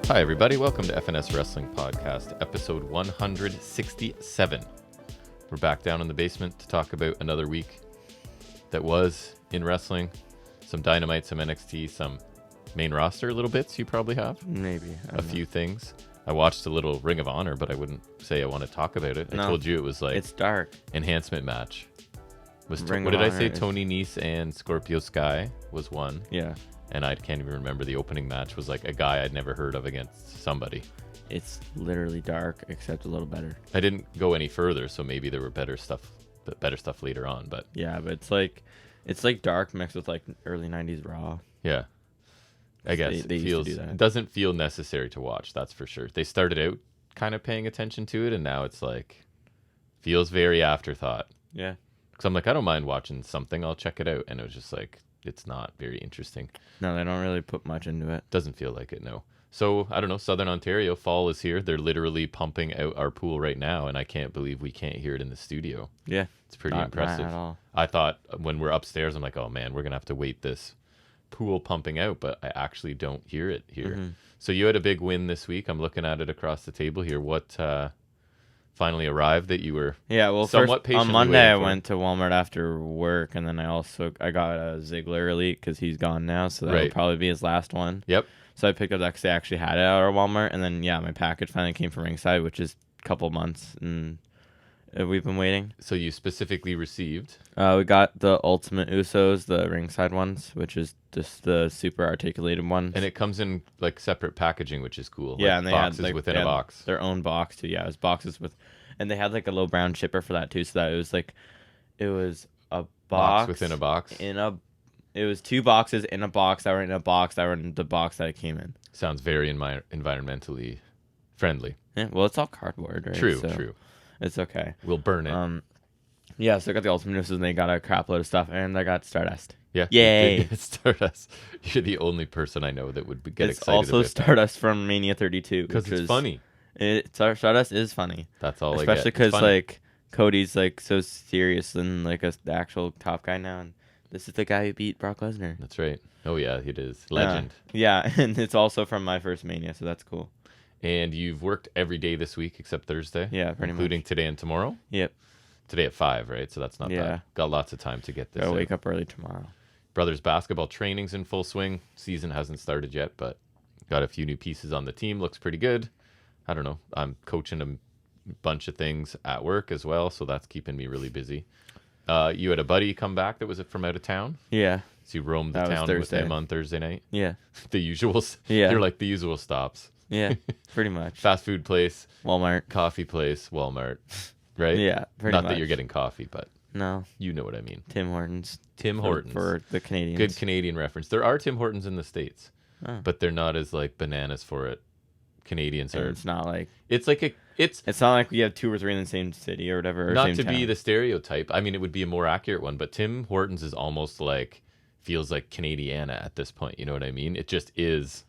Hi, everybody. Welcome to FNS Wrestling Podcast, episode 167. We're back down in the basement to talk about another week that was in wrestling. Some Dynamite, some NXT, some main roster little bits you probably have. Maybe. A few things. I watched a little Ring of Honor, but I wouldn't say I want to talk about it. I told you it was like... It's dark. Enhancement match. What did Honor I say? Tony Nese and Scorpio Sky was one. Yeah. And I can't even remember the opening match was like a guy I'd never heard of against somebody. It's literally dark, except a little better. I didn't go any further, so maybe there were better stuff later on. But yeah, but it's like dark mixed with like early '90s Raw. Yeah, I guess they it do that. Doesn't feel necessary to watch. That's for sure. They started out kind of paying attention to it, and now it's like feels very afterthought. Yeah, because I'm like, I don't mind watching something. I'll check it out, and it was just like it's not very interesting. No, they don't really put much into it. Doesn't feel like it. No. So, I don't know, Southern Ontario, fall is here. They're literally pumping out our pool right now, and I can't believe we can't hear it in the studio. Yeah. It's pretty impressive. Not at all. I thought when we're upstairs, I'm like, oh man, we're going to have to wait this pool pumping out, but I actually don't hear it here. Mm-hmm. So you had a big win this week. I'm looking at it across the table here. What finally arrived that you were somewhat patient? On Monday, I went to Walmart after work, and then I got a Ziggler Elite because he's gone now, so that'll probably be his last one. Yep. So I picked up that because they actually had it at our Walmart, and then my package finally came from Ringside, which is a couple months, and we've been waiting. So you specifically received? We got the Ultimate Usos, the Ringside ones, which is just the super articulated ones. And it comes in like separate packaging, which is cool. Yeah, like and they boxes had like, within a box. Their own box too. Yeah, it was boxes with, and they had like a little brown shipper for that too. So that it was a box within a box. It was two boxes in a box that were in a box that were in the box that it came in. Sounds very environmentally friendly. Yeah, well, it's all cardboard, right? True. It's okay. We'll burn it. Yeah, so I got the Ultimate Usos, and they got a crap load of stuff, and I got Stardust. Yeah. Yay! Stardust. You're the only person I know that would get excited about It's also Stardust from Mania 32. Because it's funny. Stardust is funny. That's all especially because like Cody's like so serious and like the actual top guy now, and this is the guy who beat Brock Lesnar. That's right. Oh yeah, it is legend. Yeah, and it's also from my first Mania, so that's cool. And you've worked every day this week except Thursday. Yeah, including today and tomorrow. Yep. Today at 5, right? So that's not bad. Got lots of time to get this. Gotta wake up early tomorrow. Brothers basketball training's in full swing. Season hasn't started yet, but got a few new pieces on the team. Looks pretty good. I don't know. I'm coaching a bunch of things at work as well, so that's keeping me really busy. You had a buddy come back that was from out of town. Yeah. So you roamed the town with him on Thursday night. Yeah. The usuals. Yeah. You're like the usual stops. Yeah, pretty much. Fast food place. Walmart. Coffee place. Walmart. Right? Yeah, pretty much. Not that you're getting coffee, but no, you know what I mean. Tim Hortons. Tim Hortons. For the Canadians. Good Canadian reference. There are Tim Hortons in the States, but they're not as like bananas for it. Canadians are. It's not like. It's like It's not like we have 2 or 3 in the same city or whatever. Or not same to town. be the stereotype. I mean, it would be a more accurate one, but Tim Hortons is almost like feels like Canadiana at this point. You know what I mean? It just is.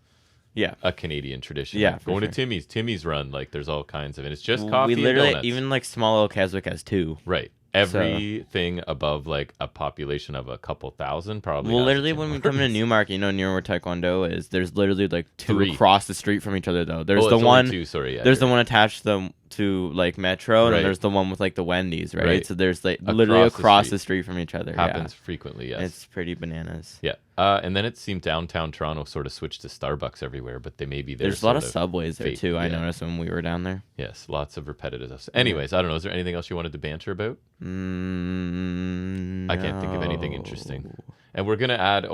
Yeah, a Canadian tradition. Yeah, like going to Timmy's run. Like there's all kinds of, and it's just coffee. We literally and donuts. even like small little Keswick has 2. Right. Everything above like a population of a couple thousand probably. Well, literally when we come into Newmarket, near where Taekwondo is, there's literally like 2 3 across the street from each other though. There's the one. 2, sorry. Yeah, there's the one attached to like Metro, and then there's the one with like the Wendy's, right? So there's like literally across the street from each other. Happens frequently. Yes. It's pretty bananas. Yeah. And then it seemed downtown Toronto sort of switched to Starbucks everywhere, but they may be there. There's a lot of Subways there too. I noticed when we were down there. Yes, lots of repetitive stuff. Anyways, I don't know. Is there anything else you wanted to banter about? No. I can't think of anything interesting. And we're gonna add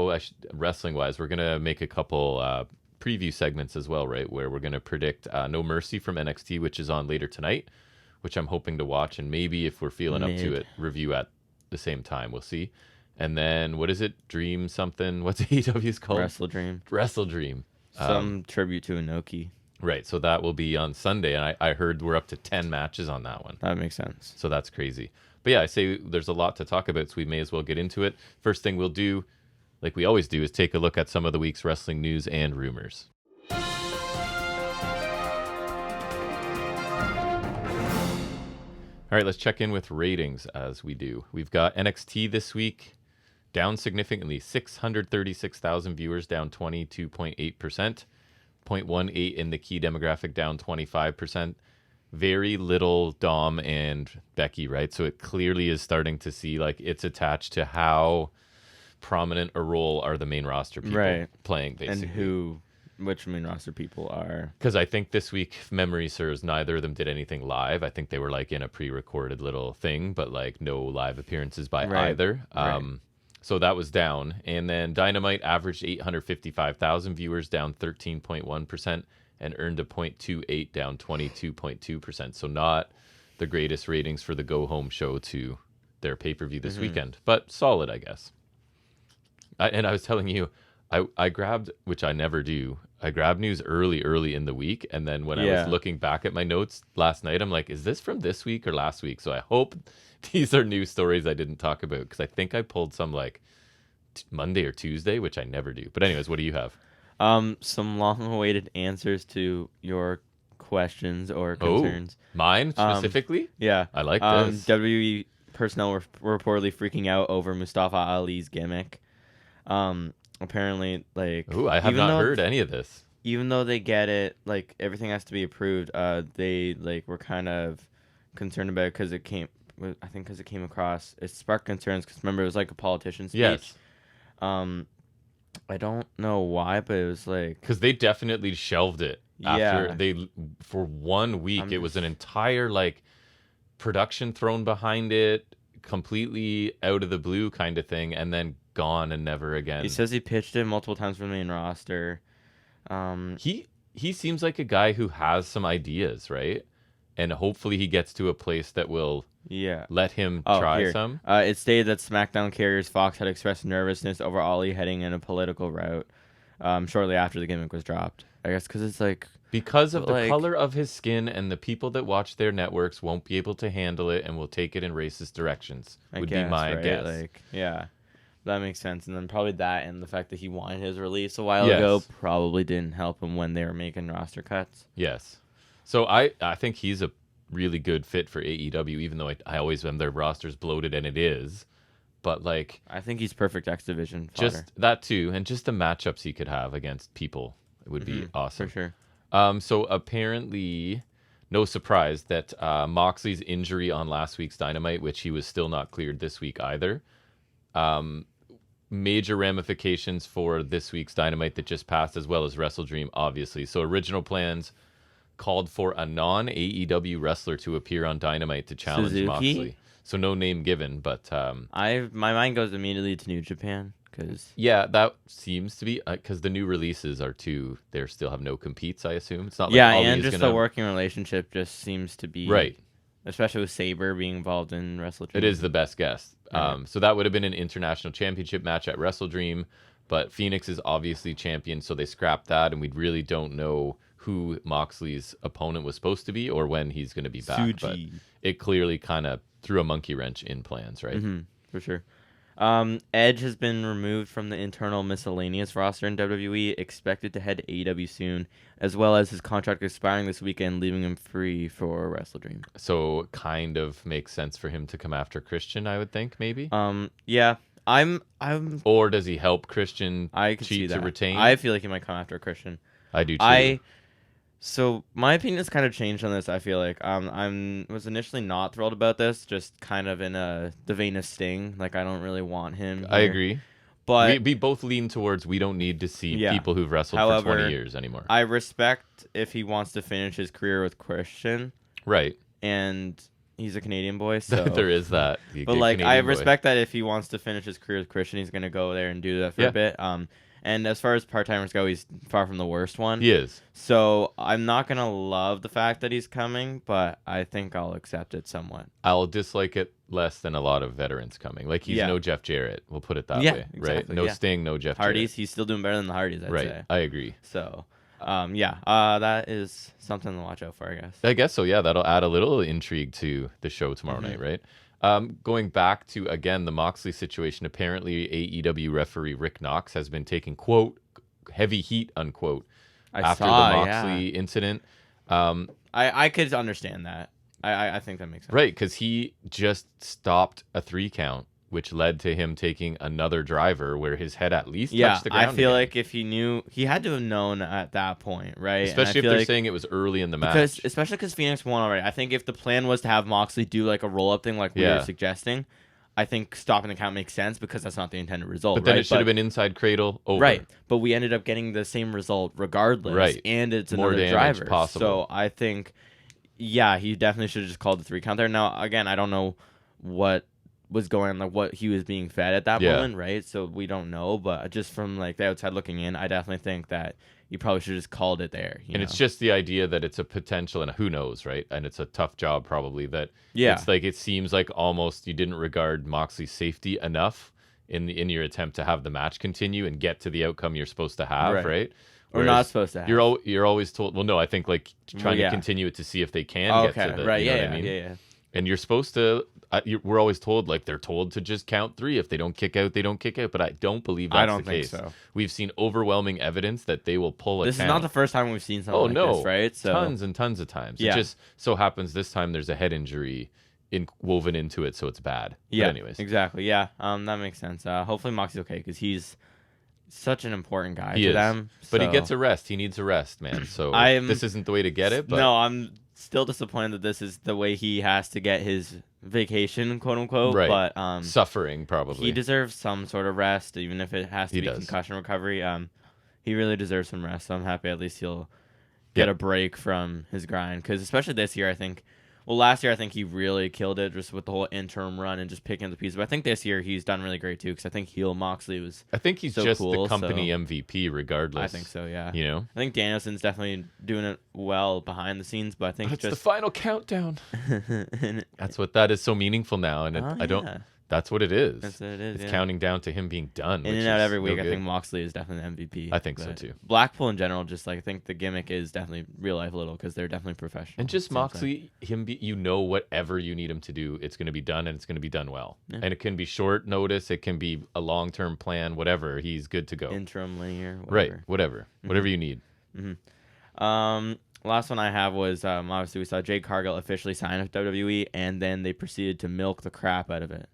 wrestling wise, we're gonna make a couple preview segments as well, right? Where we're gonna predict No Mercy from NXT, which is on later tonight, which I'm hoping to watch, and maybe if we're feeling up to it, review at the same time. We'll see. And then what is it? Dream something? What's AEW's called? Wrestledream. Some tribute to Inoki. Right. So that will be on Sunday, and I heard we're up to 10 matches on that one. That makes sense. So that's crazy. But yeah, I say there's a lot to talk about, so we may as well get into it. First thing we'll do, like we always do, is take a look at some of the week's wrestling news and rumors. All right, let's check in with ratings as we do. We've got NXT this week. Down significantly, 636,000 viewers, down 22.8%. 0.18 in the key demographic, down 25%. Very little Dom and Becky, right? So it clearly is starting to see like it's attached to how prominent a role are the main roster people playing, basically. And which main roster people are. Because I think this week, if memory serves, neither of them did anything live. I think they were like in a pre-recorded little thing, but like no live appearances by either. So that was down. And then Dynamite averaged 855,000 viewers, down 13.1%, and earned a 0.28, down 22.2%. So not the greatest ratings for the go-home show to their pay-per-view this weekend, but solid, I guess. And I was telling you, I grabbed, which I never do, I grabbed news early in the week, and then when I was looking back at my notes last night, I'm like, is this from this week or last week? So I hope these are new stories I didn't talk about, because I think I pulled some like Monday or Tuesday, which I never do. But anyways, what do you have? Some long-awaited answers to your questions or concerns. Mine specifically? Yeah. I like this. WWE personnel were reportedly freaking out over Mustafa Ali's gimmick. Apparently, like... Ooh, I have not heard any of this. Even though they get it, like, everything has to be approved, they, like, were kind of concerned about it because it came... I think because it came across... It sparked concerns because, remember, it was like a politician's speech. Yes. I don't know why, but it was like... Because they definitely shelved it after they... For 1 week, it was an entire, like, production thrown behind it, completely out of the blue kind of thing, and then gone and never again. He says he pitched it multiple times for the main roster. He seems like a guy who has some ideas, right? And hopefully he gets to a place that will let him try some. It stated that SmackDown carriers Fox had expressed nervousness over Ali heading in a political route shortly after the gimmick was dropped. I guess because it's like... Because of the color of his skin, and the people that watch their networks won't be able to handle it and will take it in racist directions, would be my guess. Like, yeah. That makes sense. And then probably that and the fact that he wanted his release a while ago probably didn't help him when they were making roster cuts. Yes. So I think he's a really good fit for AEW, even though I always am their roster's bloated, and it is. But like... I think he's perfect X Division fodder. Just that too, and just the matchups he could have against people, it would be awesome. For sure. So apparently... No surprise that Moxley's injury on last week's Dynamite, which he was still not cleared this week either, major ramifications for this week's Dynamite that just passed, as well as Wrestledream, obviously. So original plans called for a non-AEW wrestler to appear on Dynamite to challenge Moxley. So no name given, but... my mind goes immediately to New Japan. Yeah, that seems to be... Because the new releases are too... They still have no competes, I assume. It's not like and just the working relationship just seems to be... Right. Especially with Saber being involved in Wrestledream. It is the best guess. So that would have been an international championship match at Wrestledream, but Phoenix is obviously champion, so they scrapped that, and we really don't know who Moxley's opponent was supposed to be or when he's going to be back. Suji. But it clearly kind of threw a monkey wrench in plans, right? For sure. Edge has been removed from the internal miscellaneous roster in WWE, expected to head to AEW soon, as well as his contract expiring this weekend, leaving him free for Wrestledream. So kind of makes sense for him to come after Christian, I would think, maybe. Yeah. I'm. Or does he help Christian cheat to retain? I feel like he might come after Christian. I do too. So my opinion has kind of changed on this. I feel like was initially not thrilled about this, just kind of in the vein of Sting. Like, I don't really want him here. I agree, but we both lean towards we don't need to see people who've wrestled for 20 years anymore. I respect if he wants to finish his career with Christian, right? And he's a Canadian boy, so there is that. But like, I respect that if he wants to finish his career with Christian, he's gonna go there and do that for a bit. And as far as part-timers go, he's far from the worst one. He is. So I'm not going to love the fact that he's coming, but I think I'll accept it somewhat. I'll dislike it less than a lot of veterans coming. Like, he's no Jeff Jarrett. We'll put it that way. Exactly, right? No Sting, no Jeff Hardys, Jarrett. He's still doing better than the Hardys, I'd say. I agree. So, that is something to watch out for, I guess. I guess so, yeah. That'll add a little intrigue to the show tomorrow night, right? Going back to, again, the Moxley situation, apparently AEW referee Rick Knox has been taking, quote, heavy heat, unquote, after the Moxley incident. I could understand that. I think that makes sense. Right, because he just stopped a 3 count which led to him taking another driver where his head at least touched the ground. I feel again. like if he knew, he had to have known at that point, right? Especially if they're saying it was early in the match. Especially because Phoenix won already. I think if the plan was to have Moxley do like a roll-up thing like we were suggesting, I think stopping the count makes sense because that's not the intended result. But then it should have been inside cradle over. Right. But we ended up getting the same result regardless. Right. And it's More another damage driver. possible. So I think, he definitely should have just called the 3 count there. Now, again, I don't know what was going on, like what he was being fed at that moment, right? So we don't know, but just from like the outside looking in, I definitely think that you probably should have just called it there. You know? It's just the idea that it's a potential, and who knows, right? And it's a tough job probably that it's like, it seems like almost you didn't regard Moxley's safety enough in your attempt to have the match continue and get to the outcome you're supposed to have, right? Or not supposed to have. You're always told, well, no, I think like trying to continue it to see if they can get to the, right, you know what I mean? Yeah. And you're supposed to, we're always told, like, they're told to just count 3. If they don't kick out, they don't kick out. But I don't believe that's the case. So. We've seen overwhelming evidence that they will pull a This count. is not the first time we've seen something like this, right? So tons and tons of times. It just so happens this time there's a head injury woven into it, so it's bad. Yeah, but anyways. Exactly. Yeah, that makes sense. Hopefully Moxie's okay because he's such an important guy to them. But he gets a rest. He needs a rest, man. So this isn't the way to get it. But no, I'm still disappointed that this is the way he has to get his vacation, quote unquote. Right. But suffering probably. He deserves some sort of rest, even if it has to be concussion recovery. He really deserves some rest. So I'm happy at least he'll get a break from his grind. Because especially this year, I think. Well, last year I think he really killed it just with the whole interim run and just picking up the pieces. But I think this year he's done really great too because I think heel Moxley was. I think he's so just cool, the company MVP regardless. I think so, yeah. You know, I think Danielson's definitely doing it well behind the scenes, but I think it's the final countdown. That's what that is so meaningful now, and I don't. That's what it is. That's what it is. It's counting down to him being done. In and out every week. I think Moxley is definitely MVP. I think so too. Blackpool in general, just like I think the gimmick is definitely real life a little because they're definitely professional. And just Moxley, whatever you need him to do, it's going to be done, and it's going to be done well. Yeah. And it can be short notice, it can be a long term plan, whatever. He's good to go. Interim, linear, whatever. Right, whatever you need. Last one I have was obviously we saw Jade Cargill officially sign with WWE, and then they proceeded to milk the crap out of it.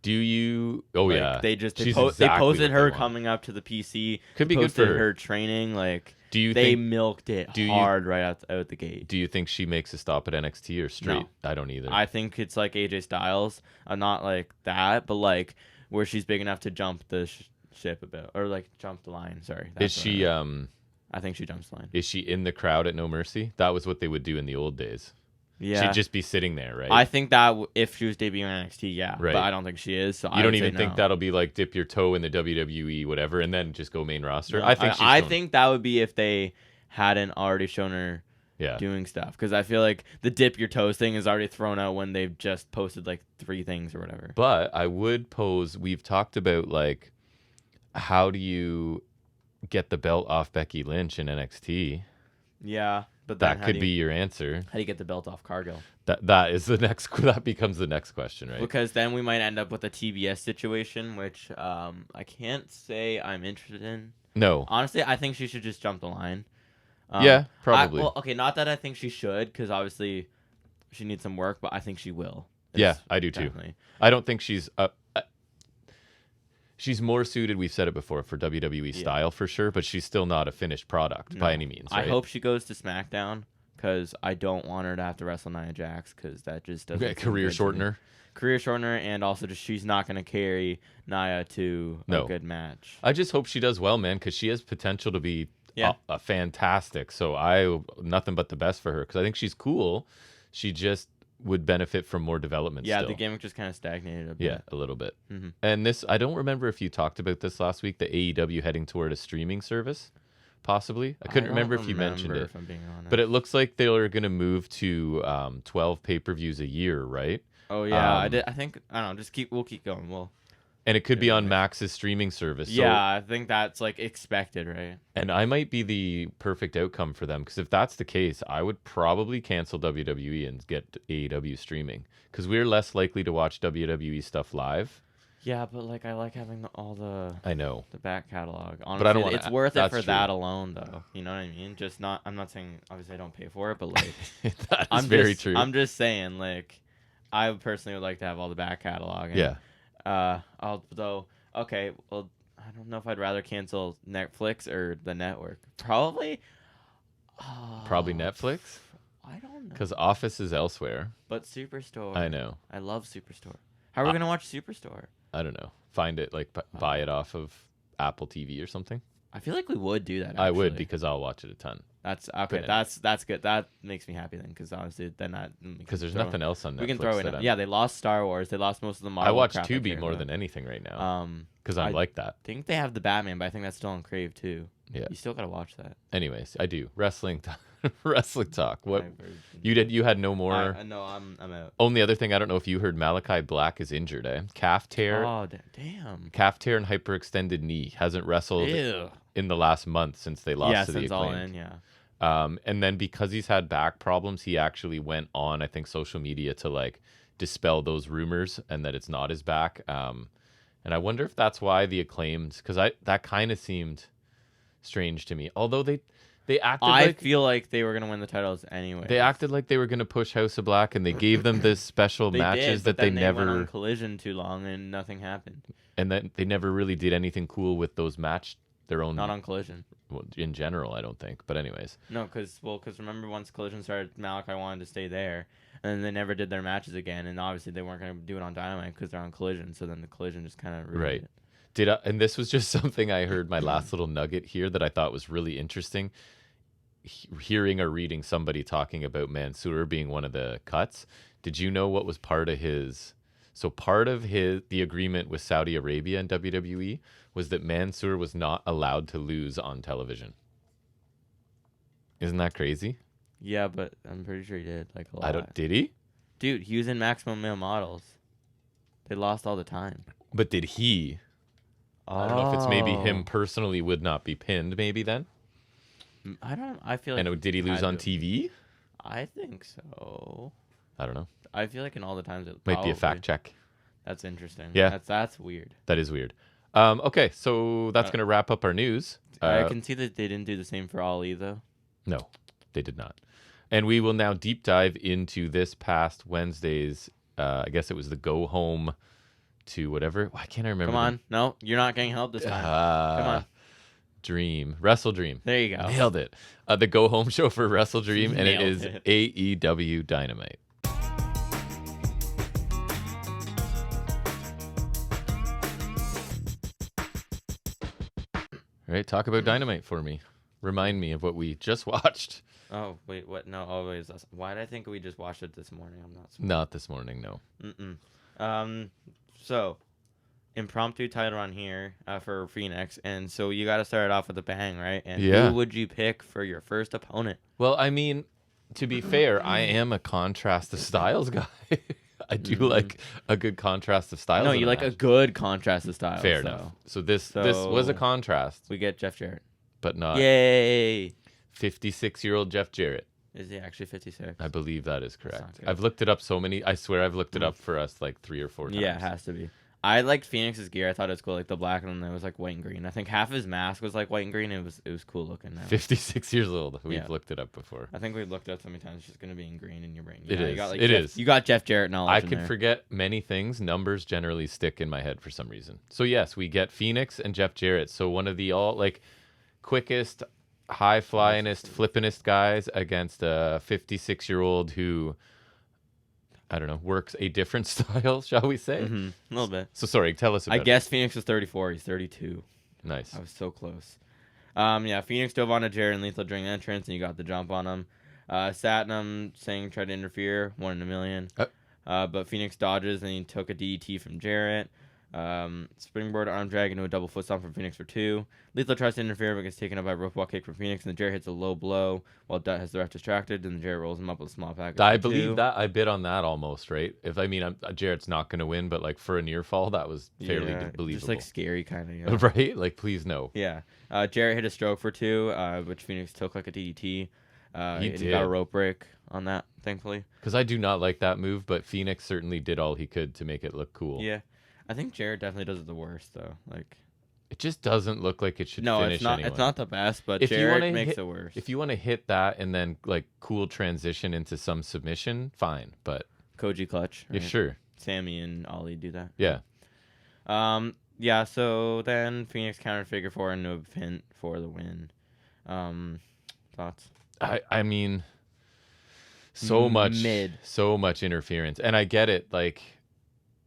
Do you? Oh like, yeah. They posted her coming up to the PC. Could be good for her training. Like they milked it hard right out the gate. Do you think she makes a stop at NXT or straight? No. I don't either. I think it's like AJ Styles. Not like that, but like where she's big enough to jump the ship a bit or like jump the line. Sorry. Is she? I think she jumps the line. Is she in the crowd at No Mercy? That was what they would do in the old days. Yeah. She'd just be sitting there, right? I think that if she was debuting on NXT, right. But I don't think she is. So you don't even think that'll be like dip your toe in the WWE, whatever, and then just go main roster? No, I think that would be if they hadn't already shown her doing stuff. Because I feel like the dip your toes thing is already thrown out when they've just posted like 3 things or whatever. But I would pose, we've talked about like, how do you get the belt off Becky Lynch in NXT? Yeah. But that could be your answer. How do you get the belt off Cargill? That becomes the next question, right? Because then we might end up with a TBS situation, which I can't say I'm interested in. No. Honestly, I think she should just jump the line. Yeah, probably. Not that I think she should, because obviously she needs some work, but I think she will. Yeah, I do too. I don't think she's she's more suited, we've said it before, for WWE style for sure, but she's still not a finished product by any means. Right? I hope she goes to SmackDown because I don't want her to have to wrestle Nia Jax because that just doesn't career shortener. Career shortener, and also just she's not going to carry Nia to a good match. I just hope she does well, man, because she has potential to be a fantastic. So nothing but the best for her because I think she's cool. She just would benefit from more development. Yeah, the gimmick just kind of stagnated a bit. Yeah, a little bit. Mm-hmm. And this, I don't remember if you talked about this last week, the AEW heading toward a streaming service, possibly. I couldn't remember if you mentioned it. If I'm being honest. But it looks like they're going to move to 12 pay-per-views a year, right? Oh, yeah. I don't know. We'll keep going. And it could be on Max's streaming service. So, yeah, I think that's like expected, right? And I might be the perfect outcome for them because if that's the case, I would probably cancel WWE and get AEW streaming because we're less likely to watch WWE stuff live. Yeah, but like I like having all the back catalog. Honestly, but I don't want it's worth it for that alone, though. You know what I mean? Just not. I'm not saying obviously I don't pay for it, but like that's very true. I'm just saying like I personally would like to have all the back catalog. And, Okay, well, I don't know if I'd rather cancel Netflix or the network. Probably. Probably Netflix, I don't know. because Office is elsewhere. But Superstore. I know. I love Superstore. How are we gonna watch Superstore? I don't know. Find it, like buy it off of Apple TV or something. I feel like we would do that. Actually. I would, because I'll watch it a ton. That's okay. But That's good. That makes me happy then, because honestly, then that because there's nothing else on Netflix. We can throw it. Yeah, they lost Star Wars. They lost most of the Marvel. I watch crap Tubi more than anything right now. Because I'm like that. I think they have the Batman, but I think that's still on Crave too. Yeah. You still gotta watch that. Anyways, I do wrestling talk. What you did? You had no more. No, I'm out. Only other thing, I don't know if you heard, Malachi Black is injured. Calf tear. Oh damn. Calf tear and hyperextended knee. Hasn't wrestled in the last month since they lost to the Acclaimed. All in, yeah. And then because he's had back problems, he actually went on, I think, social media to like dispel those rumors and that it's not his back. And I wonder if that's why the Acclaimed, because that kind of seemed strange to me. Although they acted I feel like they were gonna win the titles anyway. They acted like they were gonna push House of Black, and they gave them this special matches that they never went on Collision too long and nothing happened. And then they never really did anything cool with those their own. Not on Collision. Well, in general, I don't think. But anyways. No, because remember once Collision started, Malachi wanted to stay there, and then they never did their matches again, and obviously they weren't going to do it on Dynamite because they're on Collision. So then the Collision just kind of ruined it. And this was just something I heard, my last little nugget here that I thought was really interesting. Hearing or reading somebody talking about Mansoor being one of the cuts. Did you know what was part of his? So part of the agreement with Saudi Arabia and WWE was that Mansoor was not allowed to lose on television. Isn't that crazy? Yeah, but I'm pretty sure he did like a lot. Did he? Dude, he was in Maximum Male Models. They lost all the time. But did he? I don't know if it's maybe him personally would not be pinned. Maybe then. I feel like. And did he lose on TV? I think so. I don't know. I feel like in all the times it might be a fact check. That's interesting. Yeah, that's weird. That is weird. Okay, so that's gonna wrap up our news. I can see that they didn't do the same for Ali though. No, they did not. And we will now deep dive into this past Wednesday's. I guess it was the go home to whatever. Why can't I remember? Come on, no, you're not getting help this time. Come on. Wrestledream. There you go. Nailed it. The go home show for Wrestledream, and it is AEW Dynamite. All right, talk about Dynamite for me. Remind me of what we just watched. Oh, wait, what? No, always. Why did I think we just watched it this morning? I'm not smart. Not this morning, no. So, impromptu title run here for Phoenix, and so you got to start it off with a bang, right? And who would you pick for your first opponent? Well, I mean, to be fair, I am a contrast of styles guy. I do like a good contrast of styles. No, you like a good contrast of styles. Fair enough. So this was a contrast. We get Jeff Jarrett. But not. Yay! 56-year-old Jeff Jarrett. Is he actually 56? I believe that is correct. I've looked it up I swear I've looked it up for us like 3 or 4 times. Yeah, it has to be. I liked Phoenix's gear. I thought it was cool, like the black and then it was like white and green. I think half his mask was like white and green. It was cool looking. Now. 56 years old. We've looked it up before. I think we've looked it up so many times. It's just gonna be in green in your brain. It is. You got Jeff Jarrett knowledge. I could forget many things. Numbers generally stick in my head for some reason. So yes, we get Phoenix and Jeff Jarrett. So one of the quickest, high flyingest, flippinest guys against a 56-year-old who, I don't know, works a different style, shall we say? Mm-hmm. A little bit. So sorry, tell us about it. I guess Phoenix was 34. He's 32. Nice. I was so close. Phoenix dove onto Jarrett and Lethal during entrance, and you got the jump on him. Satnam Singh tried to interfere, 1 in a million. But Phoenix dodges, and he took a DDT from Jarrett. Springboard arm drag into a double foot stomp from Phoenix for 2. Lethal tries to interfere but gets taken up by a rope walk kick from Phoenix, and then Jarrett hits a low blow while Dutt has the ref distracted, and Jarrett rolls him up with a small package. I believe that. I bid on that almost, right? Jarrett's not going to win, but like for a near fall, that was fairly believable. Just like scary kind of, right? Like, please no. Yeah. Jarrett hit a stroke for 2, which Phoenix took like a DDT. He got a rope break on that, thankfully. Because I do not like that move, but Phoenix certainly did all he could to make it look cool. Yeah. I think Jarrett definitely does it the worst, though. Like, it just doesn't look like it should finish it's not. anyone. It's not the best, but Jarrett makes it worse. If you want to hit that and then like cool transition into some submission, fine. But Koji clutch. Right? Yeah, sure. Sammy and Ollie do that. Yeah. Yeah. So then Phoenix countered figure 4 into a pin for the win. Thoughts? I mean, Mid. so much interference, and I get it. Like,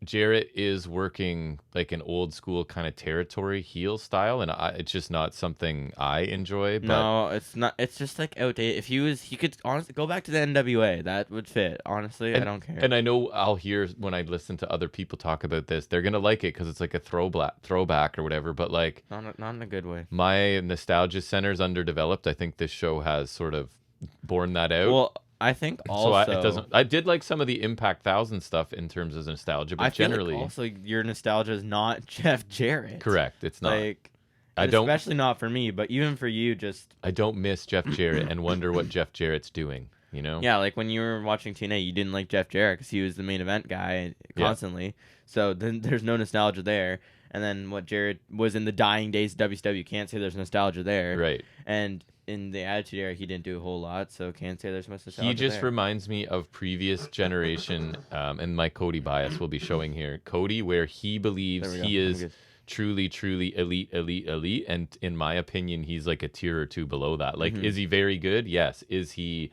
Jarrett is working like an old school kind of territory heel style, and it's just not something I enjoy. But No, it's not. It's just like outdated. If he could honestly go back to the NWA. That would fit. Honestly, I don't care. And I know I'll hear when I listen to other people talk about this, they're gonna like it because it's like a throwback or whatever. But like, not in a good way. my nostalgia center's underdeveloped. I think this show has sort of borne that out. Well, I think also it doesn't. I did like some of the Impact 1000 stuff in terms of nostalgia, but I feel generally, like also your nostalgia is not Jeff Jarrett. correct. It's not. Like, I don't. especially not for me, but even for you, just I don't miss Jeff Jarrett and wonder what Jeff Jarrett's doing. You know? yeah, like when you were watching TNA, you didn't like Jeff Jarrett because he was the main event guy constantly. Yeah. So then there's no nostalgia there. And then what Jarrett was in the dying days of WCW, you can't say there's nostalgia there. Right. And in the Attitude Era, he didn't do a whole lot, so can't say there's much nostalgia. He just there. reminds me of previous generation, and my Cody bias will be showing here. Cody, where he believes he is truly elite, and in my opinion, he's like a tier or two below that. Like, is he very good? Yes. Is he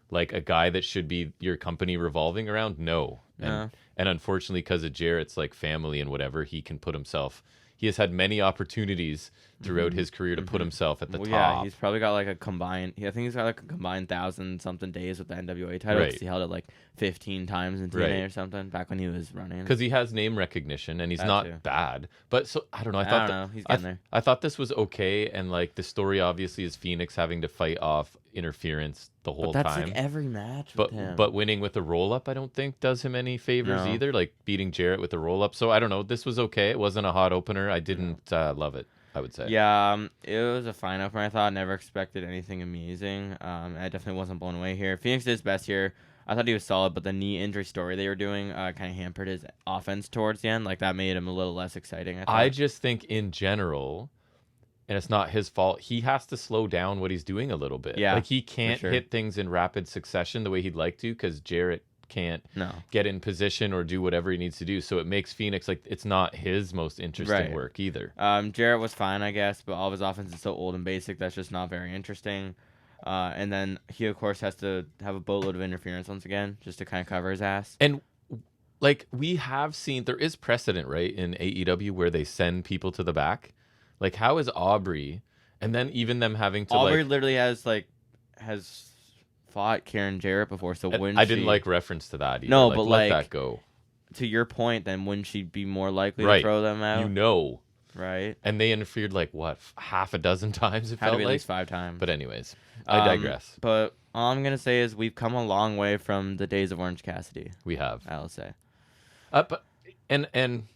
like a guy that should be your company revolving around? No. And unfortunately, because of Jarrett's like family and whatever, he can put himself. He has had many opportunities throughout his career to put himself at the top. Yeah, he's probably got like a combined. I think he's got like a combined 1,000-something days with the NWA title. Right. He held it like 15 times in TNA or something back when he was running. Because he has name recognition and he's not bad. But so I don't know. I thought he's getting there. I thought this was okay, and like the story obviously is Phoenix having to fight off interference the whole time. That's like every match with him. But winning with a roll up, I don't think does him any favors either. Like beating Jarrett with a roll up. So I don't know. This was okay. It wasn't a hot opener. I didn't love it, I would say. Yeah, it was a fine opener. I thought. Never expected anything amazing. I definitely wasn't blown away here. Phoenix did his best here. I thought he was solid, but the knee injury story they were doing kind of hampered his offense towards the end. Like that made him a little less exciting. I just think in general, and it's not his fault, he has to slow down what he's doing a little bit. Yeah, like he can't hit things in rapid succession the way he'd like to because Jarrett can't get in position or do whatever he needs to do. So it makes Phoenix like it's not his most interesting work either. Jarrett was fine, I guess, but all of his offense is so old and basic that's just not very interesting. And then he of course has to have a boatload of interference once again just to kind of cover his ass. And like we have seen, there is precedent, right, in AEW where they send people to the back. Like how is Aubrey, and then even them having to Aubrey literally has fought Karen Jarrett before, so wouldn't I didn't like reference to that either. No, but let that go. To your point, then wouldn't she be more likely to throw them out? You know. Right. And they interfered like what, half a dozen times it felt like? At least 5 times. But anyways, I digress. But all I'm gonna say is we've come a long way from the days of Orange Cassidy. We have. I'll say. But and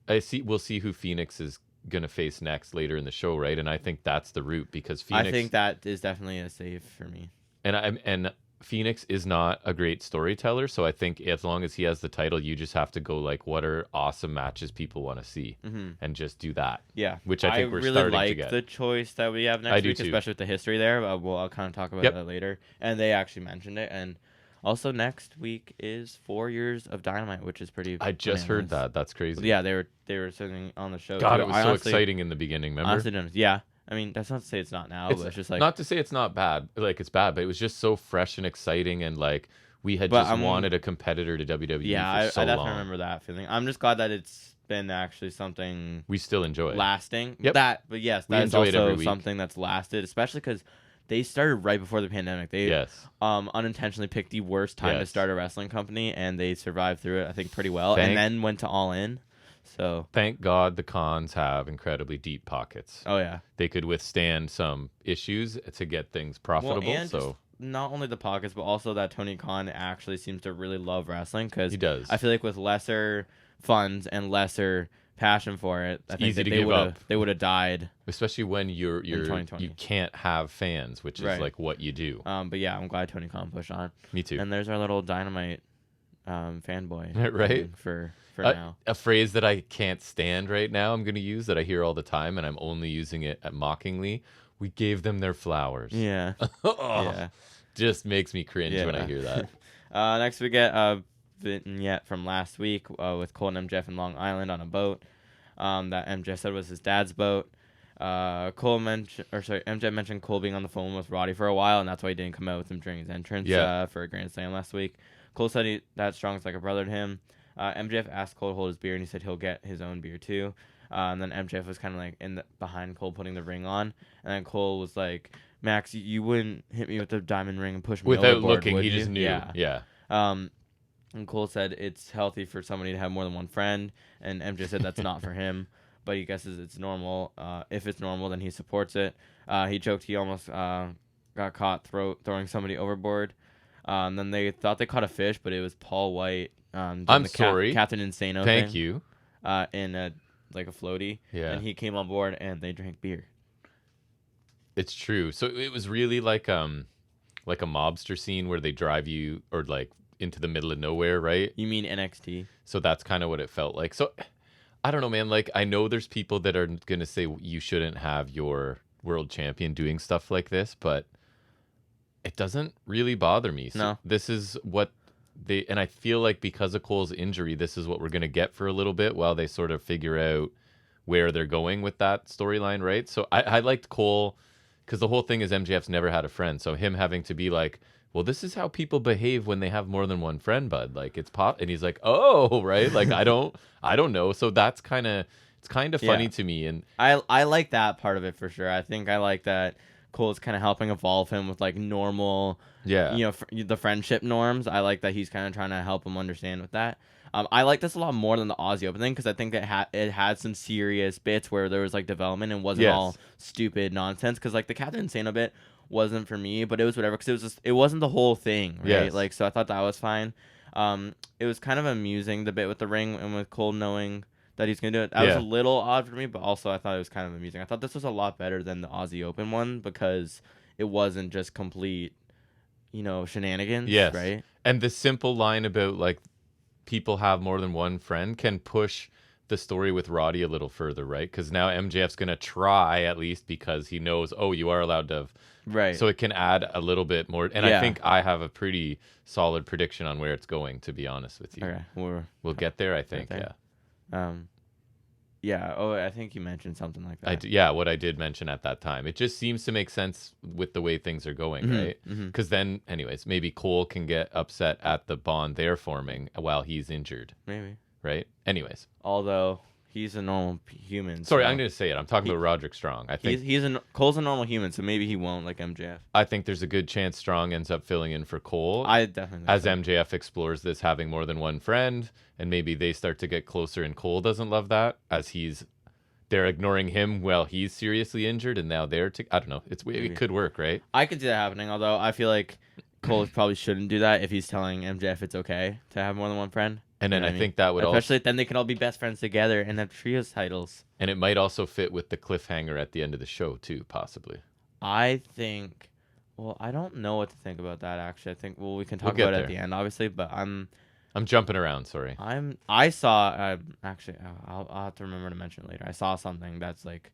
we'll see who Phoenix is gonna face next later in the show, right? And I think that's the route because Phoenix. I think that is definitely a save for me. And Phoenix is not a great storyteller, so I think as long as he has the title, you just have to go like, what are awesome matches people want to see, and just do that. Yeah, which I think we're really starting like to get. The choice that we have next week, especially with the history there. I'll kind of talk about that later. And they actually mentioned it. And also next week is 4 years of Dynamite, which is pretty. I just heard that. That's crazy. Well, yeah, they were sitting on the show. God, too. it was so exciting in the beginning. Remember? Honestly, yeah. I mean, that's not to say it's not now, but it's just like... Not to say it's not bad, like it's bad, but it was just so fresh and exciting, and like we had just wanted a competitor to WWE for so long. Yeah, I definitely remember that feeling. I'm just glad that it's been actually something... We still enjoy. Lasting. Yep. But yes, that's also something that's lasted, especially because they started right before the pandemic. They unintentionally picked the worst time to start a wrestling company, and they survived through it, I think, pretty well, and then went to All In. So thank God the cons have incredibly deep pockets. Oh yeah, they could withstand some issues to get things profitable. Well, and so not only the pockets, but also that Tony Khan actually seems to really love wrestling because he does. I feel like with lesser funds and lesser passion for it, I think they would have died. Especially when you can't have fans, which is like what you do. But yeah, I'm glad Tony Khan pushed on. Me too. And there's our little Dynamite fanboy, right? For now. A phrase that I can't stand right now, I'm going to use that I hear all the time, and I'm only using it mockingly. We gave them their flowers. Yeah. Yeah. Just makes me cringe when I hear that. Next we get vignette from last week with Cole and MJF in Long Island on a boat that MJF said was his dad's boat. MJF mentioned Cole being on the phone with Roddy for a while, and that's why he didn't come out with him during his entrance for a Grand Slam last week. Cole said that Strong's like a brother to him. MJF asked Cole to hold his beer, and he said he'll get his own beer too. And then MJF was kind of like behind Cole putting the ring on, and then Cole was like, "Max, you wouldn't hit me with the diamond ring and push me without overboard, looking." would He you?" just knew. Yeah. And Cole said it's healthy for somebody to have more than one friend, and MJ said that's not for him, but he guesses it's normal. If it's normal, then he supports it. He joked he almost got caught throwing somebody overboard. Then they thought they caught a fish, but it was Paul White. I'm sorry, Captain Insano. Thank you. In a floaty. Yeah. And he came on board, and they drank beer. It's true. So it was really like a mobster scene where they drive you or like into the middle of nowhere, right? You mean NXT? So that's kind of what it felt like. So I don't know, man. Like, I know there's people that are gonna say you shouldn't have your world champion doing stuff like this, but it doesn't really bother me. So no. This is what and I feel like because of Cole's injury, this is what we're gonna get for a little bit while they sort of figure out where they're going with that storyline, right? So I liked Cole because the whole thing is MJF's never had a friend, so him having to be like, well, this is how people behave when they have more than one friend, bud. Like, it's pop, and he's like, oh, right, like I don't know. So that's kind of funny to me, and I like that part of it for sure. I think I like that Cole's kind of helping evolve him with like normal, the friendship norms. I like that he's kind of trying to help him understand with that. I like this a lot more than the Aussie Open thing because I think that it had some serious bits where there was like development and wasn't all stupid nonsense. Because like the Captain Insano bit wasn't for me, but it was whatever because it wasn't the whole thing, right? Yes. Like, so I thought that was fine. It was kind of amusing, the bit with the ring and with Cole knowing that he's gonna do it. That was a little odd for me, but also I thought it was kind of amusing. I thought this was a lot better than the Aussie Open one because it wasn't just complete, shenanigans. Yes. Right. And the simple line about like people have more than one friend can push the story with Roddy a little further, right? Because now MJF's gonna try at least because he knows, oh, you are allowed to have. Right. So it can add a little bit more. And I think I have a pretty solid prediction on where it's going, to be honest with you. Okay. We'll get there, I think. Yeah. Oh, I think you mentioned something like that. What I did mention at that time. It just seems to make sense with the way things are going, right? Because then, anyways, maybe Cole can get upset at the bond they're forming while he's injured. Maybe. Right? Anyways. Although he's a normal human. Sorry, I'm going to say it. I'm talking about Roderick Strong. I think Cole's a normal human, so maybe he won't like MJF. I think there's a good chance Strong ends up filling in for Cole. I definitely as MJF explores this having more than one friend, and maybe they start to get closer, and Cole doesn't love that as they're ignoring him while he's seriously injured, and now I don't know. It could work, right? I could see that happening, although I feel like Cole probably shouldn't do that if he's telling MJF it's okay to have more than one friend. And then I think that would especially then they can all be best friends together and have trios titles. And it might also fit with the cliffhanger at the end of the show too, possibly. I think. Well, I don't know what to think about that. Actually, I think we can talk about it at the end, obviously. But I'm jumping around. Sorry. I saw actually. I'll have to remember to mention it later. I saw something that's like.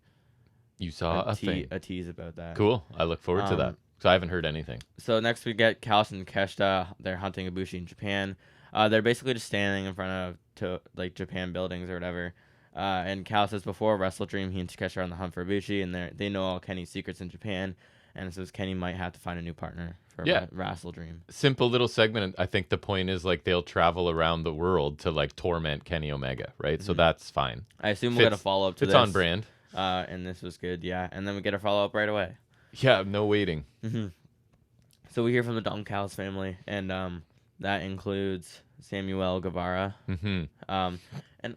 You saw a tease about that. Cool. I look forward to that. So I haven't heard anything. So next we get Callis and Keshta. They're hunting Ibushi in Japan. They're basically just standing in front of Japan buildings or whatever. And Cal says before Wrestledream, he and Takeshi are on the hunt for Ibushi, and they know all Kenny's secrets in Japan. And it says Kenny might have to find a new partner for Wrestledream. Simple little segment. I think the point is like they'll travel around the world to like torment Kenny Omega, right? Mm-hmm. So that's fine. I assume we'll get a follow up to this. It's on brand. And this was good, yeah. And then we get a follow up right away. Yeah, no waiting. Mm-hmm. So we hear from the Don Callis family, and that includes Samuel Guevara. Mm-hmm. And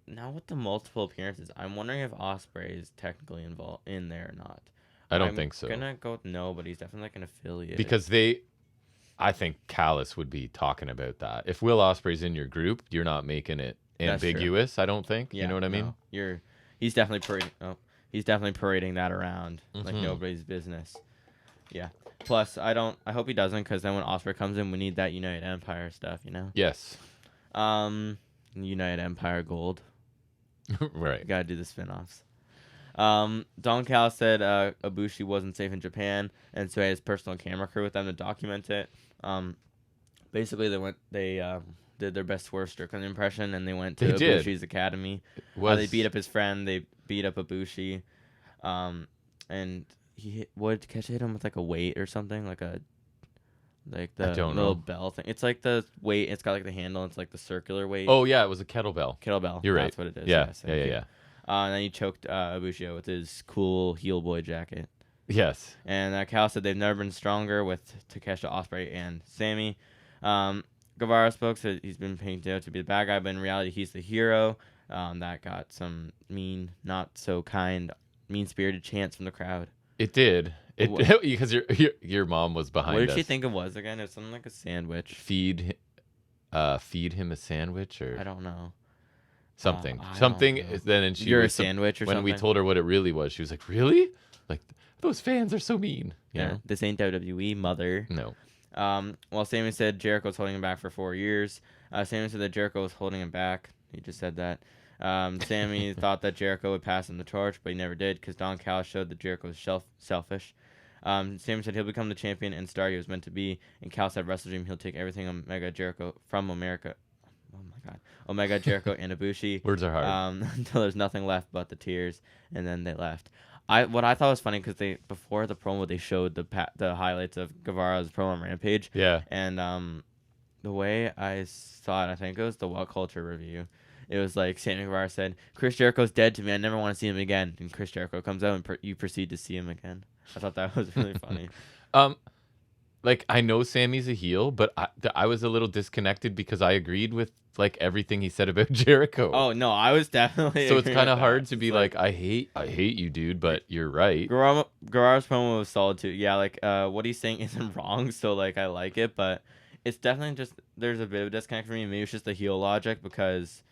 now with the multiple appearances, I'm wondering if Ospreay is technically involved in there or not. I don't think so. I'm gonna go with no, but he's definitely like an affiliate. Because I think Callis would be talking about that. If Will Ospreay's in your group, you're not making it ambiguous. I don't think. You know what I mean? No. He's definitely parading that around like nobody's business. Yeah. Plus, I hope he doesn't, because then when Ospreay comes in, we need that United Empire stuff, you know? Yes. United Empire Gold. Right. Gotta do the spin-offs. Don Cal said Ibushi wasn't safe in Japan, and so he had his personal camera crew with them to document it. Basically, they did did their best Swerve Strickland impression, and they went to They did. Ibushi's academy. Was They beat up his friend. They beat up Ibushi, and Kesha hit him with like a weight or something, like the I don't little know. bell thing. It's like the weight. It's got like the handle. It's like the circular weight. Oh yeah, it was a kettlebell. Kettlebell. You're right. That's what it is. Yeah, Yes, thank you. yeah. And then he choked Ibushi out with his cool heel boy jacket. Yes. And Cal said they've never been stronger with Takeshita, Ospreay, and Sammy. Guevara spoke, said he's been painted out to be the bad guy, but in reality, he's the hero. That got some not so kind, mean-spirited chants from the crowd. It did. Because your mom was behind us. What did she think it was again? It was something like a sandwich. Feed him a sandwich or I don't know. something. I Something. don't know. Then and she You're a was sandwich or when something? we told her what it really was, she was like, "Really? Like those fans are so mean." You Yeah. know? This ain't WWE, mother. No. Well, Sammy said Jericho's holding him back for 4 years. Sammy said that Jericho was holding him back. He just said that. Sammy thought that Jericho would pass him the torch, but he never did because Don Callis showed that Jericho was selfish. Sammy said he'll become the champion and star he was meant to be. And Cal said Wrestledream, he'll take everything Omega Jericho from America. Oh my God. Omega, Jericho, and Ibushi. Words are hard. Until there's nothing left but the tears. And then they left. What I thought was funny because before the promo they showed the highlights of Guevara's promo on Rampage. Yeah. And the way I saw it, I think it was the What Culture review. It was like Sammy Guevara said, "Chris Jericho's dead to me. I never want to see him again." And Chris Jericho comes out and you proceed to see him again. I thought that was really funny. Like I know Sammy's a heel, but I was a little disconnected because I agreed with like everything he said about Jericho. Oh no, I was definitely. So it's agreeing kind of with hard that. to be It's like, I hate you, dude, but you're right. Guevara's promo was solid too. Yeah, like what he's saying isn't wrong, so like I like it, but it's definitely just there's a bit of a disconnect for me. Maybe it's just the heel logic because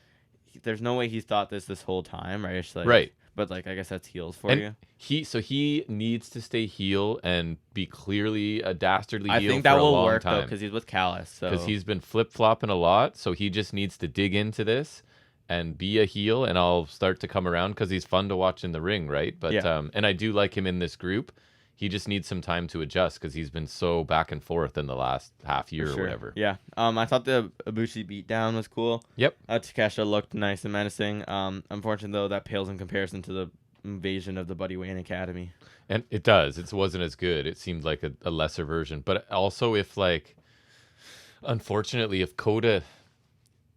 there's no way he's thought this whole time, right? It's like, Right. But like I guess that's heels for And you. he needs to stay heel and be clearly a dastardly I heel think for that a will long work though time. because he's with Callis. So Because he's been flip-flopping a lot, so he just needs to dig into this and be a heel, and I'll start to come around because he's fun to watch in the ring, right? But Yeah. and I do like him in this group. He just needs some time to adjust because he's been so back and forth in the last half year For or sure. whatever. Yeah. I thought the Ibushi beatdown was cool. Yep. Takeshita looked nice and menacing. Unfortunately though, that pales in comparison to the invasion of the Buddy Wayne Academy. And it does. It wasn't as good. It seemed like a lesser version. But also if unfortunately, if Kota,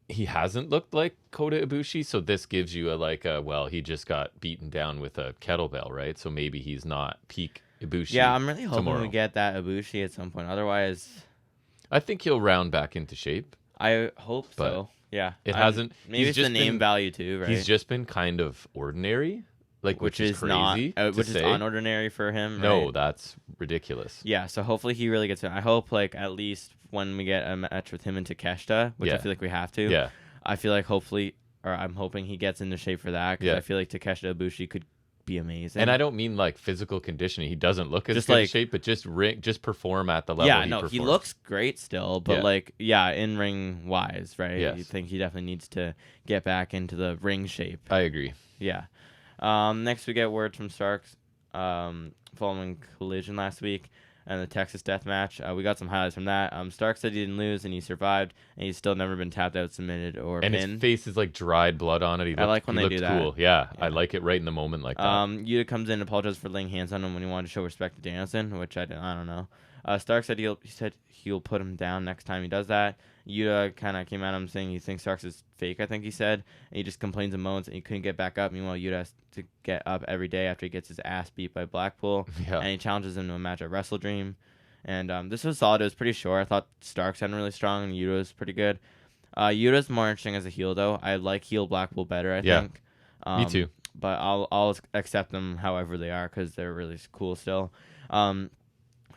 he hasn't looked like Kota Ibushi, so this gives you well, he just got beaten down with a kettlebell, right? So maybe he's not peak Ibushi. Yeah, I'm really hoping tomorrow. we get that Ibushi at some point. Otherwise, I think he'll round back into shape. I hope But so. Yeah. it hasn't. Maybe he's it's the just name been- value too, right? He's just been kind of ordinary, which is crazy. which is unordinary for him. No, right? that's ridiculous. Yeah, so hopefully he really gets it. I hope at least when we get a match with him and Takeshita, which I Yeah. feel like we have to. Yeah. I feel like I'm hoping he gets into shape for that because Yeah. I feel like Takeshita Ibushi could be amazing. And I don't mean like physical conditioning. He doesn't look as Just good in like- shape, but just perform at the level. he performs. looks great still, but in ring wise, right? Yes. You think he definitely needs to get back into the ring shape. I agree. Yeah. Next we get word from Starks following Collision last week and the Texas Death Match. We got some highlights from that. Stark said he didn't lose and he survived, and he's still never been tapped out, submitted, or And pinned. his face is like dried blood on it. I like when he they looked do that. cool. Yeah, Yeah. I like it right in the moment like that. Yuta comes in and apologizes for laying hands on him when he wanted to show respect to Danielson, which I don't know. Stark said he'll put him down next time he does that. Yuta kind of came at him saying he thinks Starks is fake, I think he said. And he just complains and moans and he couldn't get back up. Meanwhile, Yuta has to get up every day after he gets his ass beat by Blackpool. Yeah. And he challenges him to a match at Wrestledream. And this was solid. It was pretty short. I thought Stark sounded really strong and Yuta was pretty good. Yuta's more interesting as a heel, though. I like heel Blackpool better, I think. Me too. But I'll accept them however they are because they're really cool still.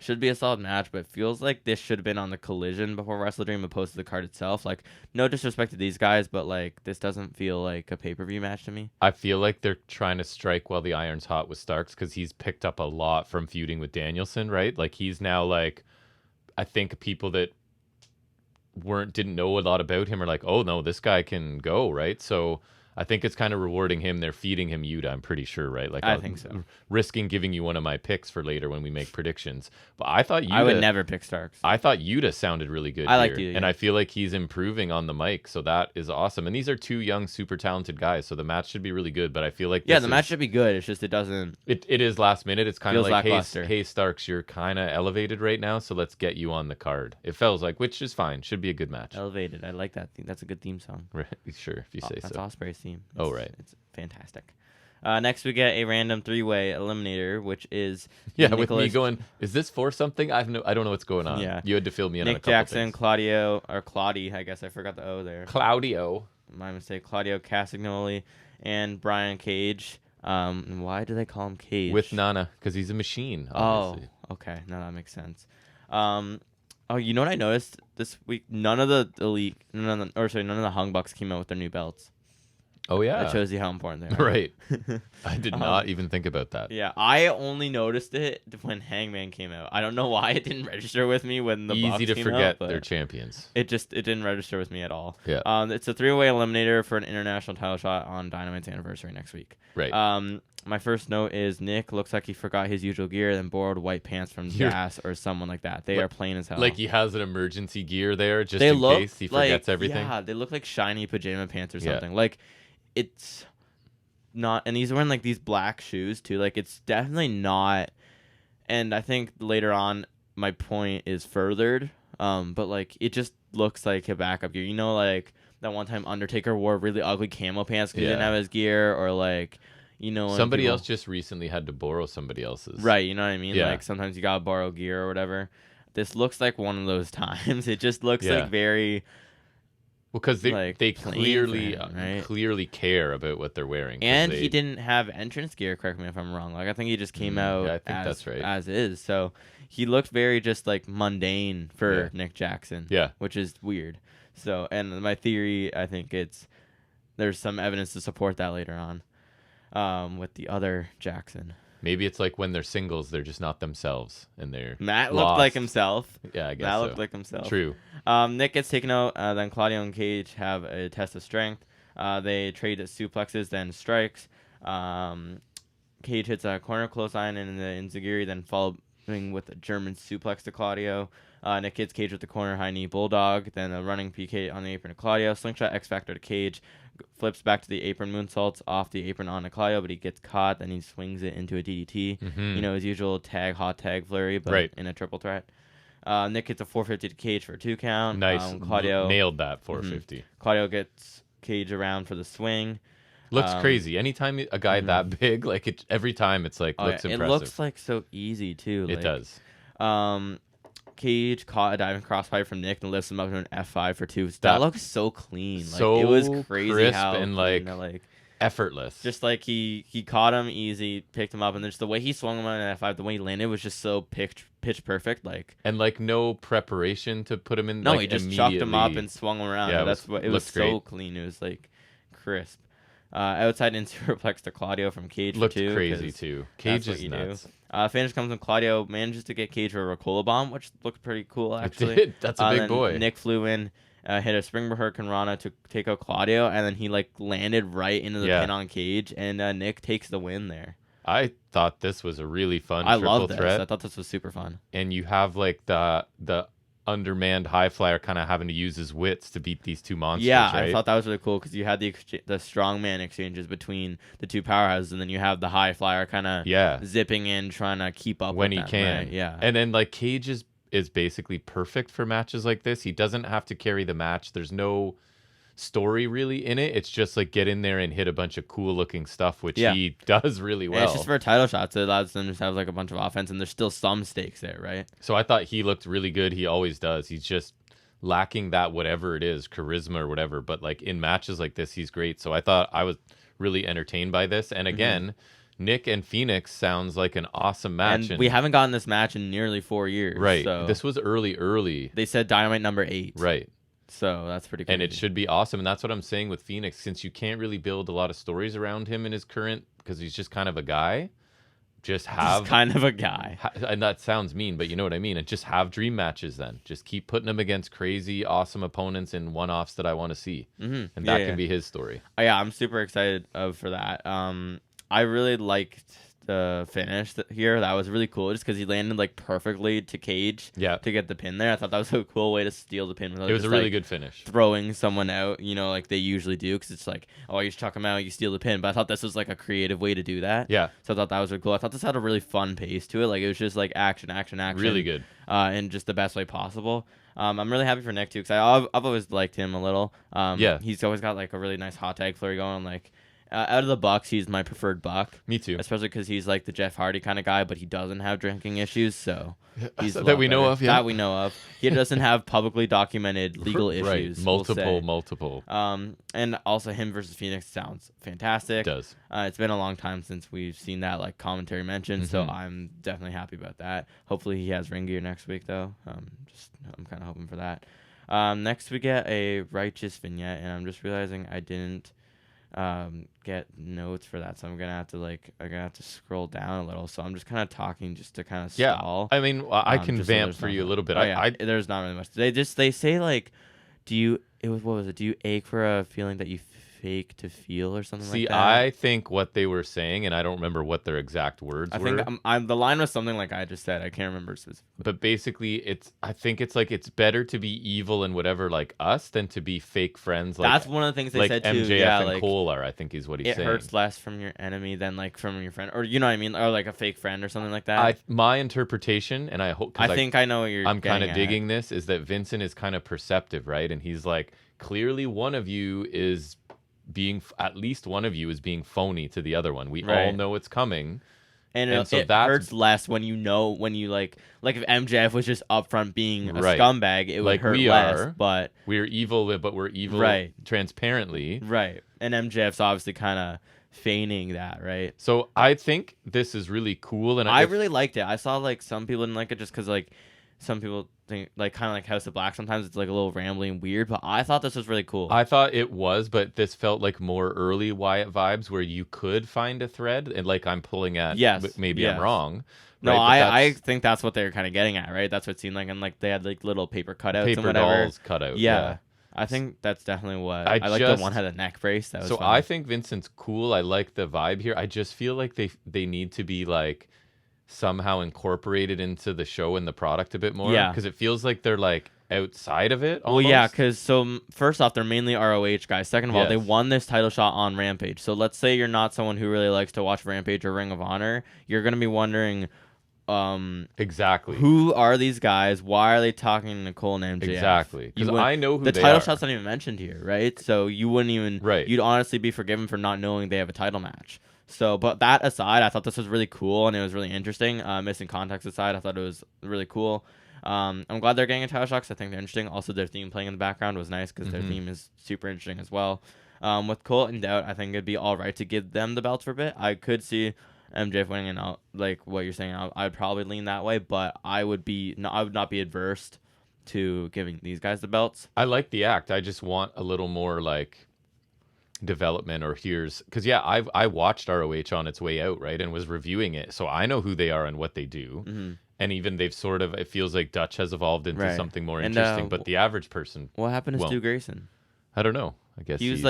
Should be a solid match, but it feels like this should have been on the Collision before Wrestledream opposed to the card itself. Like, no disrespect to these guys, but like this doesn't feel like a pay-per-view match to me. I feel like they're trying to strike while the iron's hot with Starks because he's picked up a lot from feuding with Danielson, right? Like he's now like, I think people that didn't know a lot about him are like, oh no, this guy can go, right? So I think it's kind of rewarding him. They're feeding him Yuta, I'm pretty sure, right? Like I think so. Risking giving you one of my picks for later when we make predictions. But I thought Yuta, I would never pick Starks. I thought Yuta sounded really good. I like here, Yuta, and yeah. I feel like he's improving on the mic, so that is awesome. And these are two young, super talented guys, so the match should be really good. But I feel like the match should be good. It's just it doesn't. It is last minute. It's kind of Feels like, lackluster. hey, Starks, you're kind of elevated right now, so let's get you on the card. It feels like, which is fine. Should be a good match. Elevated. I like that. That's a good theme song. Right, sure, if you say That's so. Osprey's theme. Oh, right. It's fantastic. Next, we get a random 3-way eliminator, which is Yeah, with me going, is this for something? I don't know what's going on. Yeah. You had to fill me in on a Nick couple Jackson, things. Claudio, or Claudie, I guess I forgot the O there. Claudio. My mistake. Claudio Castagnoli and Brian Cage. Why do they call him Cage? With Nana, because he's a machine, obviously. Oh, okay. No, that makes sense. You know what I noticed this week? None of the none of the Hung Bucks came out with their new belts. Oh, yeah. That shows you how important they are. Right. I did not even think about that. Yeah, I only noticed it when Hangman came out. I don't know why it didn't register with me when the Bucks Easy to came forget out, but they're champions. it didn't register with me at all. Yeah. It's a 3-way eliminator for an international title shot on Dynamite's anniversary next week. Right. My first note is Nick looks like he forgot his usual gear, then borrowed white pants from Jazz or someone like that. They are plain as hell. Like he has an emergency gear there just they in look case he forgets like, everything. Yeah, they look like shiny pajama pants or Yeah. something. Like it's not, and he's wearing like these black shoes too. Like it's definitely not. And I think later on my point is furthered. But like it just looks like a backup gear. You know, like that one time Undertaker wore really ugly camo pants because he didn't have his gear, or like, you know, somebody else just recently had to borrow somebody else's. Right, you know what I mean? Yeah. Like sometimes you gotta borrow gear or whatever. This looks like one of those times. It just looks like very. Well, because they like, clearly plain for him, right? clearly care about what they're wearing. And he didn't have entrance gear, correct me if I'm wrong. Like I think he just came out I think that's right. as is. So he looked very just like mundane for Nick Jackson. Yeah. Which is weird. So, and my theory, I think there's some evidence to support that later on with the other Jackson. Maybe it's like when they're singles, they're just not themselves, and they're Matt lost. looked like himself. Yeah, I guess Matt so. looked like himself. True. Nick gets taken out. Then Claudio and Cage have a test of strength. They trade suplexes, then strikes. Cage hits a corner clothesline and the enziguri, then following with a German suplex to Claudio. Nick hits Cage with the corner high knee bulldog, then a running PK on the apron to Claudio. Slingshot X Factor to Cage. Flips back to the apron moonsaults off the apron onto Claudio, but he gets caught. Then he swings it into a DDT. Mm-hmm. You know, his usual hot tag flurry, but in a triple threat. Nick gets a 450 to Cage for a 2 count. Nice. Claudio nailed that 450. Claudio gets Cage around for the swing. Looks crazy. Anytime a guy that big, like every time it's like looks impressive. It looks like so easy too. It does. Cage caught a diving crossbody from Nick and lifts him up to an F5 for 2. That looks so clean. So like, it was crazy crisp how and like effortless. Just like he caught him easy, picked him up, and just the way he swung him on an F5, the way he landed was just so pitch perfect. Like, and like no preparation to put him in. No, like, he just chucked him up and swung him around. Yeah, it was so clean. It was like crisp. Outside into superplex to Claudio from Cage. Looked for 2, crazy too. Cage is nuts. Finish comes when Claudio manages to get Cage for a Ricola bomb, which looked pretty cool actually. It did. That's a big then boy. Nick flew in, hit a Springboard Hurricane Rana to take out Claudio, and then he like landed right into the pin on Cage, and Nick takes the win there. I thought this was a really fun I triple love this. threat. I thought this was super fun. And you have like the undermanned high flyer kind of having to use his wits to beat these two monsters. Yeah, right? I thought that was really cool because you had the strongman exchanges between the two powerhouses, and then you have the high flyer kind of zipping in, trying to keep up when with he them, can. Right? Yeah, and then like Cage is basically perfect for matches like this. He doesn't have to carry the match. There's no story really in it. It's just like get in there and hit a bunch of cool looking stuff, which he does really well. And it's just for a title shot, so it allows them to just have like a bunch of offense, and there's still some stakes there, right? So I thought he looked really good. He always does. He's just lacking that whatever it is, charisma or whatever. But like in matches like this, he's great. So I thought I was really entertained by this. And again, Nick and Phoenix sounds like an awesome match. And we haven't gotten this match in nearly 4 years. Right. So this was early. They said Dynamite number 8. Right. So that's pretty cool. And it should be awesome. And that's what I'm saying with Phoenix. Since you can't really build a lot of stories around him in his current, because he's just kind of a guy, just have kind of a guy. And that sounds mean, but you know what I mean. And just have dream matches then. Just keep putting him against crazy, awesome opponents in one-offs that I want to see. And that can be his story. Yeah, I'm super excited for that. I really liked the finish here. That was really cool just because he landed like perfectly to cage to get the pin there. I thought that was a cool way to steal the pin. It was a really good finish. Throwing someone out, like they usually do, because it's like, oh, you just chuck them out, you steal the pin. But I thought this was like a creative way to do that. Yeah. So I thought that was really cool. I thought this had a really fun pace to it. Like it was just like action. Really good. In just the best way possible. I'm really happy for Nick too, because I've always liked him a little. He's always got like a really nice hot tag flurry going. Like out of the Bucks, he's my preferred Buck. Me too. Especially because he's like the Jeff Hardy kind of guy, but he doesn't have drinking issues, so he's that we know of. Yeah, that we know of. He doesn't have publicly documented legal issues. Right. Multiple. And also him versus Phoenix sounds fantastic. It does. It's been a long time since we've seen that like commentary mentioned, so I'm definitely happy about that. Hopefully he has ring gear next week though. I'm kind of hoping for that. Next we get a Righteous vignette, and I'm just realizing I didn't get notes for that, so I'm gonna have to scroll down a little. So I'm just kind of talking just to kind of stall. I mean, I can vamp for you a little bit. There's not really much. They say like, do you ache for a feeling that you fake to feel or something like that? I think what they were saying, and I don't remember what their exact words were. I think the line was something like I just said. I can't remember specifically. But basically, I think it's like it's better to be evil and whatever like us than to be fake friends. Like, that's one of the things they said too. MJF yeah, and like, Cole are, I think, is what he's saying. It hurts less from your enemy than like from your friend, or you know what I mean, or like a fake friend or something like that. My interpretation, and I hope I think I know what you're. I'm kind of digging this, is that Vincent is kind of perceptive, right? And he's like, clearly one of you is at least one of you is being phony to the other one. We all know it's coming. And so it hurts less when you like if MJF was just upfront being a scumbag, it would hurt less. But we're evil, but we're evil transparently. Right. And MJF's obviously kind of feigning that, right? So I think this is really cool, and I really liked it. I saw like some people didn't like it just because like some people think like kind of like House of Black. Sometimes it's like a little rambling and weird, but I thought this was really cool. I thought it was, but this felt like more early Wyatt vibes where you could find a thread, and like I'm pulling at. Maybe I'm wrong. No, I think that's what they were kind of getting at, right? That's what it seemed like, and like they had like little paper cutouts and whatever. Dolls cut out. Yeah. I think that's definitely what I like. The one had a neck brace. That was fun. I think Vincent's cool. I like the vibe here. I just feel like they need to be like somehow incorporated into the show and the product a bit more. Yeah. Because it feels like they're like outside of it almost. Well, yeah, because first off, they're mainly ROH guys. Second of all, they won this title shot on Rampage. So let's say you're not someone who really likes to watch Rampage or Ring of Honor. You're going to be wondering... exactly. Who are these guys? Why are they talking to Nicole and MJF? Exactly. Because I know who the they title are. shot's not even mentioned here, right? So you wouldn't even... Right. You'd honestly be forgiven for not knowing they have a title match. So, but that aside, I thought this was really cool and it was really interesting. Missing context aside, I thought it was really cool. I'm glad they're getting a title shot because I think they're interesting. Also, their theme playing in the background was nice because their theme is super interesting as well. With Cole and Doubt, I think it'd be all right to give them the belts for a bit. I could see MJF winning, and like what you're saying, I'd probably lean that way, but I would not be adverse to giving these guys the belts. I like the act. I just want a little more like development, or because I watched ROH on its way out, right, and was reviewing it, so I know who they are and what they do. And even they've sort of, it feels like Dutch has evolved into something more interesting, but the average person, what happened to Stu Grayson? I don't know. I guess he was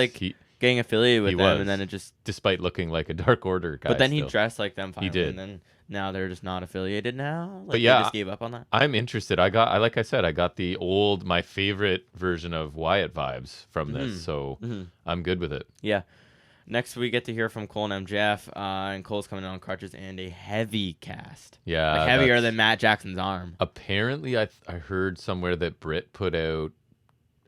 getting affiliated with them, and then it just, despite looking like a Dark Order guy, but then he dressed like them finally, he did. And then now they're just not affiliated now. Like, but yeah, they just gave up on that. I'm interested. I got the my favorite version of Wyatt vibes from this, so I'm good with it. Yeah. Next, we get to hear from Cole and MJF, and Cole's coming in on crutches and a heavy cast. Yeah, like heavier than Matt Jackson's arm. Apparently, I heard somewhere that Britt put out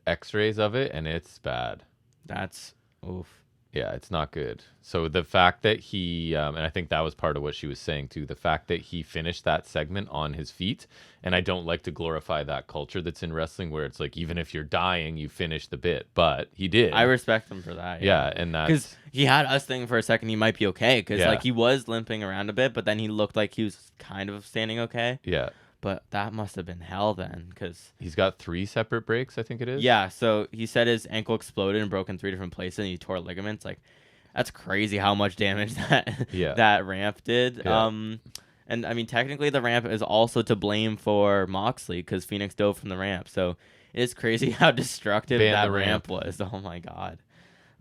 X-rays of it, and it's bad. That's oof. Yeah, it's not good. So the fact that he, and I think that was part of what she was saying too, the fact that he finished that segment on his feet, and I don't like to glorify that culture that's in wrestling where it's like, even if you're dying, you finish the bit, but he did. I respect him for that. Yeah, and that's... Because he had us thinking for a second he might be okay, because like he was limping around a bit, but then he looked like he was kind of standing okay. Yeah. But that must have been hell then, because... He's got 3 separate breaks, I think it is. Yeah, so he said his ankle exploded and broke in 3 different places, and he tore ligaments. Like, That's crazy how much damage that Yeah. that ramp did. Yeah. And I mean, technically, the ramp is also to blame for Moxley because Phoenix dove from the ramp. So it is crazy how destructive Ban that the ramp ramp. was. Oh my god!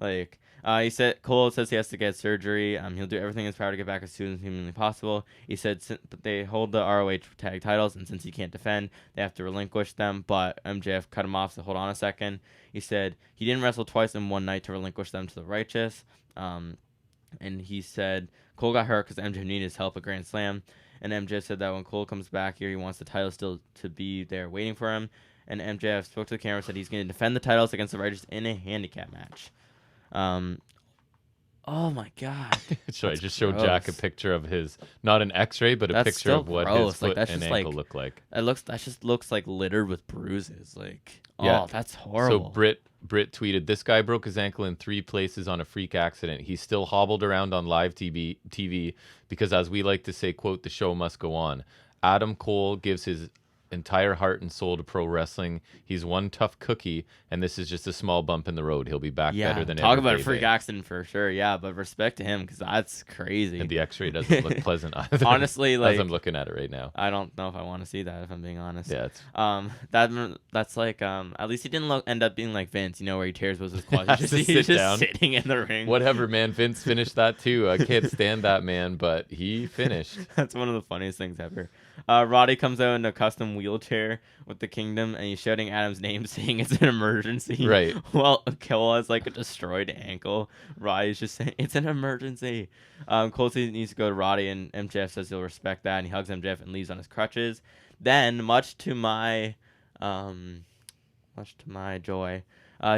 Like, he said, Cole says he has to get surgery. He'll do everything in his power to get back as soon as humanly possible. He said they hold the ROH tag titles, and since he can't defend, they have to relinquish them. But MJF cut him off, so hold on a second. He said he didn't wrestle twice in one night to relinquish them to the righteous. And he said Cole got hurt because MJF needed his help at Grand Slam. And MJF said that when Cole comes back here, he wants the title still to be there waiting for him. And MJF spoke to the camera, said he's going to defend the titles against the righteous in a handicap match. Oh my god! So I just showed Jack a picture of his, not an X-ray, but a picture of what his foot and ankle look like. That just looks like littered with bruises. Like, yeah. Oh, that's horrible. So Britt tweeted, "This guy broke his ankle in 3 places on a freak accident. He's still hobbled around on live TV because, as we like to say, quote, the show must go on. Adam Cole gives his entire heart and soul to pro wrestling. He's one tough cookie, and this is just a small bump in the road. He'll be back better than ever. Talk about a freak accident for sure. Yeah, but respect to him because that's crazy. And the X-ray doesn't look pleasant either. Honestly, like, as I'm looking at it right now, I don't know if I want to see that. If I'm being honest. Yeah. It's... That's like at least he didn't end up being like Vince, where he tears both his quads. He's just down. sitting in the ring. Whatever, man. Vince finished that too. I can't stand that man, but he finished. That's one of the funniest things ever. Roddy comes out in a custom wheelchair with the Kingdom, and he's shouting Adam's name, saying it's an emergency. Right. Well, Cole has like a destroyed ankle. Roddy's just saying it's an emergency. Cole needs to go to Roddy, and MJF says he'll respect that, and he hugs MJF and leaves on his crutches. Then, much to my joy,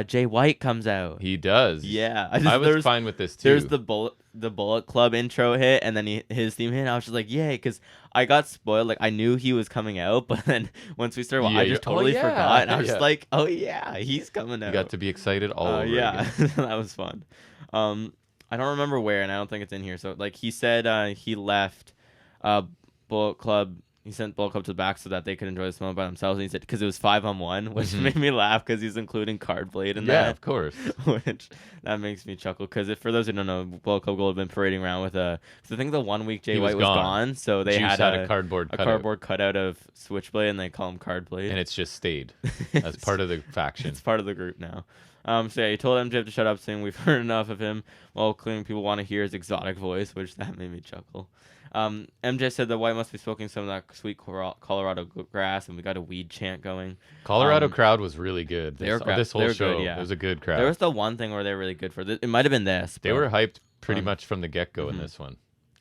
Jay White comes out. He does. Yeah, I was fine with this too. There's the Bullet Club intro hit, and then his theme hit. And I was just like, yay, because I got spoiled. Like, I knew he was coming out, but then once we started, I just totally forgot. And I was just like, oh yeah, he's coming out. You got to be excited all over again. That was fun. I don't remember where, and I don't think it's in here. So like he said, he left Bullet Club. He sent Bullet Club to the back so that they could enjoy this moment by themselves. And he said because it was 5-on-1, which made me laugh because he's including Cardblade in that. Yeah, of course. Which that makes me chuckle because for those who don't know, Bullet Club Gold had been parading around with a. So I think the 1 week Jay White was gone, so they had a cardboard cutout of Switchblade, and they call him Cardblade. And it's just stayed as part of the faction. It's part of the group now. So yeah, he told MJF to shut up, saying we've heard enough of him. While clearly people want to hear his exotic voice, which that made me chuckle. MJ said the White must be smoking some of that sweet Colorado grass, and we got a weed chant going. Colorado crowd was really good. This whole show, good, yeah. It was a good crowd. There was the one thing where they were really good for this. It might have been this. They were hyped pretty much from the get-go in this one.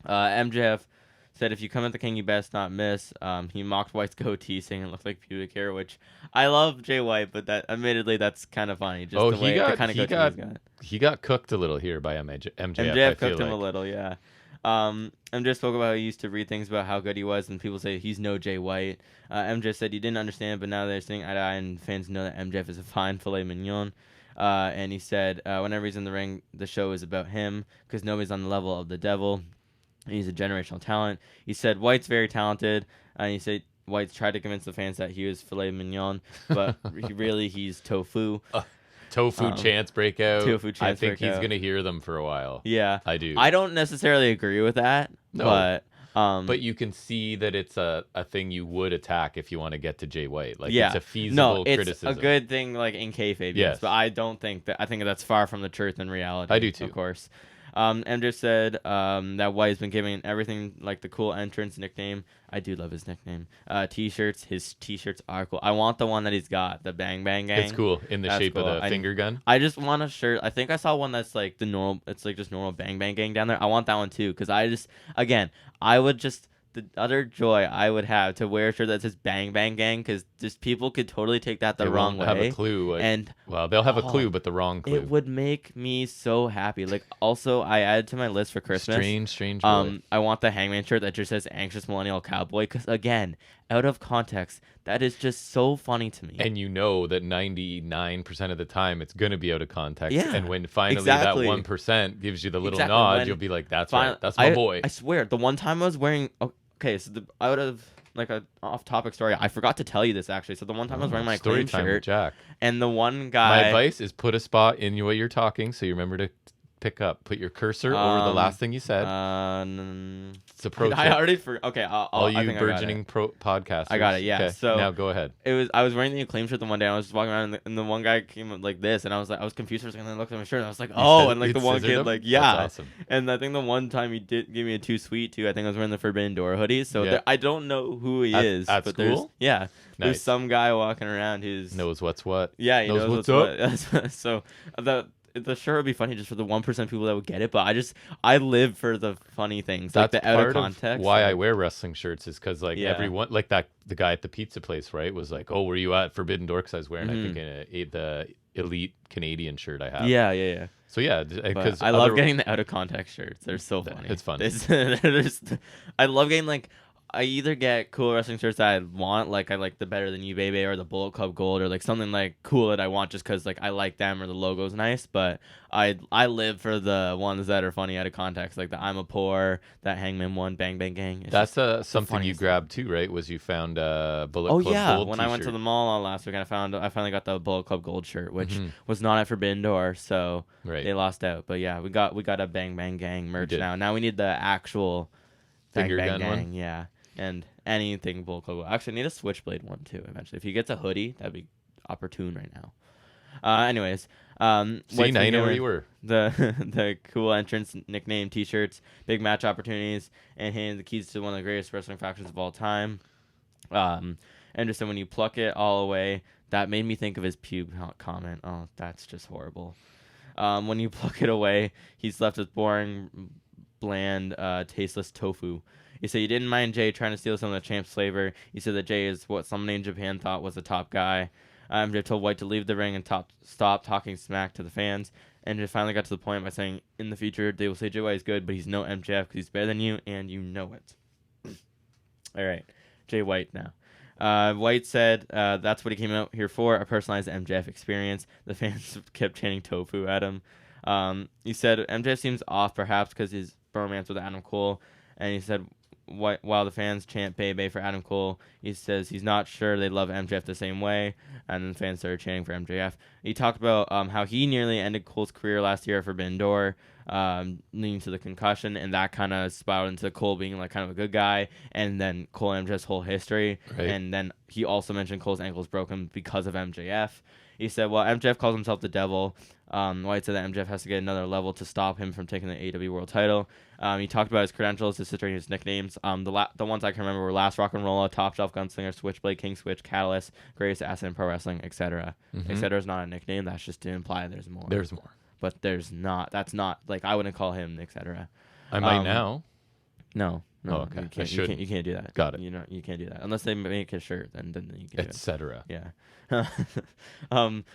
MJF said, if you come at the king, you best not miss. He mocked White's goatee, saying it looked like pubic hair, which I love Jay White, but that admittedly, that's kind of funny. Just the way the kind of goatee he's got. He got cooked a little here by MJF. MJF cooked him a little, yeah. MJ spoke about how he used to read things about how good he was, and people say he's no Jay White. MJ said he didn't understand, but now they're saying eye to eye, and fans know that MJF is a fine filet mignon. And he said, whenever he's in the ring, the show is about him, because nobody's on the level of the devil. And he's a generational talent. He said White's very talented, and he said White's tried to convince the fans that he was filet mignon, but he's tofu. Tofu chants breakout. I think he's going to hear them for a while. Yeah. I do. I don't necessarily agree with that. No. But you can see that it's a thing you would attack if you want to get to Jay White. Like, it's a feasible criticism. It's a good thing, like, in kayfabe. Yes. But I think that's far from the truth and reality. I do too. Of course. MJ said that White has been giving everything like the cool entrance nickname. I do love his nickname. T-shirts. His T-shirts are cool. I want the one that he's got, the Bang Bang Gang. It's cool in the shape of the finger gun. I just want a shirt. I think I saw one that's like the normal. It's like just normal Bang Bang Gang down there. I want that one too because I would just. The other joy I would have to wear a shirt that says Bang Bang Gang because just people could totally take that the wrong way. Have a clue. They'll have a clue, but the wrong clue. It would make me so happy. Like, also, I added to my list for Christmas. Strange joy. I want the Hangman shirt that just says Anxious Millennial Cowboy because, again, out of context, that is just so funny to me. And you know that 99% of the time it's going to be out of context. Yeah, and when finally that 1% gives you the little nod, you'll be like, that's right. That's my boy. I swear, the one time I was wearing... Okay, so out of like a off-topic story, I forgot to tell you this actually. So the one time I was wearing my Acclaim shirt, Jack. and the one guy. My advice is put a spot in what you're talking, so you remember to pick up? Put your cursor over the last thing you said. It's a pro tip. I already forgot. Okay, All you burgeoning podcasters. I got it. Yeah. Okay, So now go ahead. I was wearing the Acclaim shirt the one day. I was just walking around, and the one guy came up like this, and I was confused for a second. And I looked at my shirt, and I was like, oh, and like the one kid, like, yeah. That's awesome. And I think the one time he did give me a too sweet too. I think I was wearing the Forbidden Door hoodie. So I don't know who he is. At but school? There's Nice. some guy walking around who's Knows what's what. Yeah, he knows what's up. What. So the shirt would be funny just for the 1% people that would get it, but I live for the funny things, That's like the out part of context. Why I wear wrestling shirts is because like Yeah. everyone, like the guy at the pizza place, right, was like, "Oh, were you at Forbidden Door?" Because I was wearing, I think, the Elite Canadian shirt I have. Yeah. So yeah, because I love getting the out of context shirts. They're so funny. It's fun. I love getting like. I either get cool wrestling shirts that I want, like I like the Better Than You Baby or the Bullet Club Gold, or like something like cool that I want just because like I like them or the logo's nice. But I live for the ones that are funny out of context, like the I'm a Poor, that Hangman one, Bang Bang Gang. That's something you grabbed too, right? Was you found Bullet Club Gold when t-shirt. I went to the mall last week, I finally got the Bullet Club Gold shirt, which was not at Forbidden Door, so they lost out. But yeah, we got a Bang Bang Gang merch now. Now we need the actual finger Bang gun Bang Gang, one. yeah. And anything Bullet Club. Actually, I need a Switchblade one too. Eventually, if he gets a hoodie, that'd be opportune right now. Anyways, See, now you know where you were. The cool entrance nickname T-shirts, big match opportunities, and handing the keys to one of the greatest wrestling factions of all time. And just when you pluck it all away, that made me think of his pube comment. Oh, that's just horrible. When you pluck it away, he's left with boring, bland, tasteless tofu. He said you didn't mind Jay trying to steal some of the champ's flavor. He said that Jay is what somebody in Japan thought was the top guy. Jay told White to leave the ring and stop talking smack to the fans. And just finally got to the point by saying, in the future, they will say Jay White is good, but he's no MJF because he's better than you, and you know it. All right, Jay White now. White said that's what he came out here for, a personalized MJF experience. The fans kept chanting tofu at him. He said MJF seems off perhaps because his bromance with Adam Cole. And he said while the fans chant Bay Bay for Adam Cole, he says he's not sure they love MJF the same way. And then fans started chanting for MJF. He talked about how he nearly ended Cole's career last year at Forbidden Door, leading to the concussion, and that kind of spiraled into Cole being like kind of a good guy, and then Cole and MJF's whole history. Right. And then he also mentioned Cole's ankle's broken because of MJF. He said, well, MJF calls himself the devil. White said that MJF has to get another level to stop him from taking the AEW World title. He talked about his credentials, his history, his nicknames. The ones I can remember were Last Rock and Rolla, Top Shelf Gunslinger, Switchblade, King Switch, Catalyst, Greatest Asset in Pro Wrestling, etc. Etc. is not a nickname. That's just to imply there's more. There's more. But there's not. That's not, like, I wouldn't call him, etc. I might now. No. Oh, okay. You can't do that. Got it. You can't do that unless they make a shirt. Then you can. Etc. Yeah.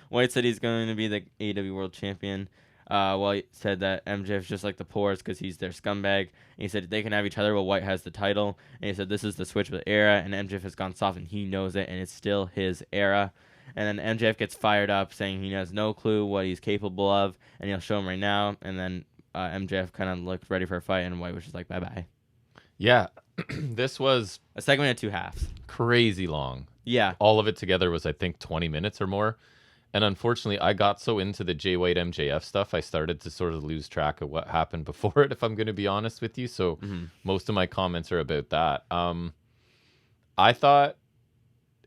White said he's going to be the AEW World Champion. White said that MJF's just like the Poors because he's their scumbag. And he said they can have each other while White has the title. And he said this is the Switchblade era, and MJF has gone soft, and he knows it, and it's still his era. And then MJF gets fired up, saying he has no clue what he's capable of, and he'll show him right now. And then MJF kind of looked ready for a fight, and White was just like, bye-bye. Yeah, this was a segment of 2 halves. Crazy long. Yeah. All of it together was, I think, 20 minutes or more. And unfortunately, I got so into the Jay White MJF stuff, I started to sort of lose track of what happened before it, if I'm going to be honest with you. So most of my comments are about that. I thought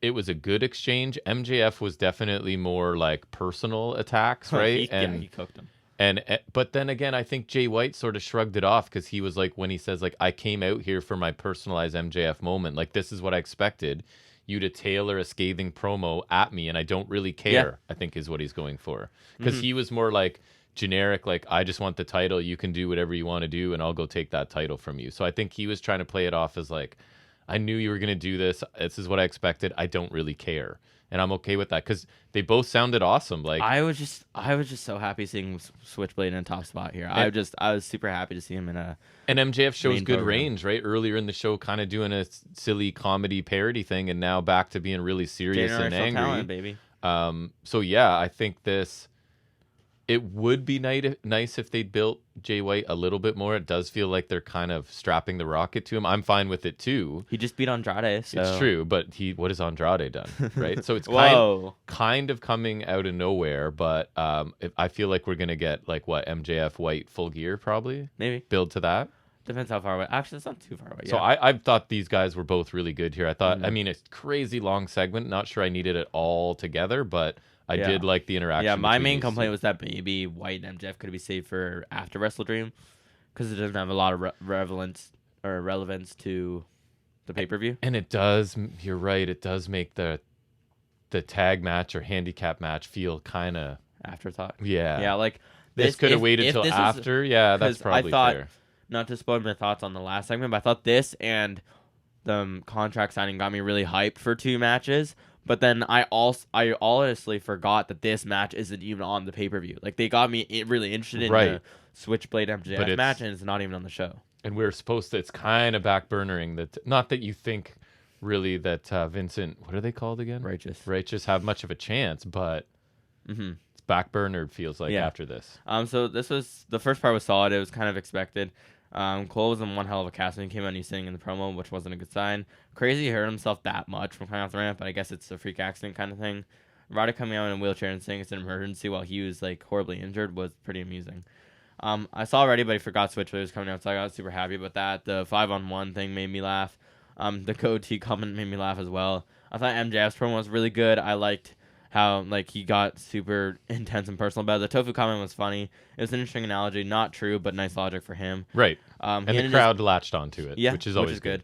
it was a good exchange. MJF was definitely more like personal attacks, right? He cooked him. But then again, I think Jay White sort of shrugged it off because he was like, when he says like, I came out here for my personalized MJF moment, like this is what I expected you to tailor a scathing promo at me, and I don't really care. Yeah. I think is what he's going for, because he was more like generic, like I just want the title, you can do whatever you want to do, and I'll go take that title from you. So I think he was trying to play it off as like, I knew you were going to do this. This is what I expected. I don't really care. And I'm okay with that because they both sounded awesome. Like I was just so happy seeing Switchblade in a top spot here. I was super happy to see him in a. And MJF shows good range, right? Earlier in the show, kind of doing a silly comedy parody thing, and now back to being really serious and angry. Talent, baby. So yeah, I think It would be nice if they'd built Jay White a little bit more. It does feel like they're kind of strapping the rocket to him. I'm fine with it too. He just beat Andrade, so It's true, but what has Andrade done, right? So it's kind of coming out of nowhere, but I feel like we're gonna get like what MJF White full gear probably. Maybe Build to that. depends how far away. Actually, it's not too far away. So Yeah. I thought these guys were both really good here. I thought, I mean, it's crazy long segment. Not sure I needed it all together, but I did like the interaction. Yeah, my between main these complaint two. was that maybe White and MJF could be saved for after Wrestledream because it doesn't have a lot of relevance to the pay-per-view. And it does. You're right. It does make the tag match or handicap match feel kind of Afterthought. yeah. Yeah, like This could have waited till after. Yeah, that's 'cause probably I thought, fair. not to spoil my thoughts on the last segment, but I thought this and the contract signing got me really hyped for 2 matches. But then I honestly forgot that this match isn't even on the pay-per-view. Like, they got me really interested in the Switchblade MJF match, and it's not even on the show. And we're supposed to, it's kind of backburnering that, not that you think really that Vincent, what are they called again? Righteous have much of a chance, but it's backburnered, feels like, after this. So the first part was solid. It was kind of expected. Cole was in one hell of a cast when he came out and he's sitting in the promo, which wasn't a good sign. Crazy hurt himself that much from coming off the ramp, but I guess it's a freak accident kind of thing. Roddick coming out in a wheelchair and saying it's an emergency while he was like horribly injured was pretty amusing. I saw already, but I forgot Switchblade was coming out, so I got super happy about that. The 5-on-1 thing made me laugh. The goatee comment made me laugh as well. I thought MJF's promo was really good. I liked how like he got super intense and personal about it. The tofu comment was funny. It was an interesting analogy, not true, but nice logic for him. Right. And the crowd latched onto it, which is always good.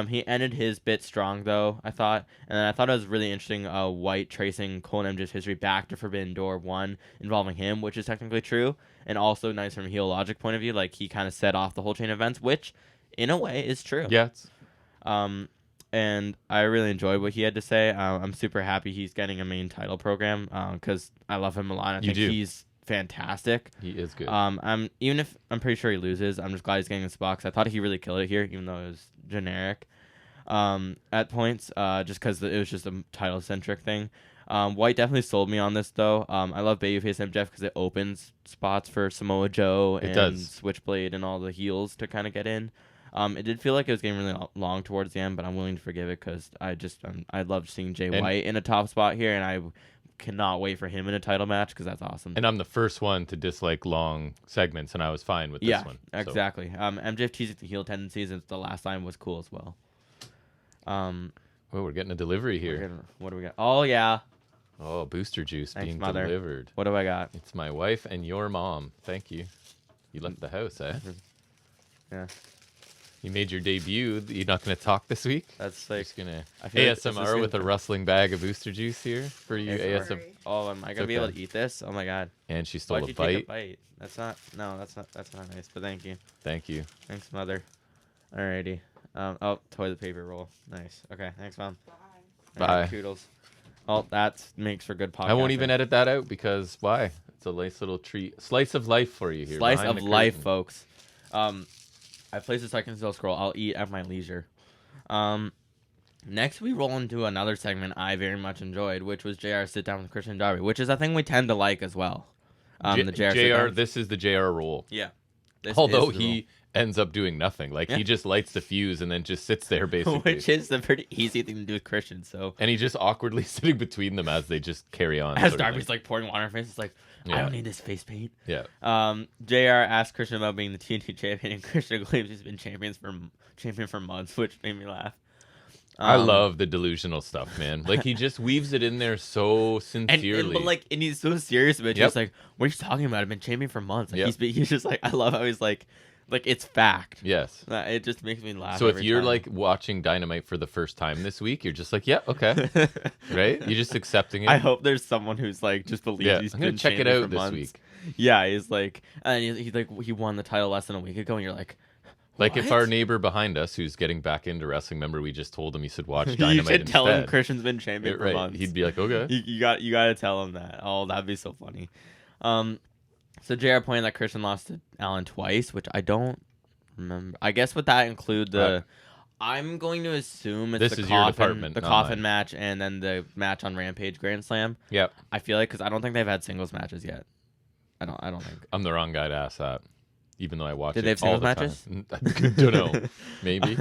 He ended his bit strong though, I thought, and then I thought it was really interesting. White tracing Cole and MJ's history back to Forbidden Door 1 involving him, which is technically true, and also nice from a heel logic point of view. Like he kind of set off the whole chain of events, which in a way is true. Yeah. And I really enjoyed what he had to say. I'm super happy he's getting a main title program because I love him a lot. I think he's fantastic. He is good. Even if I'm pretty sure he loses, I'm just glad he's getting the spot because I thought he really killed it here, even though it was generic at points, just because it was just a title-centric thing. White definitely sold me on this, though. I love Babyface MJF because it opens spots for Samoa Joe and Switchblade and all the heels to kind of get in. It did feel like it was getting really long towards the end, but I'm willing to forgive it because I loved seeing Jay White in a top spot here, and I cannot wait for him in a title match because that's awesome. And I'm the first one to dislike long segments, and I was fine with this one. Yeah, exactly. MJF teasing the heel tendencies, and the last time was cool as well. Well, we're getting a delivery here. What do we got? Oh, yeah. Oh, booster juice being mother. delivered. What do I got? It's my wife and your mom. Thank you. You left the house, eh? Yeah. You made your debut. You're not going to talk this week? That's like... Just going to ASMR with a rustling bag of booster juice here for you. ASMR. Oh, am I going to be able to eat this? Oh, my God. And she stole Why'd you take a bite? That's not nice, but thank you. Thank you. Thanks, Mother. Alrighty. Toilet paper roll. Nice. Okay, thanks, Mom. Bye. Toodles. Oh, that makes for good podcasting. I won't even edit that out because why? It's a nice little treat. Slice of life for you here. Slice of life, folks. I place it so I can still scroll. I'll eat at my leisure. Next, we roll into another segment I very much enjoyed, which was JR Sit Down with Christian Darby, which is a thing we tend to like as well. The JR this is the JR role. Yeah. Although he ends up doing nothing. Like, he just lights the fuse and then just sits there, basically. Which is a pretty easy thing to do with Christian, so... And he's just awkwardly sitting between them as they just carry on. As Darby's, like, pouring water in his face. It's like, I don't need this face paint. Yeah. JR asked Christian about being the TNT champion, and Christian claims he's been champion for months, which made me laugh. I love the delusional stuff, man. Like, he just weaves it in there so sincerely. And he's so serious about it. He's like, what are you talking about? I've been champion for months. Like, he's just like, I love how he's like, it's fact. Yes. It just makes me laugh. So if you're like watching Dynamite for the first time this week, you're just like, yeah, okay. Right? You're just accepting it. I hope there's someone who's like, just believes he's been check it out this week. Yeah, he's like, and he won the title less than a week ago, and you're like, like, if our neighbor behind us, who's getting back into wrestling, remember we just told him he should watch Dynamite you should tell instead. him Christian's been champion for months. He'd be like, okay. You got to tell him that. Oh, that'd be so funny. So JR pointed that Christian lost to Allen twice, which I don't remember. I guess would that include the... I'm going to assume it's the coffin match and then the match on Rampage Grand Slam. Yep. I feel like, because I don't think they've had singles matches yet. I don't think. I'm the wrong guy to ask that, even though I watch Did it they have all singles the matches? time. Don't know. Maybe.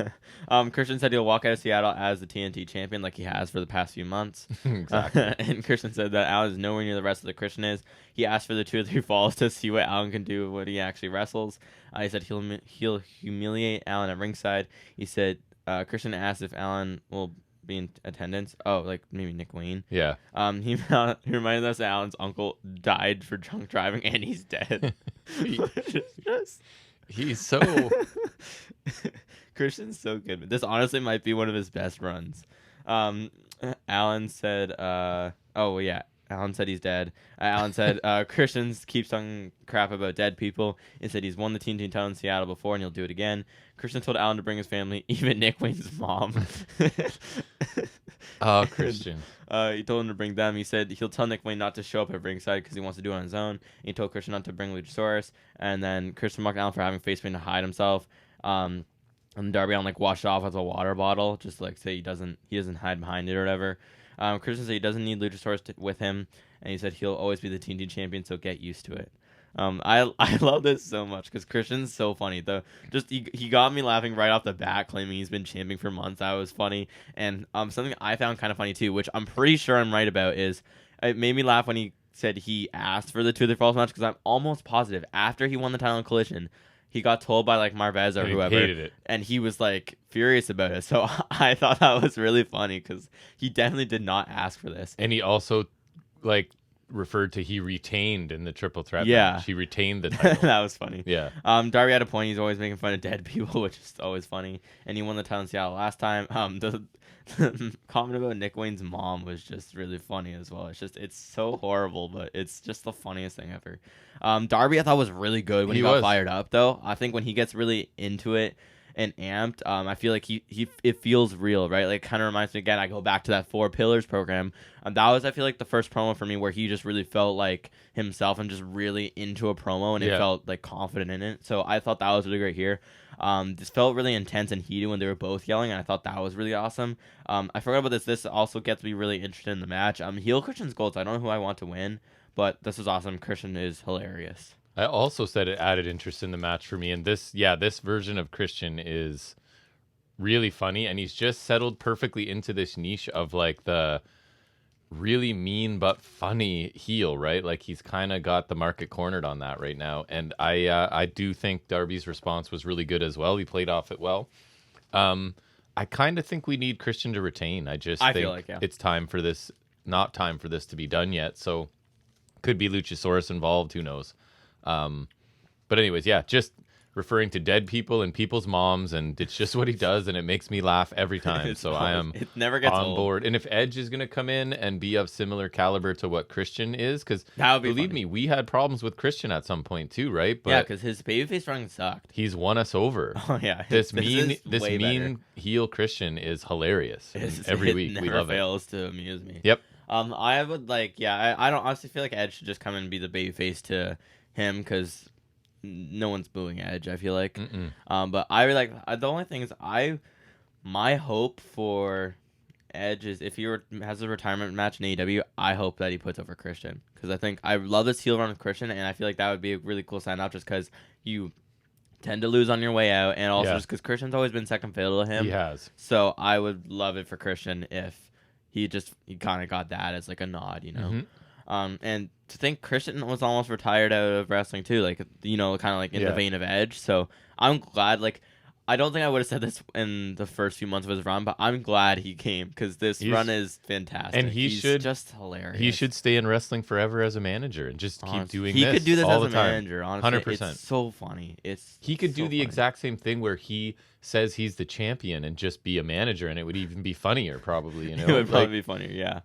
Christian said he'll walk out of Seattle as the TNT champion like he has for the past few months. Exactly. And Christian said that Allen is nowhere near the rest of the Christian is. He asked for the 2 or 3 falls to see what Allen can do when he actually wrestles. He said he'll humiliate Allen at ringside. He said Christian asked if Allen will be in attendance. Oh, like maybe Nick Wayne. Yeah. He reminded us that Allen's uncle died for drunk driving and he's dead. He's so Christian's so good. This honestly might be one of his best runs. Alan said, Alan said he's dead. Alan said Christian keeps talking crap about dead people. He said he's won the TNT title in Seattle before and he'll do it again. Christian told Alan to bring his family, even Nick Wayne's mom. Oh, Christian. He told him to bring them. He said he'll tell Nick Wayne not to show up at ringside because he wants to do it on his own. He told Christian not to bring Luchasaurus. And then Christian mocked Allen for having face paint to hide himself. And Darby Allin washed it off with a water bottle, just like say he doesn't hide behind it or whatever. Christian said he doesn't need Luchasaurus with him, and he said he'll always be the TNT champion, so get used to it. I love this so much because Christian's so funny though. Just he got me laughing right off the bat, claiming he's been champing for months. That was funny, and something I found kind of funny too, which I'm pretty sure I'm right about, is it made me laugh when he said he asked for the 2 or 3 falls match because I'm almost positive after he won the title in Collision, he got told by like Marvez or whoever, hated it. and he was like furious about it. So I thought that was really funny because he definitely did not ask for this. And he also like referred to he retained in the triple threat Yeah. match. He retained the title. That was funny. Yeah. Darby had a point. He's always making fun of dead people, which is always funny. And he won the title in Seattle last time. The comment about Nick Wayne's mom was just really funny as well. It's so horrible, but it's just the funniest thing ever. Darby I thought was really good when he got fired up though. I think when he gets really into it and amped, I feel like it feels real, right? Like kind of reminds me again. I go back to that 4 Pillars program. That was I feel like the first promo for me where he just really felt like himself and just really into a promo and it felt like confident in it. So I thought that was really great here. This felt really intense and heated when they were both yelling, and I thought that was really awesome. I forgot about this. This also gets me really interested in the match. Heel Christian's gold. So I don't know who I want to win, but this is awesome. Christian is hilarious. I also said it added interest in the match for me. And this version of Christian is really funny. And he's just settled perfectly into this niche of like the really mean but funny heel, right? Like he's kind of got the market cornered on that right now. And I do think Darby's response was really good as well. He played off it well. I kind of think we need Christian to retain. I think feel like, it's time for this, not time for this to be done yet. So could be Luchasaurus involved. Who knows? But anyways, just referring to dead people and people's moms, and it's just what he does, and it makes me laugh every time. So I am it never gets on old. board. And if Edge is going to come in and be of similar caliber to what Christian is, because believe me, we had problems with Christian at some point too, right? But because his babyface run sucked. He's won us over. Oh yeah, this mean heel Christian is hilarious. Every week we love fails to amuse me. Yep. I would I don't honestly feel like Edge should just come and be the babyface to him because no one's booing Edge, I feel like. But I really the only thing is my hope for Edge is if he has a retirement match in AEW, I hope that he puts over Christian because I think I love this heel run with Christian, and I feel like that would be a really cool sign out just because you tend to lose on your way out, and also just because Christian's always been second fiddle to him. He has. So I would love it for Christian if he kind of got that as like a nod, you know. And to think Christian was almost retired out of wrestling too, like, you know, kind of like in the vein of Edge. So I'm glad, like, I don't think I would have said this in the first few months of his run, but I'm glad he came because this run is fantastic. And he's just hilarious. He should stay in wrestling forever as a manager and just keep doing this. He could do this all as a the time. manager, honestly. 100%. It's so funny. He could do the exact same thing where he says he's the champion and just be a manager, and it would even be funnier, probably. You know, it would probably be funnier. Yeah,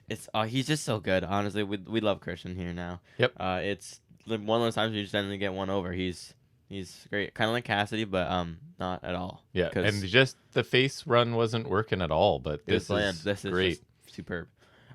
it's he's just so good. Honestly, we love Christian here now. Yep. It's one of those times you just suddenly get one over. He's great, kind of like Cassidy, but not at all. Yeah, and just the face run wasn't working at all. But this is great, just superb.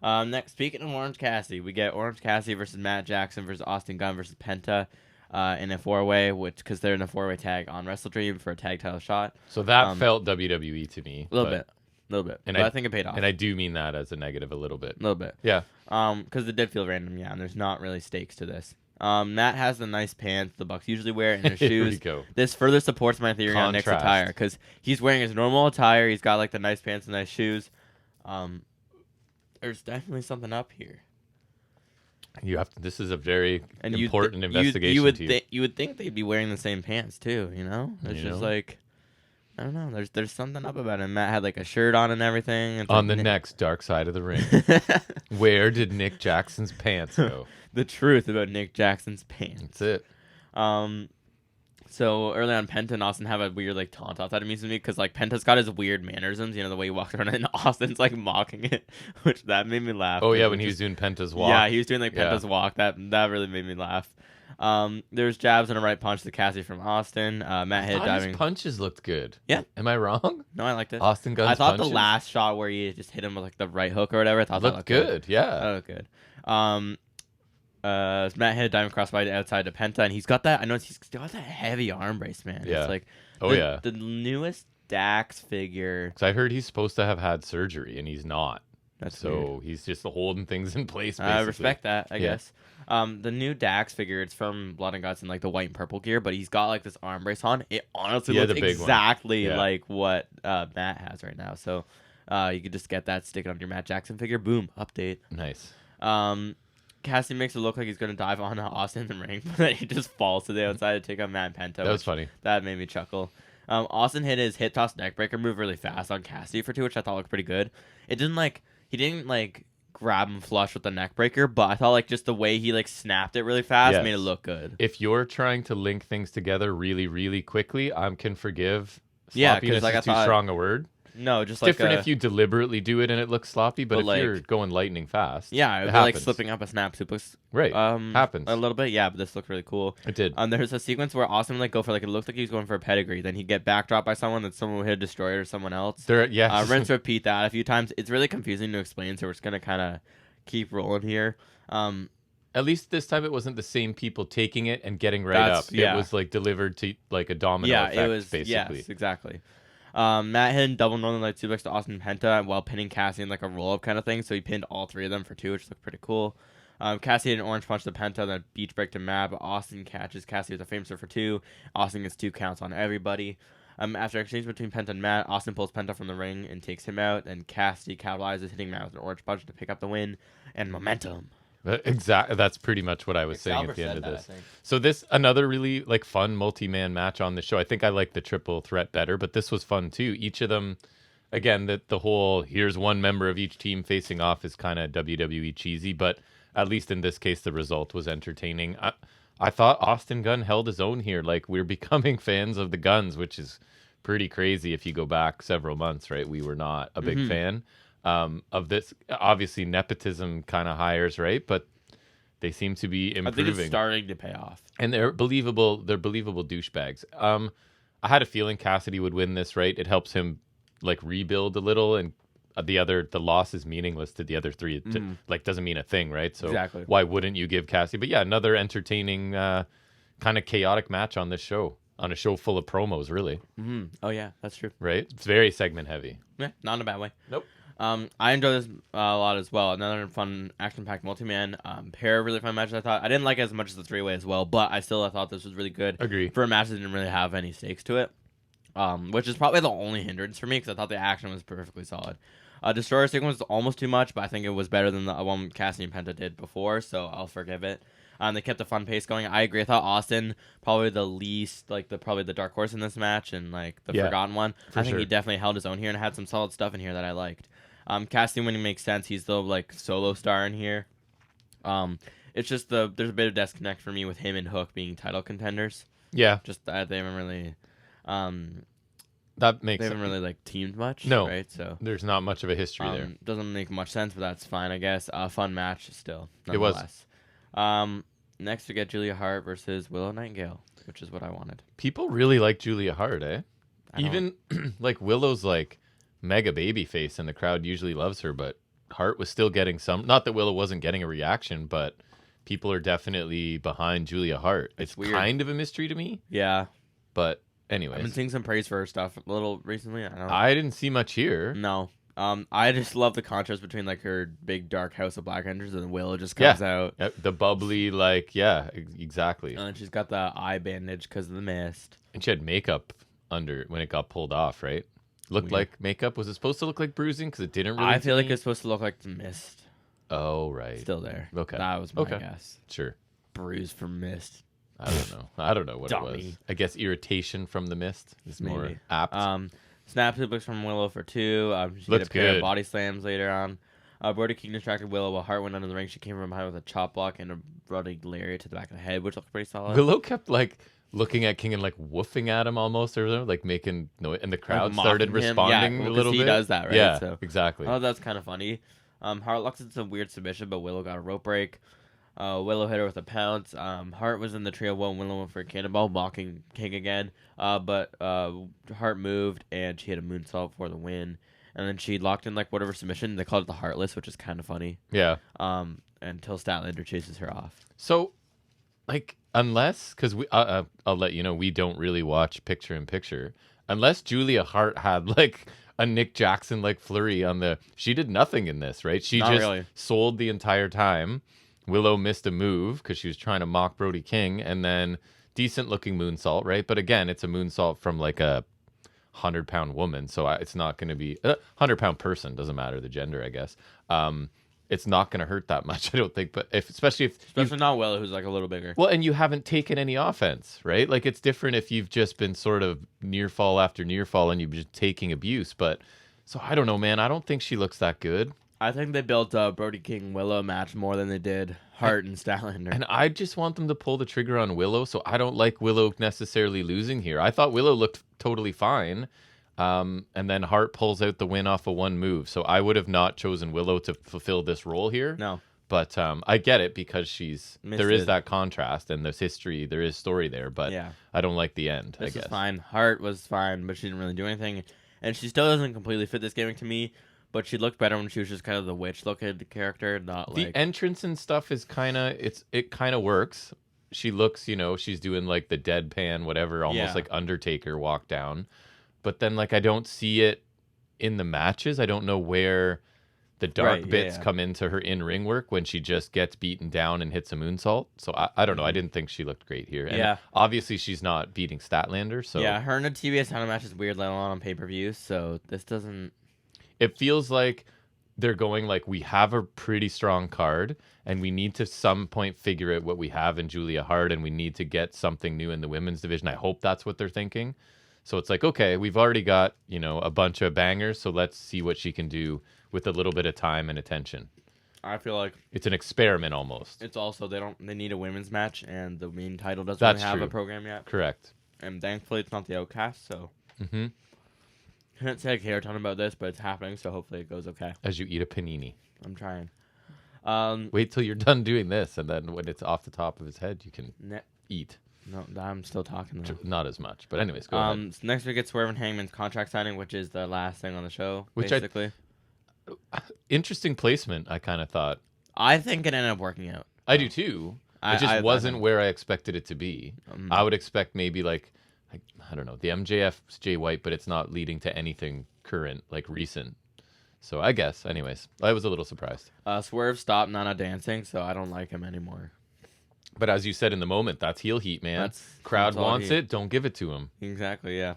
Next, speaking of Orange Cassidy, we get Orange Cassidy versus Matt Jackson versus Austin Gunn versus Penta in a 4-way, because they're in a 4-way tag on Wrestledream for a tag title shot. So that felt WWE to me a little bit, and but I think it paid off. And I do mean that as a negative a little bit. A little bit, yeah, because it did feel random, and there's not really stakes to this. Matt has the nice pants the Bucks usually wear and their Here we shoes. go. This further supports my theory on Nick's Contrast. attire because he's wearing his normal attire. He's got like the nice pants and nice shoes. There's definitely something up here. You have to. This is a very And important investigation. You would think they'd be wearing the same pants too. You know, it's just like I don't know. There's something up about him. Matt had like a shirt on and everything. It's On like the next Dark Side of the Ring, where did Nick Jackson's pants go? The truth about Nick Jackson's pants. That's it. So early on, Penta and Austin have a weird like taunt off that amuses me because like Penta's got his weird mannerisms, you know, the way he walks around, and Austin's like mocking it, which that made me laugh. Oh yeah, when he was doing Penta's walk. Yeah, he was doing like Penta's walk. That really made me laugh. There's jabs and a right punch to Cassie from Austin. Matt hit diving. His punches looked good. Yeah. Am I wrong? No, I liked it. Austin Gunn's I thought punches? the last shot where he just hit him with like the right hook or whatever. I thought that looked looked good. Yeah. That looked good. Matt hit a diving crossbody outside to Penta, and he's got that. I know he's got that heavy arm brace, man. Yeah. It's like the newest Dax figure. Because I heard he's supposed to have had surgery and he's not. That's so weird. he's just holding things in place. Basically. I respect that. I guess. The new Dax figure, it's from Blood and Guts in like the white and purple gear, but he's got like this arm brace on. It honestly looks exactly like what Matt has right now. So you could just get that, stick it on your Matt Jackson figure. Boom, update. Nice. Cassie makes it look like he's going to dive on Austin in the ring, but then he just falls to the outside to take on Matt and Penta. That was funny. That made me chuckle. Austin hit his hit toss neckbreaker move really fast on Cassie for 2, which I thought looked pretty good. He didn't grab him flush with the neckbreaker, but I thought like just the way he like snapped it really fast made it look good. If you're trying to link things together really, really quickly, I can forgive. Yeah, sloppiness is too strong a word. No, just it's different if you deliberately do it and it looks sloppy, but if you're going lightning fast, yeah, it like slipping up a snap suplex, right? Happens a little bit, yeah. But this looked really cool. It did. There's a sequence where Austin would go for it looked like he was going for a pedigree. Then he'd get backdropped by someone, then someone would hit a destroyer or someone else. Rinse repeat that a few times. It's really confusing to explain, so we're just gonna kind of keep rolling here. At least this time it wasn't the same people taking it and getting up. Yeah. It was like delivered to like a domino effect, it was basically. Yes, exactly. Matt hit double Northern Light suplex to Austin Penta while pinning Cassie in like a roll-up kind of thing, so he pinned all 3 of them for 2, which looked pretty cool. Cassie hit an orange punch to Penta, then a beach break to Matt, but Austin catches Cassie with a famouser for 2. Austin gets 2 counts on everybody. After exchange between Penta and Matt, Austin pulls Penta from the ring and takes him out, and Cassie capitalizes, hitting Matt with an orange punch to pick up the win, and momentum. Exactly. That's pretty much what I was saying at the end of this. So this another really fun multi-man match on the show. I think I like the triple threat better, but this was fun too. Each of them, again, the whole here's one member of each team facing off is kind of WWE cheesy, but at least in this case, the result was entertaining. I thought Austin Gunn held his own here. Like we're becoming fans of the Guns, which is pretty crazy if you go back several months, right? We were not a big fan. Of this, obviously nepotism kind of hires, right? But they seem to be improving. I think it's starting to pay off, and they're believable. They're believable douchebags. I had a feeling Cassidy would win this, right? It helps him rebuild a little, and the loss is meaningless to the other 3. It doesn't mean a thing, right? So exactly. Why wouldn't you give Cassidy? But yeah, another entertaining, kind of chaotic match on this show. On a show full of promos, really. Oh yeah, that's true. Right? It's very segment heavy. Yeah, not in a bad way. Nope. I enjoyed this a lot as well. Another fun action-packed multi-man pair of really fun matches. I thought I didn't like it as much as the 3-way as well, but I thought this was really good. Agree. For a match that didn't really have any stakes to it, which is probably the only hindrance for me because I thought the action was perfectly solid. Destroyer sequence was almost too much, but I think it was better than the one Cassie and Penta did before, so I'll forgive it. They kept the fun pace going. I agree. I thought Austin probably the least, probably the dark horse in this match and the forgotten one. I think he definitely held his own here and had some solid stuff in here that I liked. Cassie winning makes sense. He's the solo star in here. It's just there's a bit of disconnect for me with him and Hook being title contenders. Yeah, just that they haven't really. That makes they haven't really teamed much. No, right? So there's not much of a history there. Doesn't make much sense, but that's fine, I guess. Fun match still. It was. Next we get Julia Hart versus Willow Nightingale, which is what I wanted. People really like Julia Hart, eh? Even Willow's mega baby face, and the crowd usually loves her, but Hart was still getting some. Not that Willow wasn't getting a reaction, but people are definitely behind Julia Hart. It's kind of a mystery to me. Yeah, but anyways, I've been seeing some praise for her stuff a little recently. I didn't see much here. No, I just love the contrast between like her big dark House of Black entrance and Willow just comes out. The bubbly, exactly. And she's got the eye bandage because of the mist. And she had makeup under when it got pulled off, right? Looked like makeup. Was it supposed to look like bruising? Because it didn't really. I feel like it's supposed to look like the mist. Oh, right. Still there. Okay. That was my guess. Sure. Bruise from mist. I don't know what it was. I guess irritation from the mist is more apt. Snap suplex from Willow for 2. She did a pair of body slams later on. Brody King distracted Willow while Hart went under the ring. She came from behind with a chop block and a Brody lariat to the back of the head, which looked pretty solid. Willow kept looking at King and woofing at him almost, or making noise, and the crowd started responding a little bit. He does that, right? Yeah, so, exactly. Oh, that's kind of funny. Hart locked in some weird submission, but Willow got a rope break. Willow hit her with a pounce. Hart was in the trio one. Willow went for a cannonball, blocking King again. But Hart moved and she hit a moonsault for the win. And then she locked in whatever submission. They called it the Heartless, which is kind of funny. Yeah. Until Statlander chases her off. So, unless, because I'll let you know, we don't really watch picture in picture. Unless Julia Hart had a Nick Jackson flurry on she did nothing in this, right? She sold the entire time. Willow missed a move because she was trying to mock Brody King, and then decent looking moonsault, right? But again, it's a moonsault from a 100-pound woman, so it's not going to be a 100-pound person. Doesn't matter the gender, I guess. It's not going to hurt that much, I don't think. But especially not Willow, who's a little bigger. Well, and you haven't taken any offense, right? It's different if you've just been sort of near fall after near fall and you've been taking abuse. But so I don't know, man. I don't think she looks that good. I think they built a Brody King Willow match more than they did Hart and Statlander. And I just want them to pull the trigger on Willow, so I don't like Willow necessarily losing here. I thought Willow looked totally fine, and then Hart pulls out the win off of one move. So I would have not chosen Willow to fulfill this role here. No. But I get it because there is that contrast and there's history, there is story there, but I don't like the end, I guess. This is fine. Hart was fine, but she didn't really do anything. And she still doesn't completely fit this gimmick to me. But she looked better when she was just kind of the witch-looking character, not the entrance and stuff is it kind of works. She looks, she's doing the deadpan, whatever, almost like Undertaker walk down. But then I don't see it in the matches. I don't know where the dark bits come into her in-ring work when she just gets beaten down and hits a moonsault. So I don't know. I didn't think she looked great here. And obviously she's not beating Statlander. So yeah, her in a TBS title match is weird, let alone on pay-per-view. So this doesn't. It feels like they're going we have a pretty strong card and we need to some point figure out what we have in Julia Hart and we need to get something new in the women's division. I hope that's what they're thinking. So it's okay, we've already got, a bunch of bangers, so let's see what she can do with a little bit of time and attention. I feel like it's an experiment almost. It's also they need a women's match and the main title doesn't really have a program yet. Correct. And thankfully it's not the Outcast, so mm-hmm. I can't say I care a ton about this, but it's happening, so hopefully it goes okay. As you eat a panini. I'm trying. Wait till you're done doing this, and then when it's off the top of his head, you can eat. No, I'm still talking. Not as much, but anyways, go ahead. So next we get Swerve and Hangman's contract signing, which is the last thing on the show, basically. Interesting placement, I kind of thought. I think it ended up working out. I do too. It just wasn't where I expected it to be. I would expect maybe I don't know, the MJF Jay White, but it's not leading to anything current, recent. So I guess, anyways, I was a little surprised. Swerve stopped Nana dancing, so I don't like him anymore. But as you said in the moment, that's heel heat, man. Crowd wants it, don't give it to him. Exactly, yeah.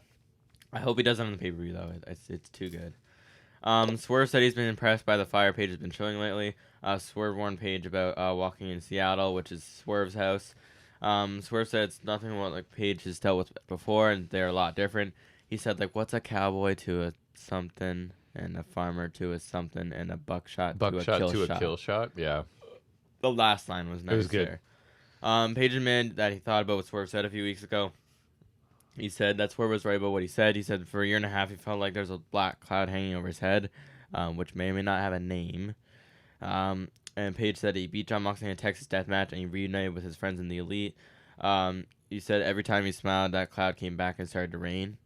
I hope he does it on the pay-per-view, though. It's too good. Swerve said he's been impressed by the fire Paige has been showing lately. Swerve warned Paige about walking in Seattle, which is Swerve's house. Swerve said it's nothing what Paige has dealt with before, and they're a lot different. He said what's a cowboy to a something, and a farmer to a something, and a buckshot to a kill shot. Yeah. The last line was nice. It was good. There. Paige admitted that he thought about what Swerve said a few weeks ago. He said that Swerve was right about what he said. He said for a year and a half he felt like there's a black cloud hanging over his head, which may or may not have a name. And Paige said he beat Jon Moxley in a Texas death match and he reunited with his friends in the Elite. He said every time he smiled, that cloud came back and started to rain.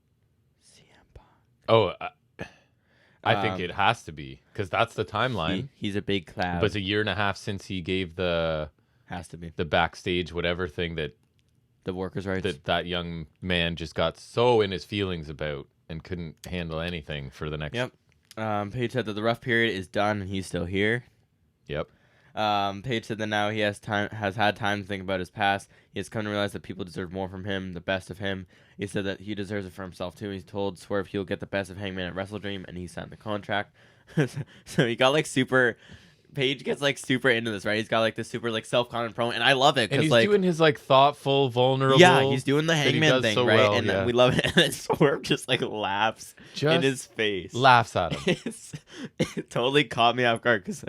CM Punk. Oh, I think it has to be because that's the timeline. He's a big cloud. But it's a year and a half since he gave the backstage whatever thing that the workers' rights that young man just got so in his feelings about and couldn't handle anything for the next Paige said that the rough period is done and he's still here. Yep. Paige said that now he has had time to think about his past. He has come to realize that people deserve more from him, the best of him. He said that he deserves it for himself too. He's told Swerve he'll get the best of Hangman at Wrestledream, and he signed the contract. So he got like super. Paige gets like super into this, right? He's got like this super like self-confident promo, and I love it And he's like doing his like thoughtful, vulnerable. yeah, he's doing the that he Hangman does thing, so right? well, And yeah. we love it. And then Swerve just like laughs in his face. Laughs at him. It totally caught me off guard because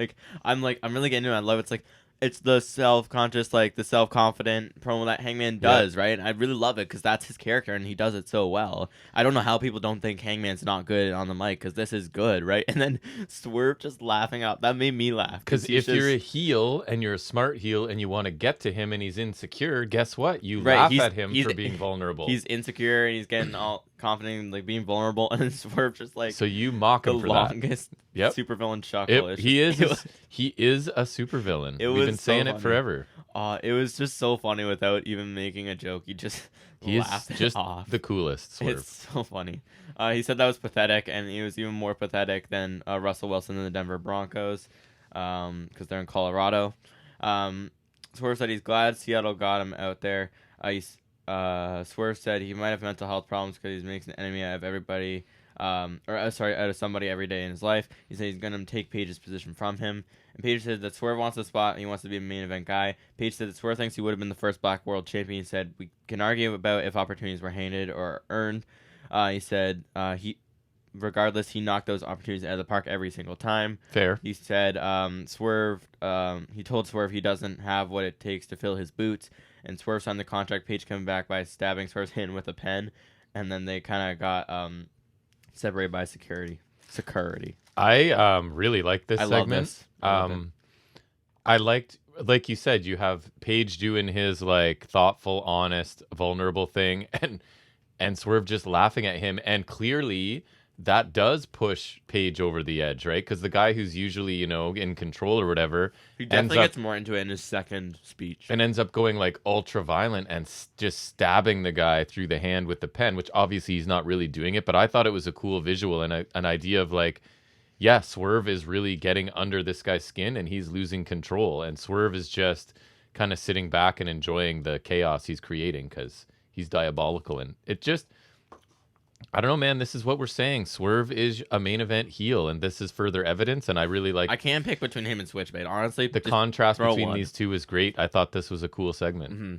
I'm really getting into it. I love it. It's like it's the self-conscious, like the self-confident promo that Hangman does, right? And I really love it because that's his character and he does it so well. I don't know how people don't think Hangman's not good on the mic because this is good, right? And then Swerve just laughing out. That made me laugh. Because if you're a heel and you're a smart heel and you want to get to him and he's insecure, guess what? You laugh at him for being vulnerable. He's insecure and he's getting all confident and like being vulnerable, and then Swerve just like so you mock him the for longest that. supervillain chuckle. He is a supervillain. We've been saying it forever. It was just so funny without even making a joke. He just laughed it just off. the coolest. Swerve. It's so funny. He said that was pathetic, and he was even more pathetic than Russell Wilson and the Denver Broncos, because they're in Colorado. Swerve said he's glad Seattle got him out there. Swerve said he might have mental health problems because he makes an enemy out of everybody, out of somebody every day in his life. He said he's going to take Paige's position from him. And Paige said that Swerve wants the spot and he wants to be a main event guy. Paige said that Swerve thinks he would have been the first Black World Champion. He said we can argue about if opportunities were handed or earned. He said regardless, he knocked those opportunities out of the park every single time. Fair. He said he told Swerve he doesn't have what it takes to fill his boots. And Swerve signed the contract. Paige coming back by stabbing Swerve's hand with a pen, and then they kind of got separated by security. I really like this segment. Love this. I liked, like you said, you have Paige doing his like thoughtful, honest, vulnerable thing, and Swerve just laughing at him, and clearly that does push Paige over the edge, right? Because the guy who's usually, in control or whatever, he definitely gets more into it in his second speech. And ends up going like ultra violent and just stabbing the guy through the hand with the pen, which obviously he's not really doing it. But I thought it was a cool visual and an idea of like, yeah, Swerve is really getting under this guy's skin and he's losing control. And Swerve is just kind of sitting back and enjoying the chaos he's creating because he's diabolical. And it just... I don't know, man. This is what we're saying. Swerve is a main event heel, and this is further evidence. And I really like. I can't pick between him and Switchblade. Honestly, the contrast between these two is great. I thought this was a cool segment. Mm-hmm.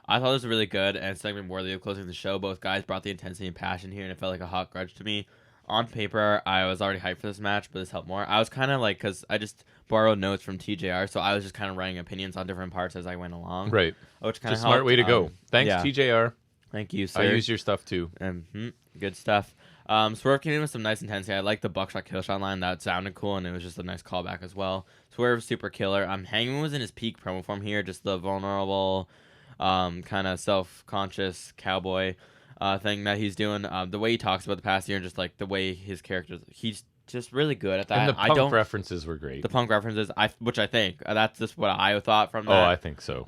I thought it was really good and segment worthy of closing the show. Both guys brought the intensity and passion here, and it felt like a hot grudge to me. On paper, I was already hyped for this match, but this helped more. I was kind of like, because I just borrowed notes from TJR, so I was just kind of writing opinions on different parts as I went along. Right. Which kind of helped. Smart way to go. Thanks, TJR. Thank you, sir. I use your stuff too. Good stuff. Swerve came in with some nice intensity. I like the buckshot killshot line. That sounded cool, and it was just a nice callback as well. Swerve super killer. Hangman was in his peak promo form here. Just the vulnerable, kind of self-conscious cowboy thing that he's doing. The way he talks about the past year, and just like the way his characters, he's just really good at that. And the punk references were great. The punk references, which I think that's just what I thought from that. Oh, I think so.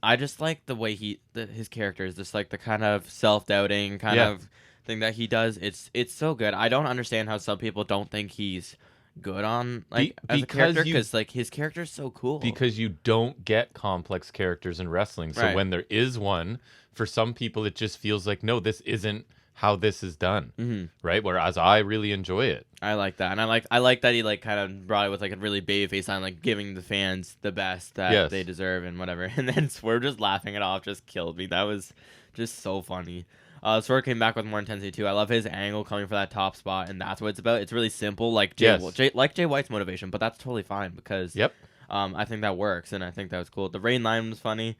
I just like the way his character is just like the kind of self-doubting kind of thing that he does. It's so good. I don't understand how some people don't think he's good on as a character because like his character is so cool. Because you don't get complex characters in wrestling. So when there is one, for some people it just feels like no, this isn't how this is done, right? Whereas I really enjoy it. I like that, and I like that he like kind of brought it with like a really baby face on, like giving the fans the best that they deserve and whatever. And then Swerve just laughing it off just killed me. That was just so funny. Swerve came back with more intensity too. I love his angle coming for that top spot, and that's what it's about. It's really simple, like Jay White's motivation, but that's totally fine because I think that works, and I think that was cool. The rain line was funny.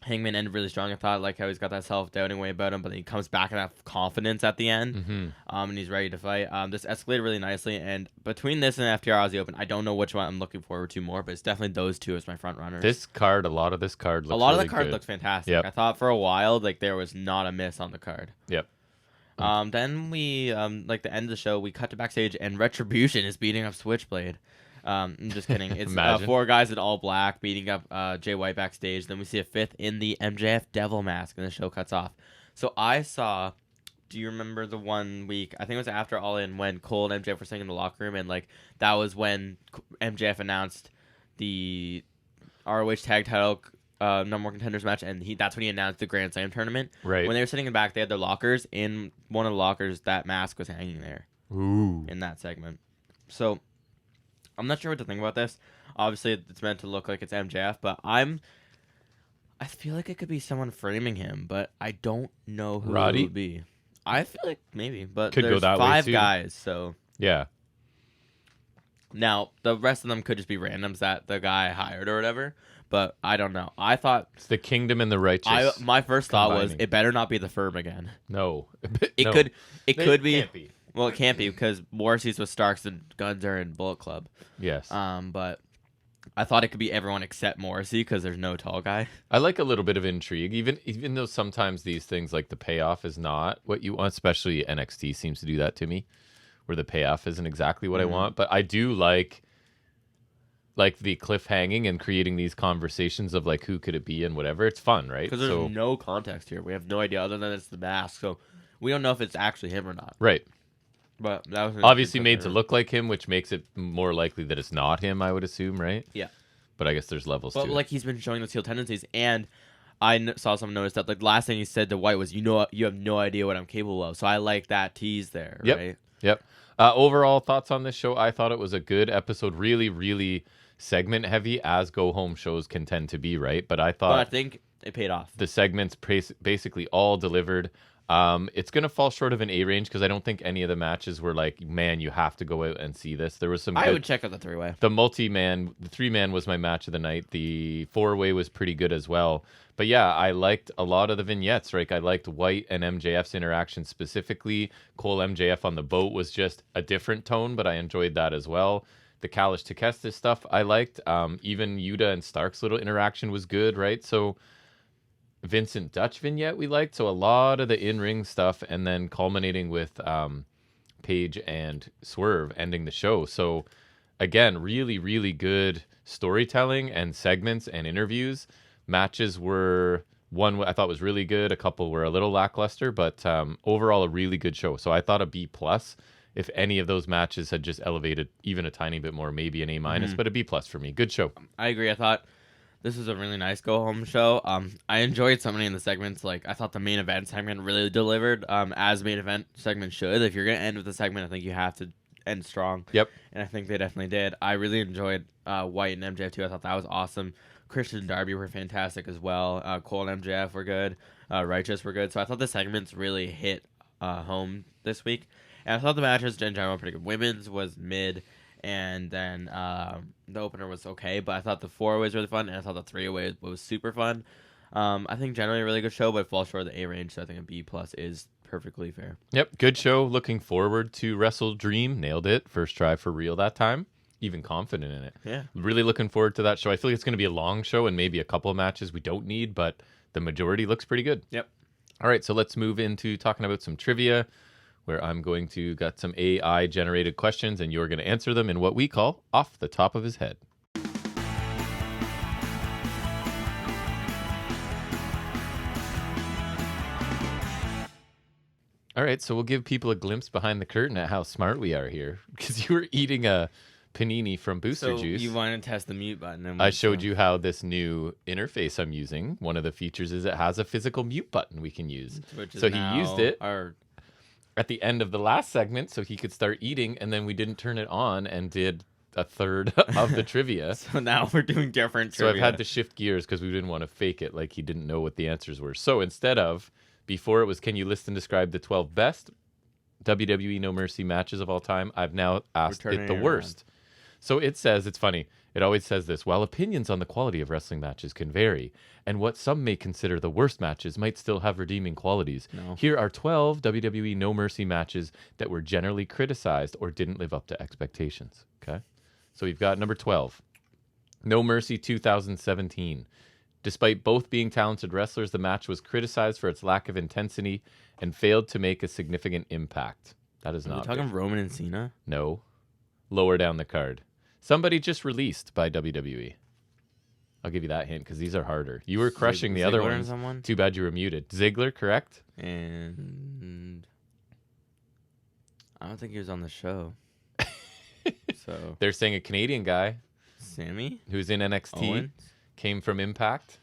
Hangman ended really strong. I thought like how he's got that self-doubting way about him, but then he comes back and have confidence at the end, and he's ready to fight. This escalated really nicely, and between this and FTR Aussie Open, I don't know which one I'm looking forward to more, but it's definitely those two as my front runners. A lot of this card looks really of the card good. looks fantastic. I thought for a while like there was not a miss on the card. Then we like the end of the show, we cut to backstage, and Retribution is beating up Switchblade. I'm just kidding. It's 4 guys in all black beating up Jay White backstage. Then we see a 5th in the MJF devil mask, and the show cuts off. So I saw do you remember the one week? I think it was after All In when Cole and MJF were sitting in the locker room, and like that was when MJF announced the ROH Tag Title number one contenders match, and that's when he announced the Grand Slam tournament. Right. When they were sitting in the back, they had their lockers. In one of the lockers, that mask was hanging there. Ooh. In that segment. So I'm not sure what to think about this. Obviously, it's meant to look like it's MJF, but I feel like it could be someone framing him, but I don't know who Roddy? it would be. I feel like maybe, but Could go there's that way, 5 too. guys, so Yeah. now the rest of them could just be randoms that the guy hired or whatever. But I don't know. I thought It's the Kingdom and the Righteous. my first thought was combining. it better not be the firm again. No. It No. could It be. can't be. Well, it can't be because Morrissey's with Starks and Guns are in Bullet Club. Yes. But I thought it could be everyone except Morrissey because there's no tall guy. I like a little bit of intrigue, even though sometimes these things like the payoff is not what you want. Especially NXT seems to do that to me, where the payoff isn't exactly what I want. But I do like the cliffhanging and creating these conversations of like who could it be and whatever. It's fun, right? Because there's no context here. We have no idea other than it's the mask, so we don't know if it's actually him or not. Right. But that was Obviously made to look like him, which makes it more likely that it's not him, I would assume, right? Yeah. But I guess there's levels to But it. like he's been showing those heel tendencies, and I saw someone notice that like the last thing he said to White was, you have no idea what I'm capable of. So I like that tease there, Yep. right? Yep. Overall thoughts on this show? I thought it was a good episode. Really, really segment heavy, as go home shows can tend to be, right? But I thought But I think it paid off. the segments basically all delivered. It's gonna fall short of an A range because I don't think any of the matches were like, man, you have to go out and see this. There was some. I would check out the 3-way. The multi-man, the 3-man was my match of the night. The 4-way was pretty good as well. But yeah, I liked a lot of the vignettes. Right, I liked White and MJF's interaction specifically. Cole MJF on the boat was just a different tone, but I enjoyed that as well. The Kalish Takestis stuff I liked. Even Yuta and Stark's little interaction was good, right? So Vincent Dutch vignette we liked. So a lot of the in-ring stuff, and then culminating with Paige and Swerve ending the show. So again, really, really good storytelling and segments and interviews. Matches were one I thought was really good. A couple were a little lackluster, but overall a really good show. So I thought a B+. If any of those matches had just elevated even a tiny bit more, maybe an A-, but a B+ for me. Good show. I agree. I thought this was a really nice go-home show. I enjoyed so many in the segments. Like, I thought the main event segment really delivered, as main event segment should. If you're going to end with a segment, I think you have to end strong. Yep. And I think they definitely did. I really enjoyed White and MJF, too. I thought that was awesome. Christian and Darby were fantastic as well. Cole and MJF were good. Righteous were good. So I thought the segments really hit home this week. And I thought the matches in general were pretty good. Women's was mid, and then the opener was okay. But I thought the 4-way was really fun, and I thought the 3-way was super fun. I think generally a really good show, but it falls short of the A range, so I think a B+ is perfectly fair. Yep, good show. Looking forward to Wrestledream. Nailed it. First try for real that time. Even confident in it. Yeah. Really looking forward to that show. I feel like it's going to be a long show and maybe a couple of matches we don't need, but the majority looks pretty good. Yep. All right, so let's move into talking about some trivia, where I'm going to got some AI generated questions and you're going to answer them in what we call off the top of his head. All right, so we'll give people a glimpse behind the curtain at how smart we are here, because you were eating a panini from Booster So Juice. you want to test the mute button. And I showed you how this new interface I'm using, one of the features is it has a physical mute button we can use. So he used it at the end of the last segment so he could start eating, and then we didn't turn it on and did a third of the trivia. So now we're doing different So trivia. I've had to shift gears because we didn't want to fake it like he didn't know what the answers were. So instead of, before it was, can you list and describe the 12 best WWE No Mercy matches of all time? I've now asked it the worst. So it says, it's funny, it always says this, while opinions on the quality of wrestling matches can vary, and what some may consider the worst matches might still have redeeming qualities, here are 12 WWE No Mercy matches that were generally criticized or didn't live up to expectations. Okay? So we've got number 12, No Mercy 2017. Despite both being talented wrestlers, the match was criticized for its lack of intensity and failed to make a significant impact. That is not Are we talking Roman and Cena? No. Lower down the card. Somebody just released by WWE. I'll give you that hint because these are harder. You were crushing the other Ziggler and ones. someone? Too bad you were muted. Ziggler, correct? And I don't think he was on the show. So They're saying a Canadian guy Sammy who's in NXT Owens. came from Impact.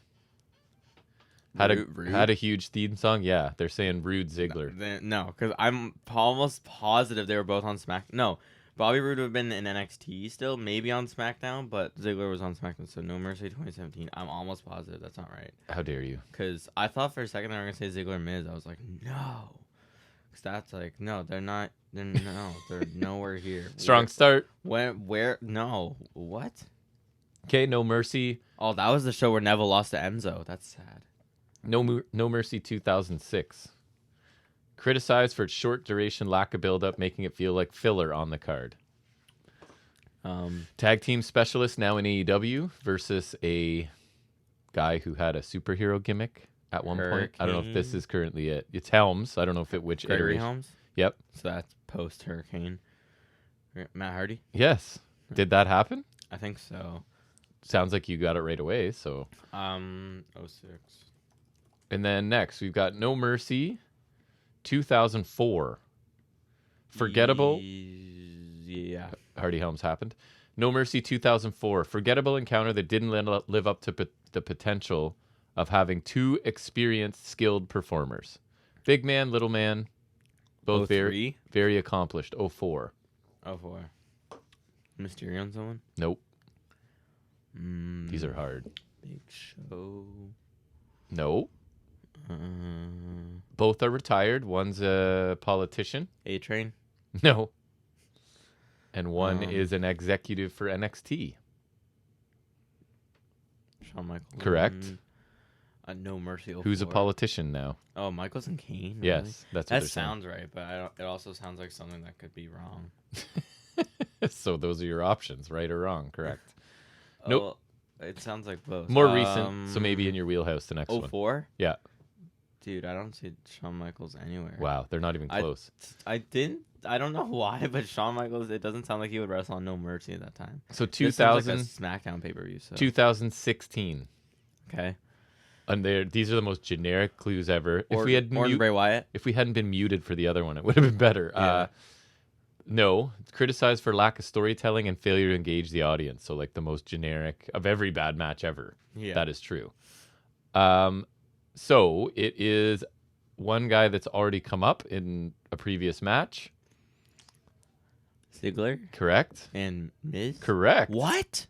Had a huge theme song. Yeah, they're saying Rude Ziggler. No, because I'm almost positive they were both on SmackDown. No, Bobby Roode would have been in NXT still, maybe on SmackDown, but Ziggler was on SmackDown, so No Mercy 2017. I'm almost positive that's not right. How dare you? Because I thought for a second they were going to say Ziggler Miz. I was like, no. Because that's like, no, they're not. They're nowhere here. Strong start. Where? No. What? Okay, No Mercy. Oh, that was the show where Neville lost to Enzo. That's sad. No Mercy 2006. Criticized for its short duration, lack of build-up, making it feel like filler on the card. Tag team specialist now in AEW versus a guy who had a superhero gimmick at one point. I don't know if this is currently it. It's Helms. I don't know if which Gregory iteration. Helms? Yep. So that's post-Hurricane. Matt Hardy? Yes. Did that happen? I think so. Sounds like you got it right away. So. 06. And then next we've got No Mercy 2004. Forgettable. Yeah. Hardy Helms happened. No Mercy 2004. Forgettable encounter that didn't live up to the potential of having two experienced, skilled performers. Big man, little man, both very, very accomplished. 04. 04. Mysterio on someone? Nope. These are hard. Big Show. No. Both are retired. One's a politician. A-Train? No. And one is an executive for NXT. Shawn Michaels. Correct. No Mercy 04. Who's a politician now? Oh, Michaels and Kane? Really? Yes, that's what that sounds right, but it also sounds like something that could be wrong. So those are your options, right or wrong? Correct. Nope. It sounds like both. More recent, so maybe in your wheelhouse the next one. 04? Yeah. Dude, I don't see Shawn Michaels anywhere. Wow, they're not even close. I don't know why, but Shawn Michaels, it doesn't sound like he would wrestle on No Mercy at that time. So This sounds like a SmackDown pay-per-view. So. 2016. Okay. And these are the most generic clues ever. Orton Bray Wyatt. If we hadn't been muted for the other one, it would have been better. Yeah. No, criticized for lack of storytelling and failure to engage the audience. So like the most generic of every bad match ever. Yeah. That is true. So it is one guy that's already come up in a previous match. Ziggler. Correct. And Miz. Correct. What?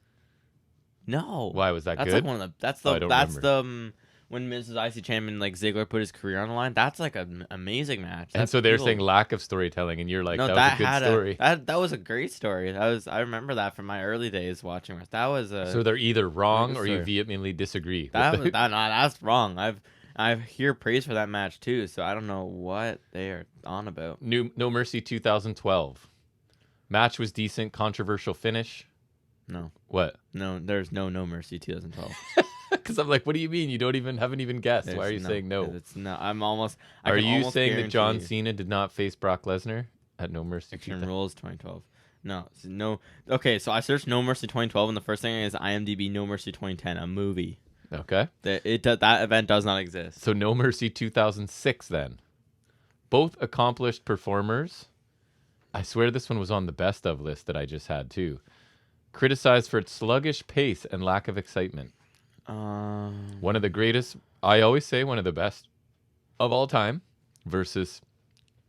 No. Why was that that's good? Like one of the. That's when Miz was IC champion, like Ziggler put his career on the line. That's like an amazing match. And so they're saying lack of storytelling, and you're like, no, that was a good story. That was a great story. I remember that from my early days watching. That was a. So they're either wrong or you vehemently disagree. That's wrong. I hear praise for that match too, so I don't know what they are on about. No Mercy 2012. Match was decent, controversial finish. No. What? No, there's No Mercy 2012. Because I'm like, what do you mean? You haven't even guessed. Why are you saying no? It's no. I'm almost. Are you saying that John Cena did not face Brock Lesnar at No Mercy? Extreme Rules 2012. No. Okay, so I searched No Mercy 2012, and the first thing is IMDb No Mercy 2010, a movie. Okay. That event does not exist. So No Mercy 2006 then. Both accomplished performers. I swear this one was on the best of list that I just had too. Criticized for its sluggish pace and lack of excitement. One of the greatest, I always say one of the best of all time versus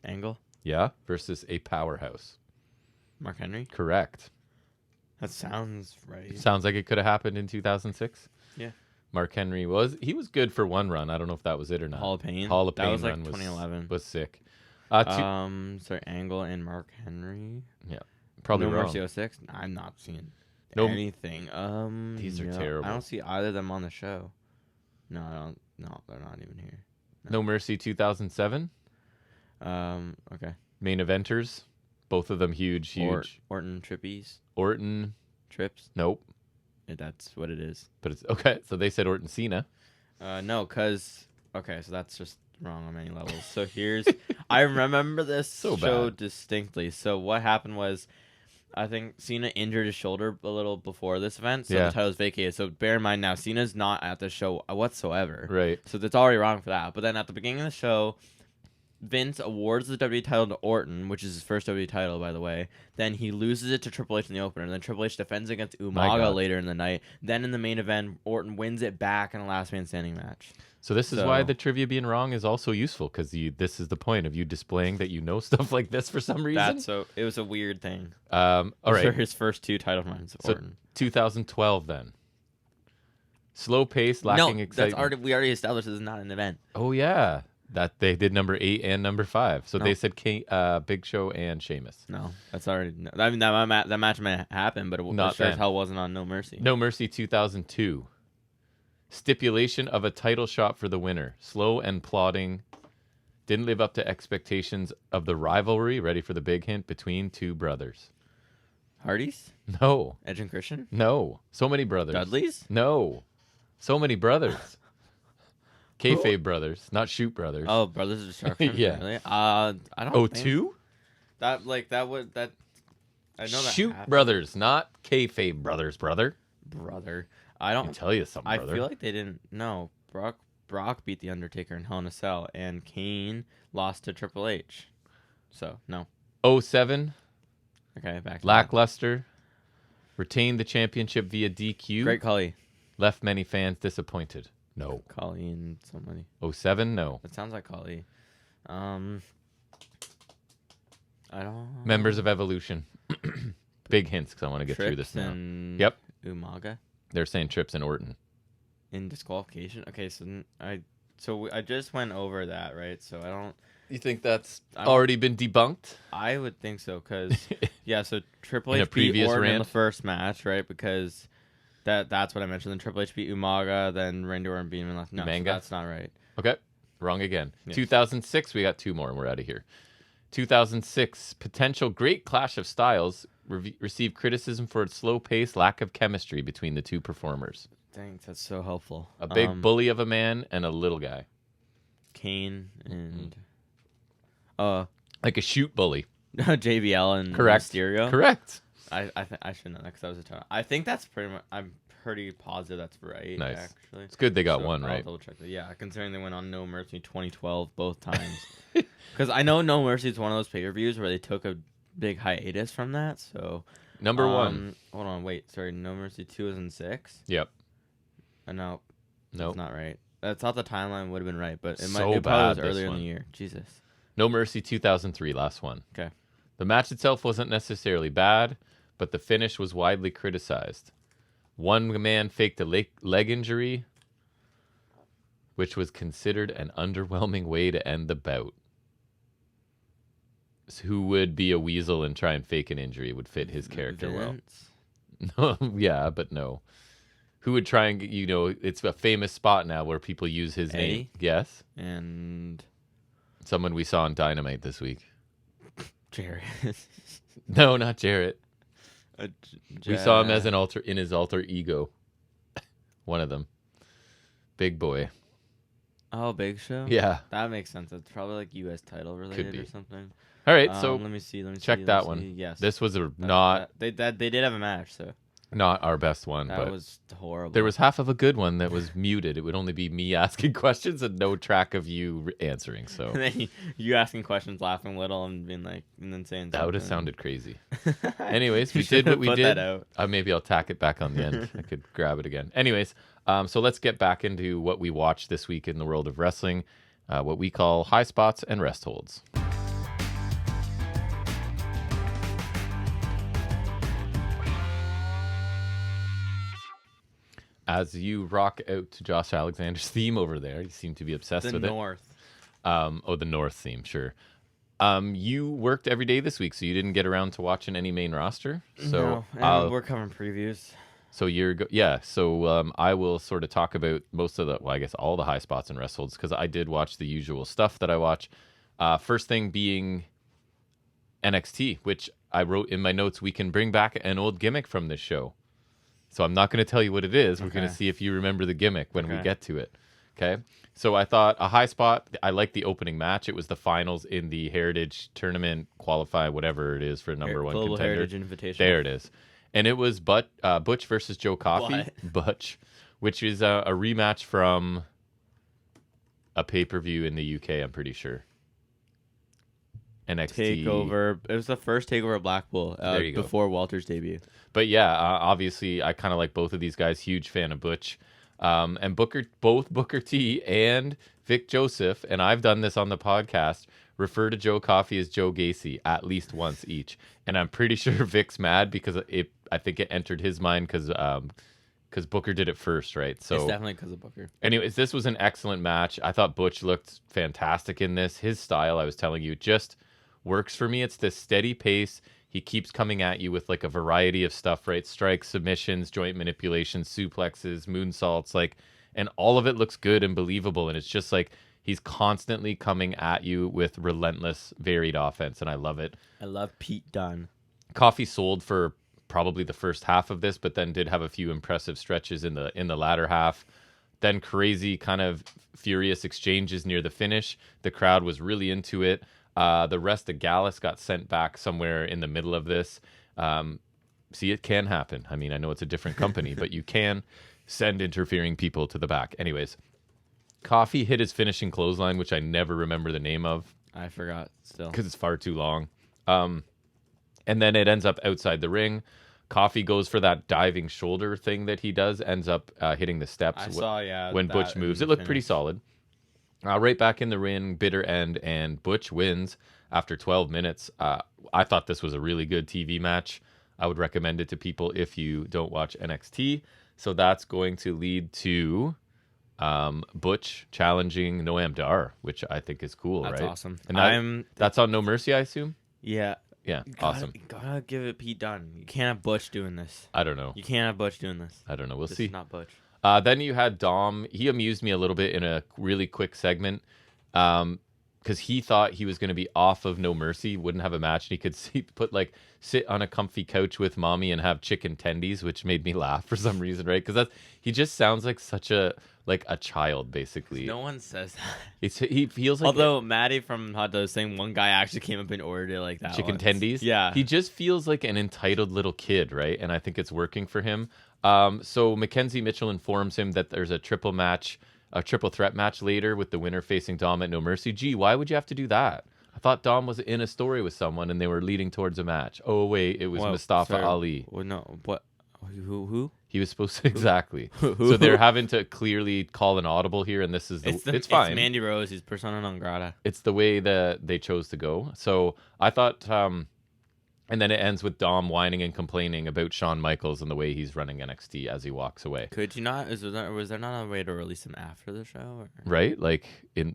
Angle? Yeah, versus a powerhouse. Mark Henry? Correct. That sounds right. Sounds like it could have happened in 2006. Yeah. Mark Henry was good for one run. I don't know if that was it or not. Hall of Pain. Hall of Pain that was like run 2011. was sick. Sorry, Angle and Mark Henry. Yeah, probably No wrong. Mercy 06. I'm not seeing anything. These are terrible. I don't see either of them on the show. No, I don't. No, they're not even here. No Mercy 2007. Okay. Main eventers, both of them huge. Orton Trippies. Orton Trips. Nope. That's what it is. But it's okay. So they said Orton Cena. No, cause okay, so that's just wrong on many levels. So here's I remember this show distinctly. So what happened was I think Cena injured his shoulder a little before this event, so the title was vacated. So bear in mind now, Cena's not at the show whatsoever. Right. So that's already wrong for that. But then at the beginning of the show, Vince awards the WWE title to Orton, which is his first WWE title, by the way. Then he loses it to Triple H in the opener. And then Triple H defends against Umaga later in the night. Then in the main event, Orton wins it back in a last man standing match. So this is why the trivia being wrong is also useful, because this is the point of you displaying that you know stuff like this for some reason. It was a weird thing. All right. For his first 2 title runs, Orton. 2012 then. Slow pace, lacking excitement. We already established this is not an event. Oh yeah, that they did number 8 and number 5. So they said Big Show and Sheamus. No, that's already. I mean that match may happen, but it sure as hell wasn't on No Mercy. No Mercy 2002. Stipulation of a title shot for the winner. Slow and plodding. Didn't live up to expectations of the rivalry. Ready for the big hint? Between 2 brothers. Hardys? No. Edge and Christian? No. So many brothers. Dudleys? No. So many brothers. Kayfabe brothers, not Shoot brothers. Oh, Brothers of Destruction? Yeah. Really? I don't Oh, think 2? that would I know that Shoot happened. brothers, not Kayfabe brothers, brother. Brother. I don't I can tell you something, brother. I feel like they didn't. No, Brock beat the Undertaker in Hell in a Cell, and Kane lost to Triple H. So no. 07, Okay, back to lackluster. Retained the championship via DQ. Great Khali. Left many fans disappointed. No. Khali and somebody. 07, no. That sounds like Khali. I don't. Members of Evolution. Big hints because I want to get through this now. Yep. Umaga. They're saying Trips and Orton. In disqualification. Okay, so I just went over that, right? So I don't. You think that's already been debunked? I would think so, because yeah. So Triple In a H beat previous Orton in rant? the first match, right? Because that's what I mentioned. Then Triple H beat Umaga, then Randy Orton beat him in last. No, so Umanga? that's not right. Okay. Wrong again. Yes. 2006, we got 2 more and we're out of here. 2006, potential great clash of styles received criticism for its slow pace, lack of chemistry between the 2 performers. Thanks, that's so helpful. A big bully of a man and a little guy. Kane and Like a shoot bully. JBL and Correct. Mysterio. Correct. I should know that because that was a title. I think that's pretty much. I'm pretty positive that's right. Nice. Actually, It's good they got one I'll right. double check that. Yeah, considering they went on No Mercy 2012 both times. Because I know No Mercy is one of those pay-per-views where they took a big hiatus from that. So Number 1. Hold on, wait. Sorry, No Mercy 2006. Yep. No, Nope. that's not right. I thought the timeline would have been right, but it So it probably bad, was this earlier in one. the year. Jesus. No Mercy 2003, last one. Okay. The match itself wasn't necessarily bad, but the finish was widely criticized. One man faked a leg injury, which was considered an underwhelming way to end the bout. So who would be a weasel and try and fake an injury would fit his character Vince? well. Yeah, but no. Who would try and, it's a famous spot now where people use his name. Eddie? Yes. And Someone we saw on Dynamite this week. Jarrett. No, not Jarrett. We saw him as in his alter ego. One of them. Big boy. Oh, Big Show? Yeah. That makes sense. It's probably like U.S. title related be. or something. All right, so let me see. check that one. Yes. This was They did have a match, so not our best one, that but was horrible. there was half of a good one that was muted. It would only be me asking questions and no track of you answering. So And then you asking questions, laughing a little, and being like, and then saying that would have something. sounded crazy. Anyways, we You did what we put did. that out. Maybe I'll tack it back on the end. I could grab it again. Anyways, so let's get back into what we watched this week in the world of wrestling, what we call Highspots and Restholds. As you rock out to Josh Alexander's theme over there, you seem to be obsessed The with North. it. The North theme, sure. You worked every day this week, so you didn't get around to watching any main roster. So No, and we're covering previews. So So I will sort of talk about most of I guess all the high spots and Restholds because I did watch the usual stuff that I watch. First thing being NXT, which I wrote in my notes. We can bring back an old gimmick from this show. So I'm not going to tell you what it is. We're going to see if you remember the gimmick when we get to it. Okay. So I thought a high spot. I liked the opening match. It was the finals in the Heritage Tournament qualify, whatever it is for number one Global contender. Heritage Invitational. There it is. And it was Butch versus Joe Coffey. Butch, which is a rematch from a pay-per-view in the UK, I'm pretty sure. NXT Takeover. It was the first Takeover of Blackpool There you go. before Walter's debut. But yeah, obviously, I kind of like both of these guys. Huge fan of Butch, and both Booker T and Vic Joseph, and I've done this on the podcast. Refer to Joe Coffey as Joe Gacy at least once each, and I'm pretty sure Vic's mad because I think it entered his mind because Booker did it first, right? So It's definitely because of Booker. anyways, this was an excellent match. I thought Butch looked fantastic in this. His style, I was telling you, just works for me. It's this steady pace. He keeps coming at you with like a variety of stuff, right? Strikes, submissions, joint manipulations, suplexes, moonsaults, like, and all of it looks good and believable. And it's just like he's constantly coming at you with relentless, varied offense, and I love it. I love Pete Dunne. Coffee sold for probably the first half of this, but then did have a few impressive stretches in the latter half. Then crazy kind of furious exchanges near the finish. The crowd was really into it. The rest of Gallus got sent back somewhere in the middle of this. See, it can happen. I mean, I know it's a different company, but you can send interfering people to the back. Anyways, Coffee hit his finishing clothesline, which I never remember the name of. I forgot still. Because it's far too long. And then it ends up outside the ring. Coffee goes for that diving shoulder thing that he does, ends up hitting the steps I saw, yeah. when that Butch in moves. the It looked pretty finish. solid. Right back in the ring, bitter end, and Butch wins after 12 minutes. I thought this was a really good TV match. I would recommend it to people if you don't watch NXT. So that's going to lead to Butch challenging Noam Dar, which I think is cool, That's right? awesome. And that's on No Mercy, I assume? Yeah. Yeah, awesome. Gotta give it Pete Dunne. You can't have Butch doing this. I don't know. You can't have Butch doing this. I don't know. We'll This see. is not Butch. Then you had Dom. He amused me a little bit in a really quick segment because he thought he was going to be off of No Mercy, wouldn't have a match, and he could sit on a comfy couch with mommy and have chicken tendies, which made me laugh for some reason, right? Because he just sounds like such a child, basically. No one says that. He feels like Although Maddie from Hot Dog was saying one guy actually came up and ordered it like that. chicken once. tendies. Yeah. He just feels like an entitled little kid, right? And I think it's working for him. So Mackenzie Mitchell informs him that there's a triple threat match later with the winner facing Dom at No Mercy. Gee, why would you have to do that? I thought Dom was in a story with someone and they were leading towards a match. Oh wait, it was Mustafa Ali. Well, no, what? Who? He was supposed to exactly. So they're having to clearly call an audible here, and this is it's fine. It's Mandy Rose. He's persona non grata. It's the way that they chose to go. So I thought, and then it ends with Dom whining and complaining about Shawn Michaels and the way he's running NXT as he walks away. Could you not? Was there not a way to release him after the show? Or? Right, like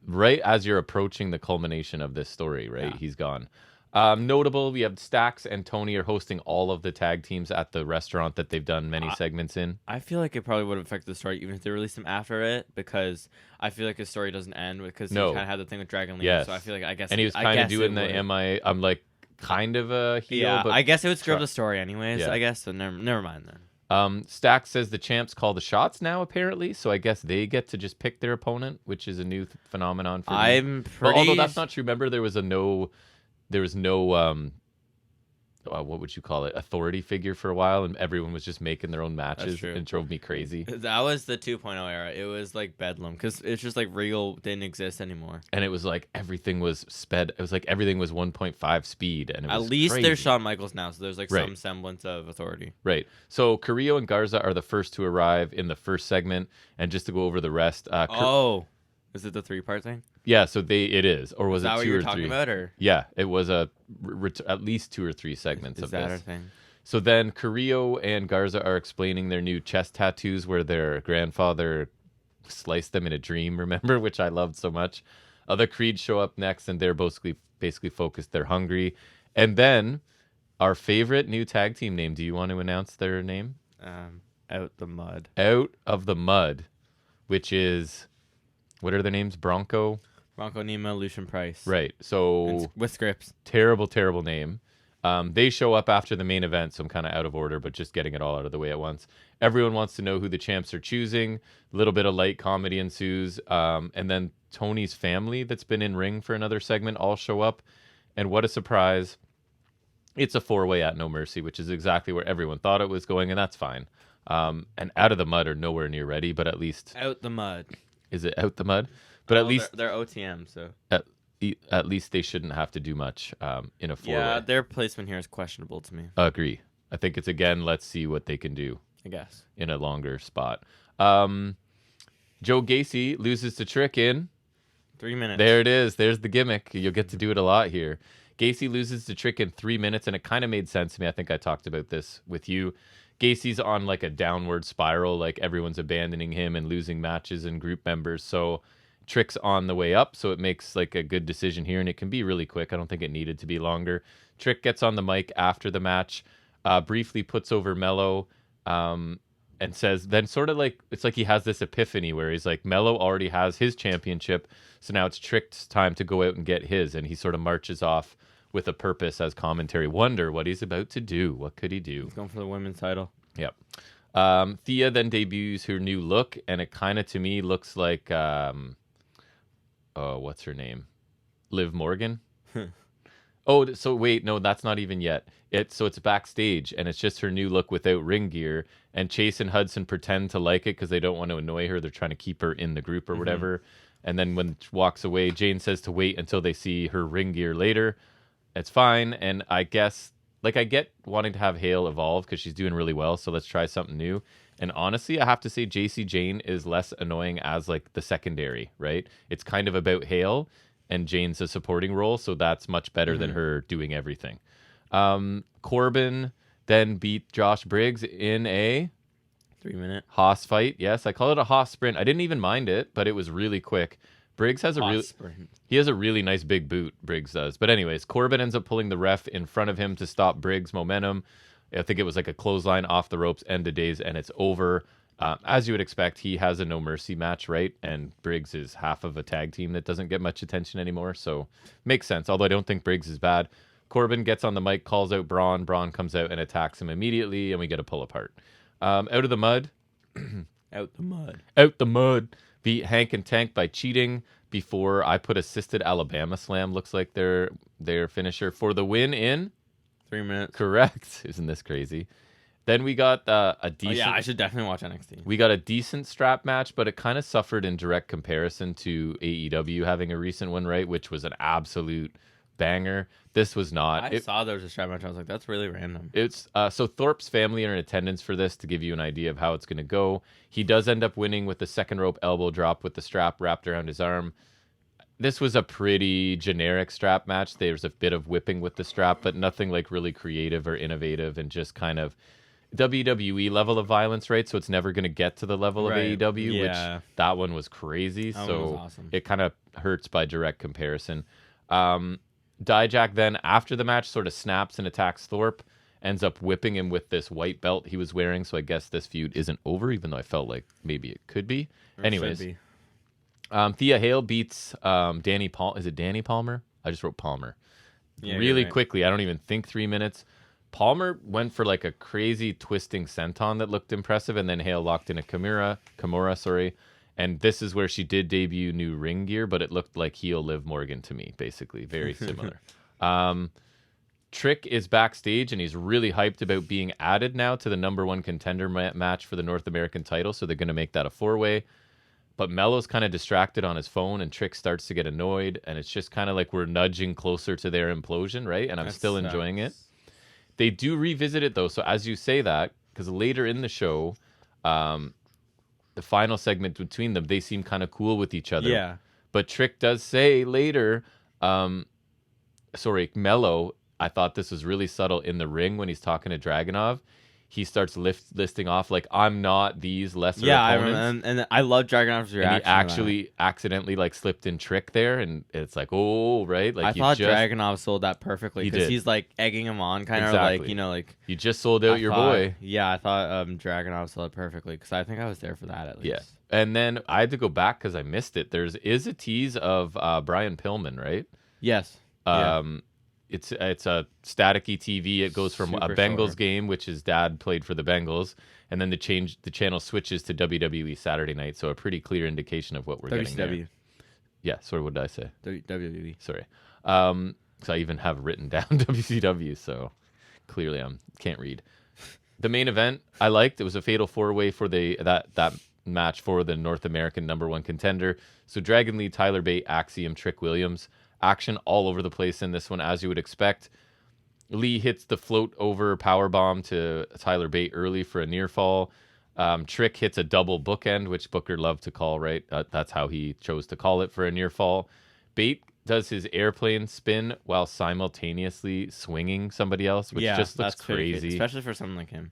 right as you're approaching the culmination of this story, right? Yeah. He's gone. Notable, we have Stax and Tony are hosting all of the tag teams at the restaurant that they've done many segments in. I feel like it probably would have affected the story even if they released him after it, because I feel like his story doesn't end because he kind of had the thing with Dragon Lee. Yes. So I feel like and he was kind of doing the I'm like kind of a heel. Yeah, but I guess it would screw up the story anyways. Yeah. I guess so. Never mind then. Stax says the champs call the shots now, apparently. So I guess they get to just pick their opponent, which is a new phenomenon for me. I'm pretty. Well, although that's not true. Remember, there was no what would you call it, authority figure for a while, and everyone was just making their own matches, and it drove me crazy. That was the 2.0 era. It was like bedlam because it's just like Regal didn't exist anymore. And it was like everything was sped. It was like everything was 1.5 speed, and it was at least crazy. there's Shawn Michaels now, so there's like Right. some semblance of authority. Right. So Carrillo and Garza are the first to arrive in the first segment, and just to go over the rest. Is it the 3-part thing? Yeah. So it is, or was Is that it what 2 you or were 3? talking about, or Yeah, it was at least 2 or 3 segments is of that this. our thing? So then Carrillo and Garza are explaining their new chest tattoos where their grandfather sliced them in a dream, remember, which I loved so much. Other Creeds show up next, and they're basically focused. They're hungry. And then our favorite new tag team name. Do you want to announce their name? Out the Mud. Out of the Mud, which is, what are their names? Bronco? Bronco Nima, Lucian Price. Right. So With scripts. terrible name. They show up after the main event, so I'm kind of out of order, but just getting it all out of the way at once. Everyone wants to know who the champs are choosing. A little bit of light comedy ensues. And then Tony's family that's been in ring for another segment all show up. And what a surprise. It's a 4-way at No Mercy, which is exactly where everyone thought it was going, and that's fine. And Out of the Mud are nowhere near ready, but at least... Out the Mud. Is it Out the Mud? But at least... They're OTM, so... at least they shouldn't have to do much in a four-way. Yeah, their placement here is questionable to me. Agree. I think it's, again, let's see what they can do. I guess. In a longer spot. Joe Gacy loses to Trick in 3 minutes. There it is. There's the gimmick. You'll get to do it a lot here. Gacy loses to Trick in 3 minutes, and it kind of made sense to me. I think I talked about this with you. Gacy's on like a downward spiral, like everyone's abandoning him and losing matches and group members. So Trick's on the way up, so it makes like a good decision here, and it can be really quick. I don't think it needed to be longer. Trick gets on the mic after the match, briefly puts over Mello, and says, then sort of like, it's like he has this epiphany where he's like, Mello already has his championship, so now it's Trick's time to go out and get his, and he sort of marches off with a purpose as commentary. Wonder what he's about to do. What could he do? He's going for the women's title. Yep. Thea then debuts her new look, and it kind of, to me, looks like, what's her name? Liv Morgan? Oh, so wait, no, that's not even yet. So it's backstage, and it's just her new look without ring gear, and Chase and Hudson pretend to like it because they don't want to annoy her. They're trying to keep her in the group or whatever. And then when she walks away, Jane says to wait until they see her ring gear later. It's fine, and I guess, like, I get wanting to have Hale evolve because she's doing really well, so let's try something new. And honestly, I have to say JC Jane is less annoying as, like, the secondary, right? It's kind of about Hale, and Jane's a supporting role, so that's much better than her doing everything. Corbin then beat Josh Briggs in a 3-minute Haas fight. Yes, I call it a Haas sprint. I didn't even mind it, but it was really quick. Briggs has he has a really nice big boot, Briggs does. But anyways, Corbin ends up pulling the ref in front of him to stop Briggs' momentum. I think it was like a clothesline off the ropes, end of days, and it's over. As you would expect, he has a no mercy match, right? And Briggs is half of a tag team that doesn't get much attention anymore, so makes sense. Although I don't think Briggs is bad. Corbin gets on the mic, calls out Braun. Braun comes out and attacks him immediately, and we get a pull apart. Out of the mud. Out the mud. Out the mud. Beat Hank and Tank by cheating before I put assisted Alabama slam. Looks like their finisher for the win in 3 minutes. Correct. Isn't this crazy? Then we got a decent. Oh, yeah, I should definitely watch NXT. We got a decent strap match, but it kind of suffered in direct comparison to AEW having a recent one, right? Which was an absolute banger. This was not. I saw there was a strap match. I was like, that's really random. It's so Thorpe's family are in attendance for this to give you an idea of how it's going to go. He does end up winning with the second rope elbow drop with the strap wrapped around his arm. This was a pretty generic strap match. There's a bit of whipping with the strap, but nothing like really creative or innovative, and just kind of WWE level of violence, right? So it's never going to get to the level of AEW, which that one was crazy. That so one was awesome. It kind of hurts by direct comparison. Dijak then, after the match, sort of snaps and attacks Thorpe, ends up whipping him with this white belt he was wearing. So I guess this feud isn't over, even though I felt like maybe it could be. Anyways, Thea Hale beats Danny Palmer. Is it Danny Palmer? I just wrote Palmer. Yeah, really quickly. I don't even think 3 minutes. Palmer went for like a crazy twisting senton that looked impressive, and then Hale locked in a Kimura, and this is where she did debut new ring gear, but it looked like heel Liv Morgan to me, basically. Very similar. Trick is backstage, and he's really hyped about being added now to the number one contender match for the North American title, so they're going to make that a four-way. But Mello's kind of distracted on his phone, and Trick starts to get annoyed, and it's just kind of like we're nudging closer to their implosion, right? And I'm still enjoying it. They do revisit it, though, so as you say that, because later in the show, the final segment between them, they seem kind of cool with each other. Yeah. But Trick does say later, Mello, I thought this was really subtle in the ring when he's talking to Dragunov. He starts listing off, like, I'm not these lesser opponents. I remember, and I love Dragunov's reaction. And he actually accidentally, like, slipped in Trick there, and it's like, oh, right? Like, I thought Dragunov sold that perfectly, because he's, like, egging him on, kind of like, you know, like... You just sold out your boy. Yeah, I thought Dragunov sold it perfectly, because I think I was there for that, at least. Yeah. And then I had to go back, because I missed it. There is a tease of Brian Pillman, right? Yes. It's a staticky TV. It goes from Super a Bengals short. game, which his dad played for the Bengals, and then the channel switches to WWE Saturday night. So a pretty clear indication of what we're getting there. Yeah, sorry, what did I say? WWE. Sorry. Because I even have written down WCW, so clearly I can't read. The main event I liked. It was a fatal four-way for that match for the North American number one contender. So Dragon Lee, Tyler Bate, Axiom, Trick Williams. Action all over the place in this one, as you would expect. Lee hits the float over powerbomb to Tyler Bate early for a near fall. Trick hits a double bookend, which Booker loved to call, right? That's how he chose to call it for a near fall. Bate does his airplane spin while simultaneously swinging somebody else, which just looks crazy. Especially for someone like him.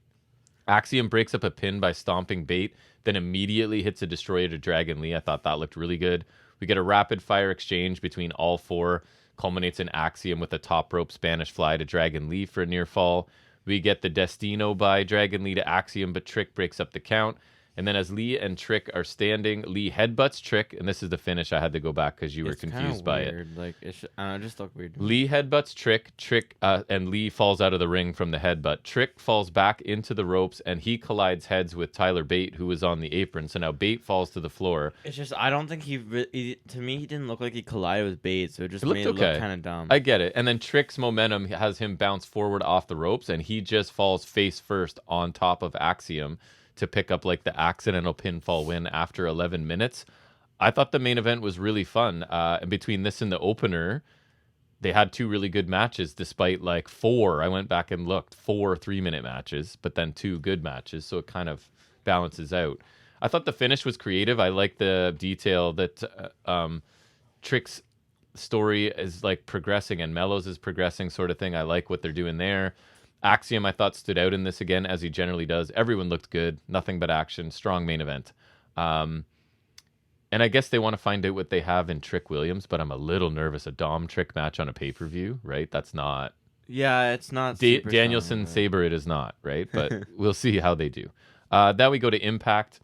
Axiom breaks up a pin by stomping Bate, then immediately hits a destroyer to Dragon Lee. I thought that looked really good. We get a rapid fire exchange between all four, culminates in Axiom with a top rope Spanish fly to Dragon Lee for a near fall. We get the Destino by Dragon Lee to Axiom, but Trick breaks up the count. And then as Lee and Trick are standing, Lee headbutts Trick, and this is the finish. I had to go back because you were confused by it. Like, I don't know, it just looked weird. Lee headbutts Trick, and Lee falls out of the ring from the headbutt. Trick falls back into the ropes, and he collides heads with Tyler Bate, who was on the apron. So now Bate falls to the floor. It's just, I don't think to me, he didn't look like he collided with Bate, so it just made it look kind of dumb. I get it. And then Trick's momentum has him bounce forward off the ropes, and he just falls face first on top of Axiom to pick up like the accidental pinfall win after 11 minutes. I thought the main event was really fun. And between this and the opener, they had two really good matches despite like I went back and looked, 4 3-minute matches, but then 2 good matches. So it kind of balances out. I thought the finish was creative. I like the detail that Trick's story is like progressing and Mellows is progressing sort of thing. I like what they're doing there. Axiom, I thought, stood out in this again, as he generally does. Everyone looked good. Nothing but action. Strong main event. And I guess they want to find out what they have in Trick Williams, but I'm a little nervous. A Dom Trick match on a pay-per-view, right? That's not... Yeah, it's not... Danielson, Sabre, it is not, right? But we'll see how they do. Then we go to Impact.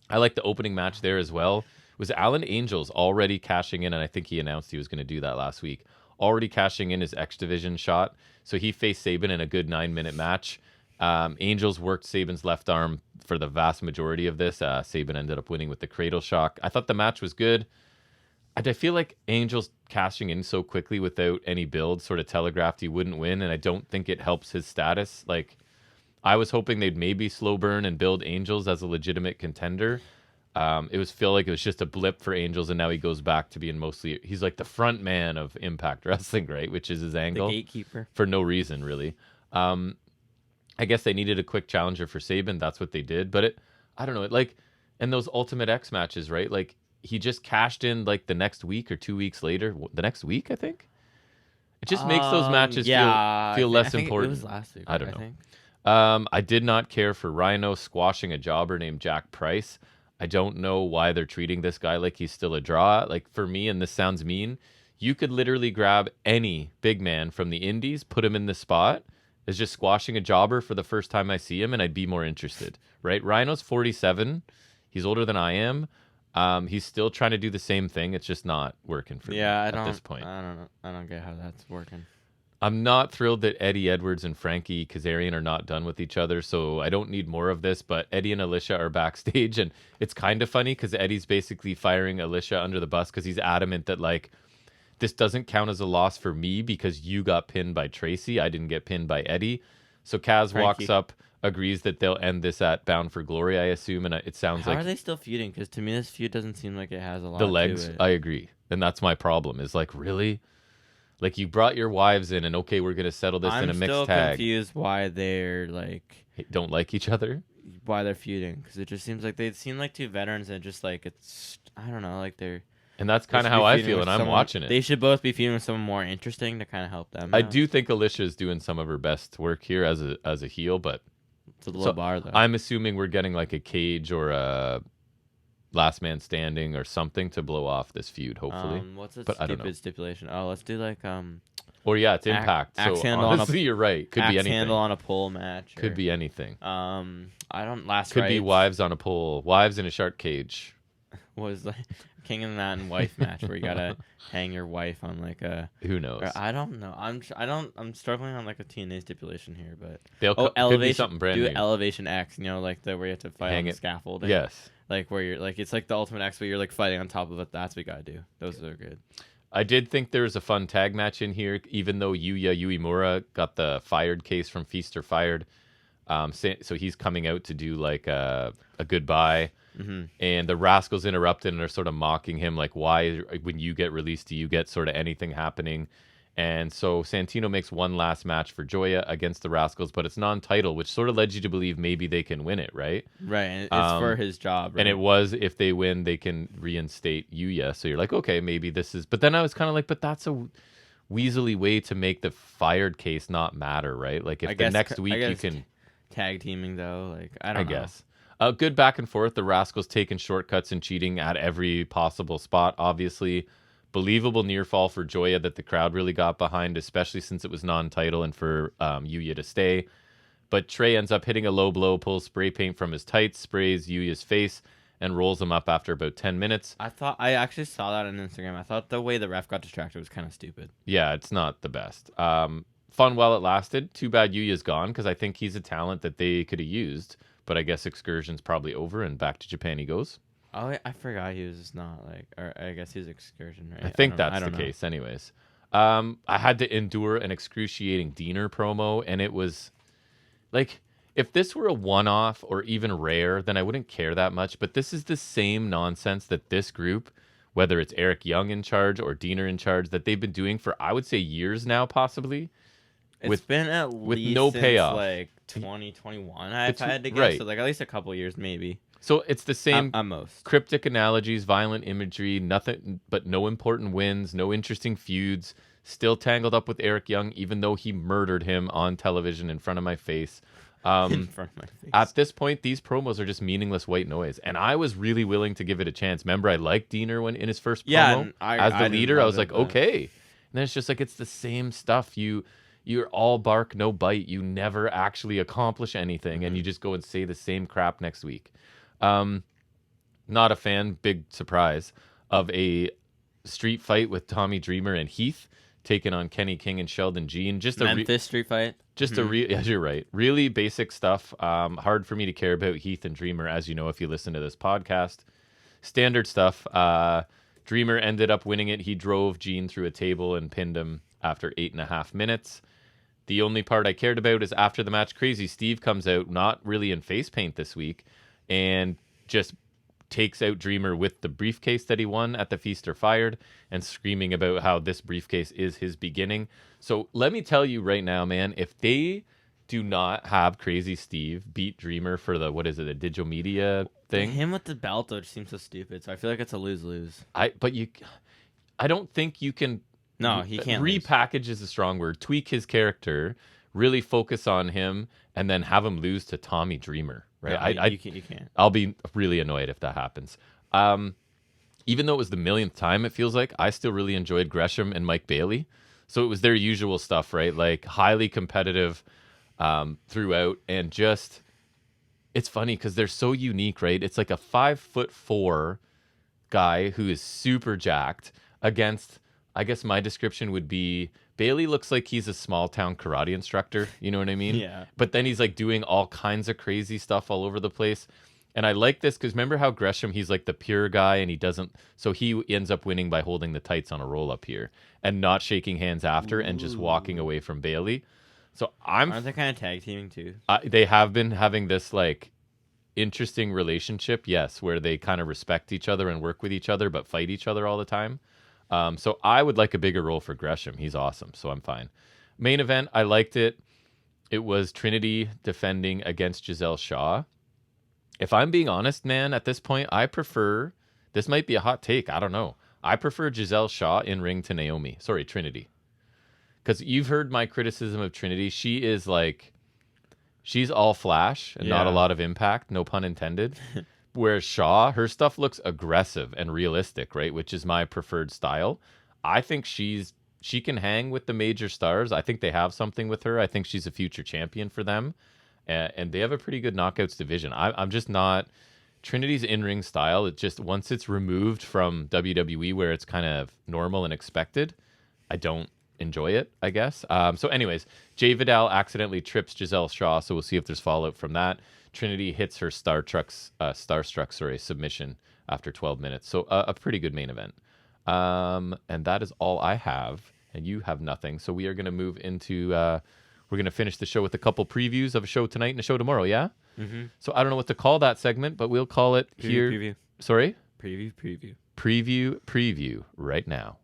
I like the opening match there as well. It was Alan Angels already cashing in, and I think he announced he was going to do that last week. Already cashing in his X Division shot. So he faced Sabin in a good 9-minute match. Angels worked Sabin's left arm for the vast majority of this. Sabin ended up winning with the cradle shock. I thought the match was good. I feel like Angels cashing in so quickly without any build sort of telegraphed he wouldn't win, and I don't think it helps his status. Like, I was hoping they'd maybe slow burn and build Angels as a legitimate contender. Feel like it was just a blip for Angels, and now he goes back to being he's like the front man of Impact Wrestling, right? Which is his angle. The gatekeeper. For no reason, really. I guess they needed a quick challenger for Sabin. That's what they did. But I don't know. And those Ultimate X matches, right? Like, he just cashed in like the next week or 2 weeks later. The next week, I think. It just makes those matches feel less important. It was last week. I don't know. I did not care for Rhino squashing a jobber named Jack Price. I don't know why they're treating this guy like he's still a draw. Like, for me, and this sounds mean, you could literally grab any big man from the indies, put him in the spot, as just squashing a jobber for the first time I see him, and I'd be more interested, right? Rhino's 47. He's older than I am. He's still trying to do the same thing. It's just not working for me at this point. I don't know. I don't get how that's working. I'm not thrilled that Eddie Edwards and Frankie Kazarian are not done with each other, so I don't need more of this, but Eddie and Alicia are backstage, and it's kind of funny because Eddie's basically firing Alicia under the bus because he's adamant that, like, this doesn't count as a loss for me because you got pinned by Tracy. I didn't get pinned by Eddie. So Kaz walks up, agrees that they'll end this at Bound for Glory, I assume, and it sounds like... How are they still feuding? Because to me, this feud doesn't seem like it has a lot the legs, to it. I agree. And that's my problem, is like, really? Like, you brought your wives in, and okay, we're going to settle this in a mixed tag. I'm still confused why they're, like... Don't like each other? Why they're feuding. Because it just seems like they seem like two veterans, and just, like, it's... I don't know, like, they're... And that's kind of how I feel, and I'm watching it. They should both be feuding with someone more interesting to kind of help them. I do think Alicia is doing some of her best work here as a heel, but... It's a low bar, though. I'm assuming we're getting, like, a cage or a... Last Man Standing or something to blow off this feud, hopefully. What's a stupid stipulation? Oh, let's do like Or yeah, it's Impact. Axe so handle honestly, you're right. Could be anything. Handle on a pole match. Could be anything. I don't last. Could be wives on a pole. Wives in a shark cage. Was like King of the Mountain wife match where you gotta hang your wife on like a. Who knows? I don't know. I'm struggling on like a TNA stipulation here, but elevation. Could be something brand new. Elevation X. You know, like where you have to fight on the scaffolding. Yes. Like where you're like it's like the Ultimate X where you're like fighting on top of it. That's what we gotta do. Those are good. I did think there was a fun tag match in here, even though Yuya Uemura got the fired case from Feast or Fired. So he's coming out to do like a goodbye. And the Rascals interrupted and are sort of mocking him, like, why, when you get released, do you get sort of anything happening? And so Santino makes one last match for Joya against the Rascals, but it's non-title, which sort of led you to believe maybe they can win it, right? Right. And it's for his job, right? And it was, if they win, they can reinstate Yuya. So you're like, okay, maybe this is... But then I was kind of like, but that's a weaselly way to make the fired case not matter, right? Like, if the next week you can... Tag teaming, though, like, I don't know. I guess. Good back and forth. The Rascals taking shortcuts and cheating at every possible spot, obviously. Believable near fall for Joya that the crowd really got behind, especially since it was non-title, and for Yuya to stay. But Trey ends up hitting a low blow, pulls spray paint from his tights, sprays Yuya's face, and rolls him up after about 10 minutes. I actually saw that on Instagram. I thought the way the ref got distracted was kind of stupid. Yeah, it's not the best. Fun while it lasted. Too bad Yuya's gone, because I think he's a talent that they could have used. But I guess Excursion's probably over, and back to Japan he goes. Oh, I forgot he was not, like, or I guess he's Excursion, right? I think that's the case anyways. I had to endure an excruciating Diener promo, and it was, like, if this were a one-off or even rare, then I wouldn't care that much. But this is the same nonsense that this group, whether it's Eric Young in charge or Diener in charge, that they've been doing for, I would say, years now, possibly. It's been at least no since, payoff. Like, 2021, I've had to guess. Right. So, like, at least a couple years, maybe. So it's the same at most. Cryptic analogies, violent imagery, nothing but no important wins, no interesting feuds. Still tangled up with Eric Young, even though he murdered him on television in front of my face. In front of my face. At this point, these promos are just meaningless white noise. And I was really willing to give it a chance. Remember, I liked Diener when in his first promo as the leader. I was like, okay. And then it's just like, it's the same stuff. You're all bark, no bite. You never actually accomplish anything, and you just go and say the same crap next week. Not a fan, big surprise, of a street fight with Tommy Dreamer and Heath taking on Kenny King and Sheldon Jean. Just Memphis street fight. Just yeah, you're right. Really basic stuff. Hard for me to care about Heath and Dreamer, as you know, if you listen to this podcast. Standard stuff. Dreamer ended up winning it. He drove Jean through a table and pinned him after 8.5 minutes. The only part I cared about is after the match, Crazy Steve comes out, not really in face paint this week, and just takes out Dreamer with the briefcase that he won at the Feast or Fired, and screaming about how this briefcase is his beginning. So let me tell you right now, man, if they do not have Crazy Steve beat Dreamer for the, what is it, a digital media thing? Him with the belt, though, just seems so stupid. So I feel like it's a lose-lose. I don't think you can... No, he can't repackage is a strong word. Tweak his character, really focus on him, and then have him lose to Tommy Dreamer. Right? No, you can't. I'll be really annoyed if that happens. Even though it was the millionth time, it feels like, I still really enjoyed Gresham and Mike Bailey. So it was their usual stuff, right? Like highly competitive throughout, and just, it's funny because they're so unique, right? It's like a 5'4" guy who is super jacked against, I guess my description would be, Bailey looks like he's a small town karate instructor. You know what I mean? Yeah. But then he's like doing all kinds of crazy stuff all over the place. And I like this because remember how Gresham, he's like the pure guy, and he doesn't, so he ends up winning by holding the tights on a roll up here and not shaking hands after and just walking away from Bailey. So aren't they kind of tag teaming too? They have been having this like interesting relationship, yes, where they kind of respect each other and work with each other, but fight each other all the time. So I would like a bigger role for Gresham. He's awesome, so I'm fine. Main event, I liked it. It was Trinity defending against Giselle Shaw. If I'm being honest, man, at this point, I prefer, this might be a hot take, I don't know. I prefer Giselle Shaw in ring to Naomi. Sorry, Trinity. Because you've heard my criticism of Trinity. She is like, she's all flash and not a lot of impact, no pun intended. Whereas Shaw, her stuff looks aggressive and realistic, right? Which is my preferred style. I think she can hang with the major stars. I think they have something with her. I think she's a future champion for them. And they have a pretty good knockouts division. I'm just not... Trinity's in-ring style, it just, once it's removed from WWE where it's kind of normal and expected, I don't enjoy it, I guess. So anyways, Jay Vidal accidentally trips Giselle Shaw, so we'll see if there's fallout from that. Trinity hits her Starstruck submission after 12 minutes. So a pretty good main event. And that is all I have, and you have nothing. So we are going to move into We're going to finish the show with a couple previews of a show tonight and a show tomorrow, yeah? Mm-hmm. So I don't know what to call that segment, but we'll call it here. Preview. Sorry? Preview. Preview right now.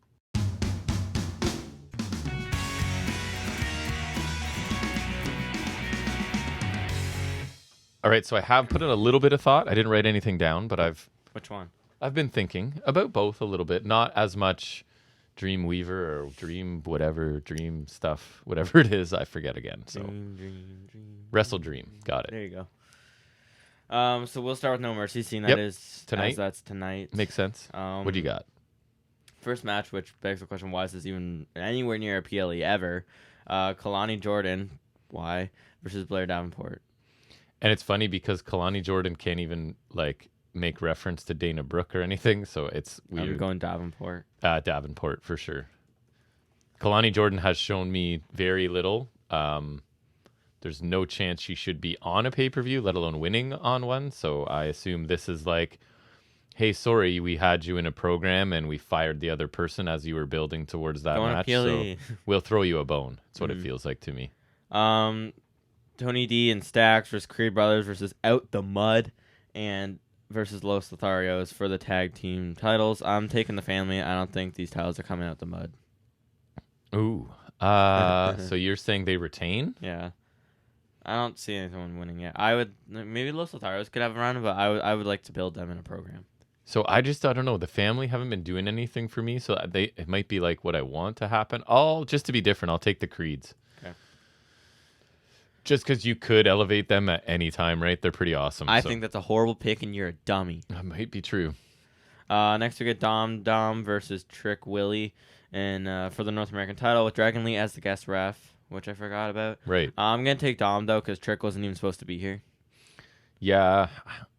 All right, so I have put in a little bit of thought. I didn't write anything down, but Which one? I've been thinking about both a little bit. Not as much Dreamweaver or Dream stuff, whatever it is. I forget again. So Dream. Wrestledream, got it. There you go. So we'll start with No Mercy, seeing that is tonight. as that's tonight. Makes sense. What do you got? First match, which begs the question, why is this even anywhere near a PLE ever? Kalani Jordan, why, versus Blair Davenport. And it's funny because Kalani Jordan can't even make reference to Dana Brooke or anything, so it's weird. I'm going Davenport. Davenport for sure. Kalani Jordan has shown me very little. There's no chance she should be on a pay-per-view, let alone winning on one. So I assume this is like, hey, sorry, we had you in a program and we fired the other person as you were building towards that match. So we'll throw you a bone. That's what it feels like to me. Tony D and Stax versus Creed Brothers versus Out the Mud and versus Los Lotharios for the tag team titles. I'm taking the family. I don't think these titles are coming out the mud. Ooh. So you're saying they retain? Yeah. I don't see anyone winning yet. I would maybe Los Lotharios could have a run, but I would like to build them in a program. So I don't know. The family haven't been doing anything for me, so it might be like what I want to happen. Just to be different, I'll take the Creeds. Okay. Just because you could elevate them at any time, right? They're pretty awesome. I think that's a horrible pick, and you're a dummy. That might be true. Next we get Dom versus Trick Willie, and for the North American title with Dragon Lee as the guest ref, which I forgot about. Right. I'm gonna take Dom though, because Trick wasn't even supposed to be here. Yeah,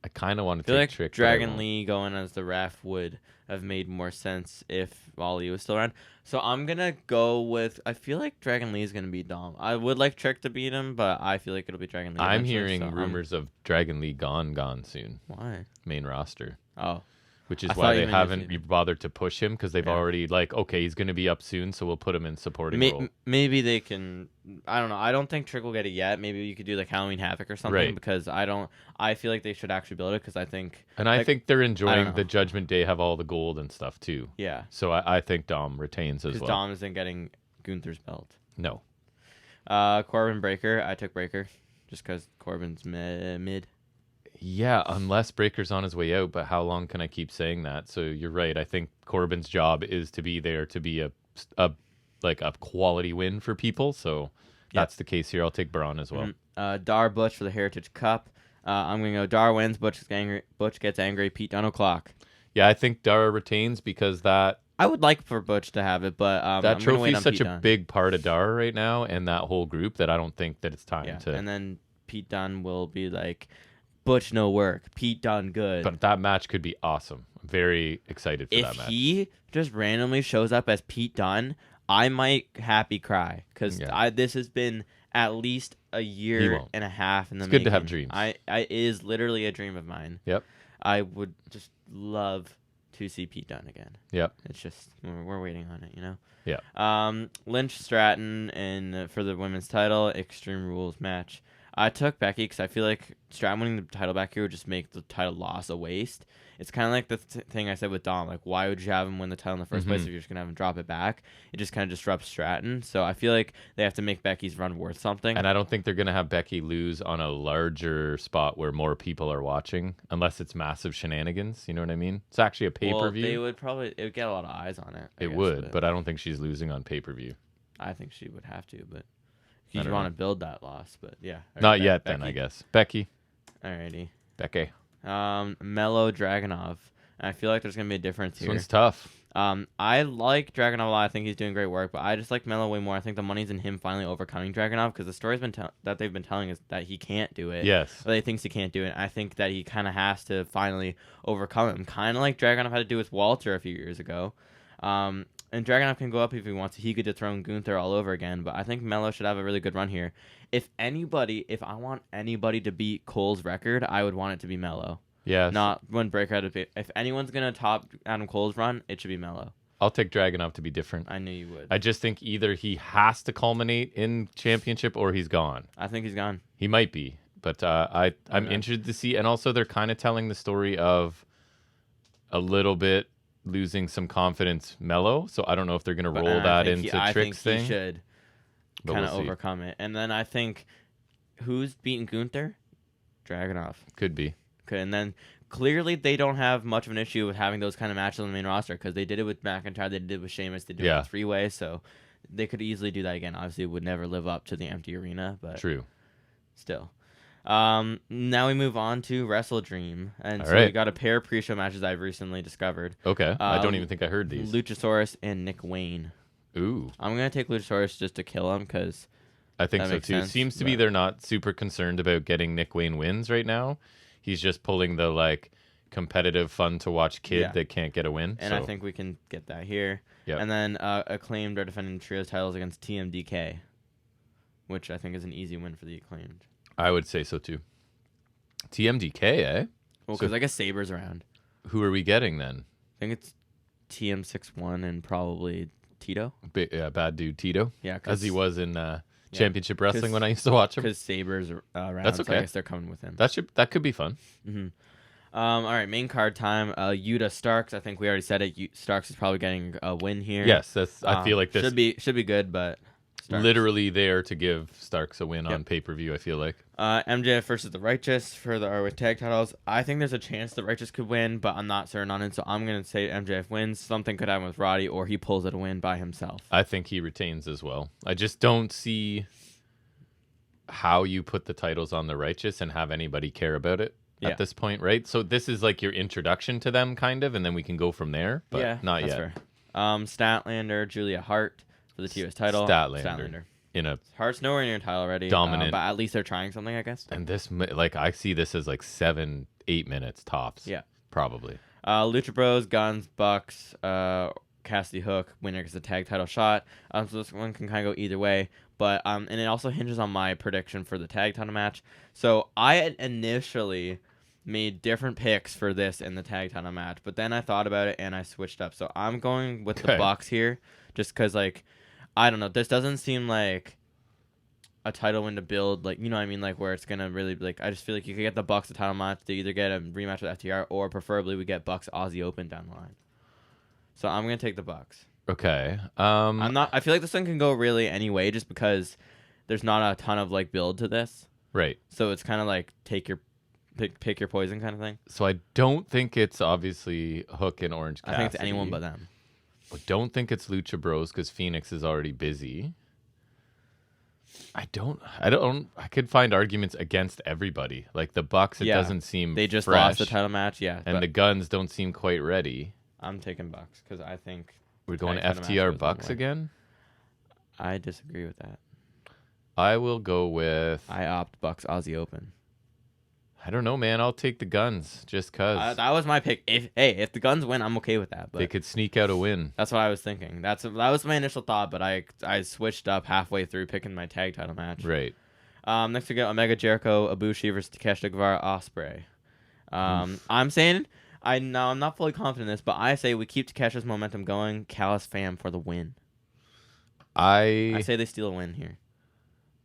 I kind of want to take Trick. Dragon Lee going as the ref would have made more sense if Ali was still around. So I'm going to go with, I feel like Dragon Lee is going to beat Dom. I would like Trick to beat him, but I feel like it'll be Dragon Lee. I'm hearing rumors of Dragon Lee gone soon. Why? Main roster. Oh. Which is why they haven't bothered to push him, because they've already okay, he's going to be up soon, so we'll put him in supporting role. Maybe they can, I don't know. I don't think Trick will get it yet. Maybe you could do like Halloween Havoc or something, right. Because I feel like they should actually build it, because I think. And I think they're enjoying the Judgment Day, have all the gold and stuff too. Yeah. So I think Dom retains as well. Because Dom isn't getting Gunther's belt. No. Corbin Breaker. I took Breaker just because Corbin's mid. Yeah, unless Breaker's on his way out, but how long can I keep saying that? So you're right. I think Corbin's job is to be there to be a quality win for people. So that's the case here. I'll take Braun as well. Dar Butch for the Heritage Cup. I'm going to go Dar wins, Butch gets angry, Pete Dunne o'clock. Yeah, I think Dar retains because that... I would like for Butch to have it, but that trophy is such a big part of Dar right now and that whole group that I don't think that it's time to... And then Pete Dunne will be like... Butch no work. Pete Dunne good. But that match could be awesome. I'm very excited for that match. If he just randomly shows up as Pete Dunne, I might happy cry, because this has been at least a year and a half in the making. It's good to have dreams. It is literally a dream of mine. Yep. I would just love to see Pete Dunne again. Yep. It's just we're waiting on it, you know. Yeah. Lynch Stratton and for the women's title Extreme Rules match. I took Becky because I feel like Stratton winning the title back here would just make the title loss a waste. It's kind of like the thing I said with Dom. Like, why would you have him win the title in the first place if you're just going to have him drop it back? It just kind of disrupts Stratton. So I feel like they have to make Becky's run worth something. And I don't think they're going to have Becky lose on a larger spot where more people are watching, unless it's massive shenanigans. You know what I mean? It's actually a pay-per-view. Well, it would get a lot of eyes on it. It would, but I don't think she's losing on pay-per-view. I think she would have to, but... You want to build that loss, but yeah. Not yet, then, I guess. Becky. Alrighty. Becky. Mello Dragunov. I feel like there's going to be a difference here. This one's tough. I like Dragunov a lot. I think he's doing great work, but I just like Mello way more. I think the money's in him finally overcoming Dragunov, because the story's been that they've been telling is that he can't do it. Yes. But he thinks he can't do it. I think that he kind of has to finally overcome him, kind of like Dragunov had to do with Walter a few years ago. And Dragunov can go up if he wants to. He could dethrone Gunther all over again, but I think Mello should have a really good run here. If I want anybody to beat Cole's record, I would want it to be Mello. Yes. Not when Breaker had to be. If anyone's going to top Adam Cole's run, it should be Mello. I'll take Dragunov to be different. I knew you would. I just think either he has to culminate in championship or he's gone. I think he's gone. He might be, but I'm Okay. interested to see. And also, they're kind of telling the story of a little bit losing some confidence, Mello. So I don't know if they're going to roll that into Trick's thing. I think he should kind of overcome it. And then I think who's beating Gunther? Dragunov. Could be. Okay, and then clearly they don't have much of an issue with having those kind of matches on the main roster because they did it with McIntyre, they did it with Sheamus, they did it with three-way, so they could easily do that again. Obviously, it would never live up to the empty arena, but true. Still. Now we move on to Wrestledream, and we got a pair of pre-show matches I've recently discovered. Okay, I don't even think I heard these. Luchasaurus and Nick Wayne. Ooh. I'm gonna take Luchasaurus just to kill him because I think so too. It seems to be they're not super concerned about getting Nick Wayne wins right now. He's just pulling the like competitive, fun to watch kid that can't get a win. And I think we can get that here. Yeah. And then Acclaimed are defending trios titles against TMDK, which I think is an easy win for the Acclaimed. I would say so too. TMDK, eh? Well, because I guess Saber's around. Who are we getting then? I think it's TM61 and probably Tito. Bad dude Tito. Yeah, as he was in Championship Wrestling when I used to watch him. Because Saber's around. That's okay. So I guess they're coming with him. That could be fun. Mm-hmm. All right, main card time. Yuta Starks. I think we already said it. Starks is probably getting a win here. Yes, that's. I feel like this should be good, but Starks. Literally there to give Starks a win on pay-per-view. I feel like. MJF versus the Righteous for the ROH tag titles. I think there's a chance the Righteous could win, but I'm not certain on it. So I'm gonna say MJF wins. Something could happen with Roddy, or he pulls it a win by himself. I think he retains as well. I just don't see how you put the titles on the Righteous and have anybody care about it at this point, right? So this is like your introduction to them, kind of, and then we can go from there. But not yet. Fair. Statlander, Julia Hart for the TOS title. Statlander. In a Hart's nowhere near title already. Dominant. But at least they're trying something, I guess. And this, like, I see this as like 7-8 minutes tops. Yeah. Probably. Lucha Bros, Guns, Bucks, Cassidy Hook, winner gets a tag title shot. So this one can kind of go either way. But and it also hinges on my prediction for the tag title match. So I had initially made different picks for this in the tag title match, but then I thought about it and I switched up. So I'm going with the Bucks here, just because, like, I don't know, this doesn't seem like a title win to build, like, you know what I mean, like, where it's gonna really, like, I just feel like you could get the Bucks a title match to either get a rematch with FTR or preferably we get Bucks Aussie Open down the line. So I'm gonna take the Bucks. Okay. I feel like this one can go really any way just because there's not a ton of like build to this. Right. So it's kind of like pick your poison kind of thing. So I don't think it's obviously Hook and Orange Cassidy. I think it's anyone but them. I don't think it's Lucha Bros because Phoenix is already busy. I could find arguments against everybody. Like the Bucks, it doesn't seem they just fresh, lost the title match, and the Guns don't seem quite ready. I'm taking Bucks because I think we're going FTR Bucks again. I disagree with that. I will go with. I opt Bucks Aussie Open. I don't know, man. I'll take the Guns just cause. That was my pick. If the Guns win, I'm okay with that. But they could sneak out a win. That's what I was thinking. That was my initial thought, but I switched up halfway through picking my tag title match. Right. Next we got Omega Jericho, Ibushi versus Takeshita Guevara, Ospreay. I'm saying I'm not fully confident in this, but I say we keep Takeshi's momentum going. Callis Fam for the win. I say they steal a win here.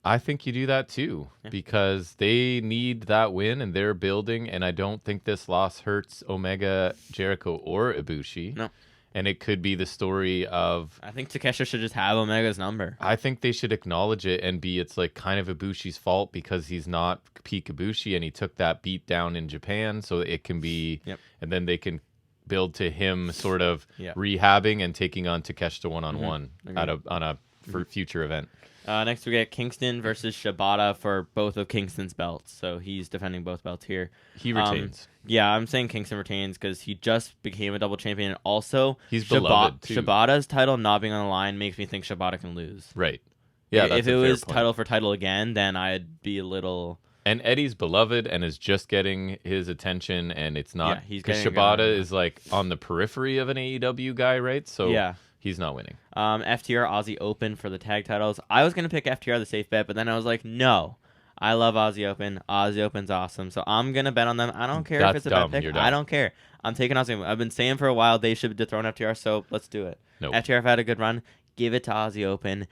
I think you do that too because they need that win and they're building, and I don't think this loss hurts Omega, Jericho, or Ibushi. No. And it could be the story of. I think Takeshita should just have Omega's number. I think they should acknowledge it and it's like kind of Ibushi's fault because he's not peak Ibushi and he took that beat down in Japan, so it can be. And then they can build to him sort of rehabbing and taking on Takeshita one-on-one on a future event. Next we get Kingston versus Shibata for both of Kingston's belts. So he's defending both belts here. He retains. I'm saying Kingston retains because he just became a double champion. And also, he's beloved too. Shibata's title not being on the line makes me think Shibata can lose. Right. Yeah, if it was title for title again, then I'd be a little... And Eddie's beloved and is just getting his attention, and it's not... Because getting Shibata is like on the periphery of an AEW guy, right? So he's not winning. FTR Aussie Open for the tag titles. I was going to pick FTR the safe bet, but then I was like, no. I love Aussie Open. Aussie Open's awesome. So I'm going to bet on them. I don't care if That's it's a dumb. bet You're pick. dumb. I don't care. I'm taking Aussie Open. I've been saying for a while they should dethrone FTR, so let's do it. Nope. FTR have had a good run. Give it to Aussie Open.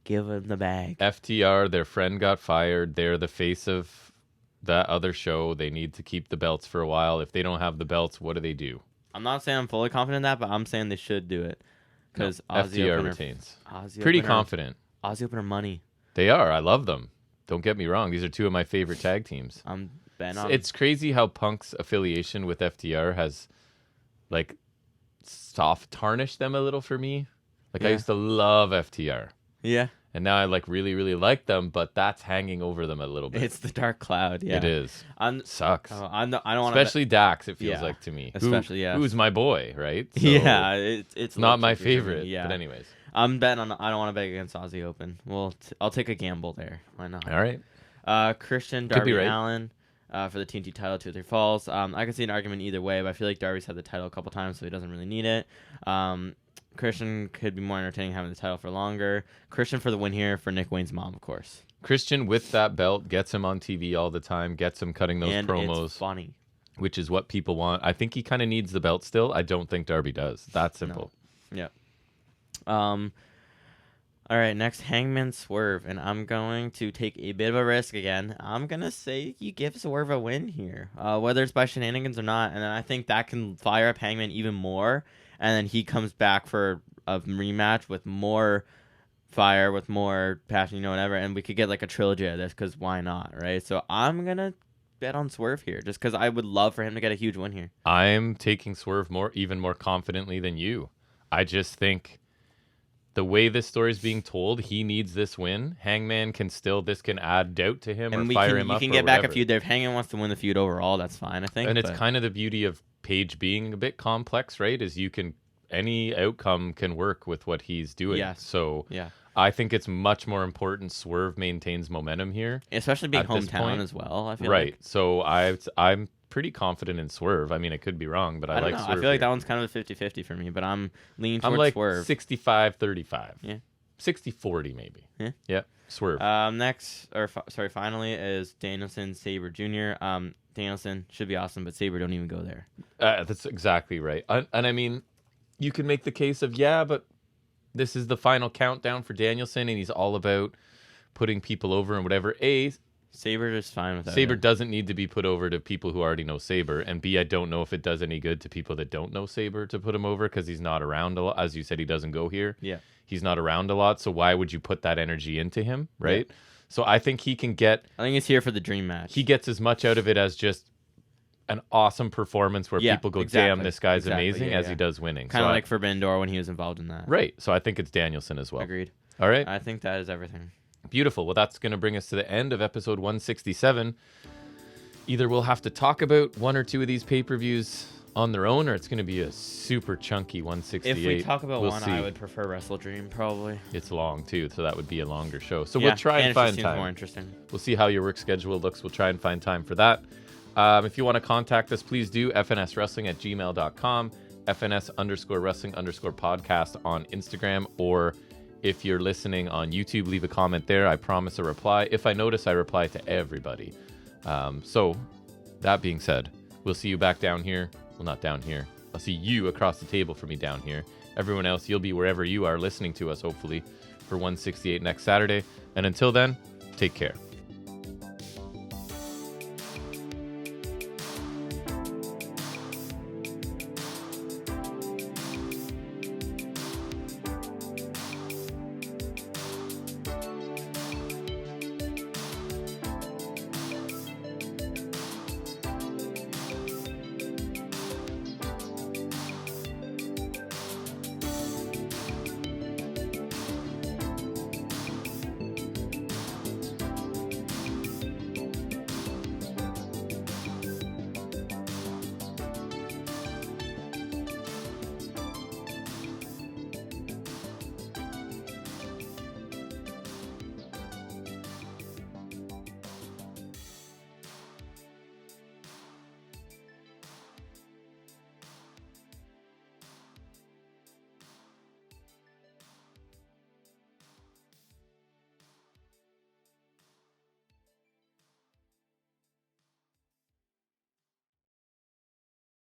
Give them the bag. FTR, their friend got fired. They're the face of that other show. They need to keep the belts for a while. If they don't have the belts, what do they do? I'm not saying I'm fully confident in that, but I'm saying they should do it. Because FTR retains. Aussie Pretty Open confident. Aussie Open are money. They are. I love them. Don't get me wrong. These are two of my favorite tag teams. I'm betting on It's crazy how Punk's affiliation with FTR has, like, soft tarnished them a little for me. Like, I Yeah. used to love FTR. Yeah. And now I, like, really, really like them, but that's hanging over them a little bit. It's the dark cloud. Yeah. It is. I Sucks. don't want to. Especially Dax, it feels Yeah. like to me. Especially, yeah. Who's my boy, right? So Yeah. It's not my low-key for me, favorite. Yeah. But anyways. I'm betting on. I don't want to bet against Aussie Open. Well, I'll take a gamble there. Why not? All right. Christian Could be Darby right. Allin for the TNT title, 2-3 falls. I can see an argument either way, but I feel like Darby's had the title a couple times, so he doesn't really need it. Christian could be more entertaining having the title for longer. Christian for the win here for Nick Wayne's mom, of course. Christian with that belt gets him on TV all the time, gets him cutting those And promos, it's funny. which is what people want. I think he kind of needs the belt still. I don't think Darby does. That simple. Yeah. All right, next Hangman Swerve, and I'm going to take a bit of a risk again. I'm going to say you give Swerve a win here, whether it's by shenanigans or not, and then I think that can fire up Hangman even more, and then he comes back for a rematch with more fire, with more passion, whatever, and we could get like a trilogy of this, because why not, right? So I'm going to bet on Swerve here, just because I would love for him to get a huge win here. I'm taking Swerve even more confidently than you. I just think the way this story is being told, he needs this win. Hangman this can add doubt to him And or fire him up. You can or get back a whatever. feud there. If Hangman wants to win the feud overall, that's fine, I think. And it's kind of the beauty of Paige being a bit complex, right? Is any outcome can work with what he's doing. Yes. So yeah. I think it's much more important Swerve maintains momentum here. Especially being at this hometown point. as well, I feel Right. like. So I'm pretty confident in Swerve. I mean, I could be wrong, but I don't like know. Swerve. I feel like here. that one's kind of a 50-50 for me, but I'm leaning towards I'm like Swerve. 65-35. Yeah. 60-40 maybe. Yeah. Yeah. Swerve. Finally is Danielson Sabre Jr. Danielson should be awesome, but Sabre don't even go there. That's exactly right. And I mean, you can make the case of, but this is the final countdown for Danielson, and he's all about putting people over and whatever. Sabre is fine with that. Sabre doesn't need to be put over to people who already know Sabre, and B, I don't know if it does any good to people that don't know Sabre to put him over because he's not around a lot. As you said, he doesn't go here. Yeah. He's not around a lot, so why would you put that energy into him, right? Yeah. So I think he can get... I think he's here for the dream match. He gets as much out of it as just an awesome performance where people go, damn, this guy's amazing, as he does winning. Kind of like Forbidden Door when he was involved in that. Right. So I think it's Danielson as well. Agreed. All right. I think that is everything. Beautiful. Well, that's going to bring us to the end of episode 167. Either we'll have to talk about one or two of these pay-per-views on their own, or it's going to be a super chunky 168. If we talk about one, see. I would prefer Wrestledream, probably. It's long, too, so that would be a longer show. So we'll try and find time. More interesting. We'll see how your work schedule looks. We'll try and find time for that. If you want to contact us, please do fnswrestling@gmail.com, FNS_wrestling_podcast on Instagram, or if you're listening on YouTube, leave a comment there. I promise a reply. If I notice, I reply to everybody. So that being said, we'll see you back down here. Well, not down here. I'll see you across the table from me down here. Everyone else, you'll be wherever you are listening to us, hopefully, for 168 next Saturday. And until then, take care.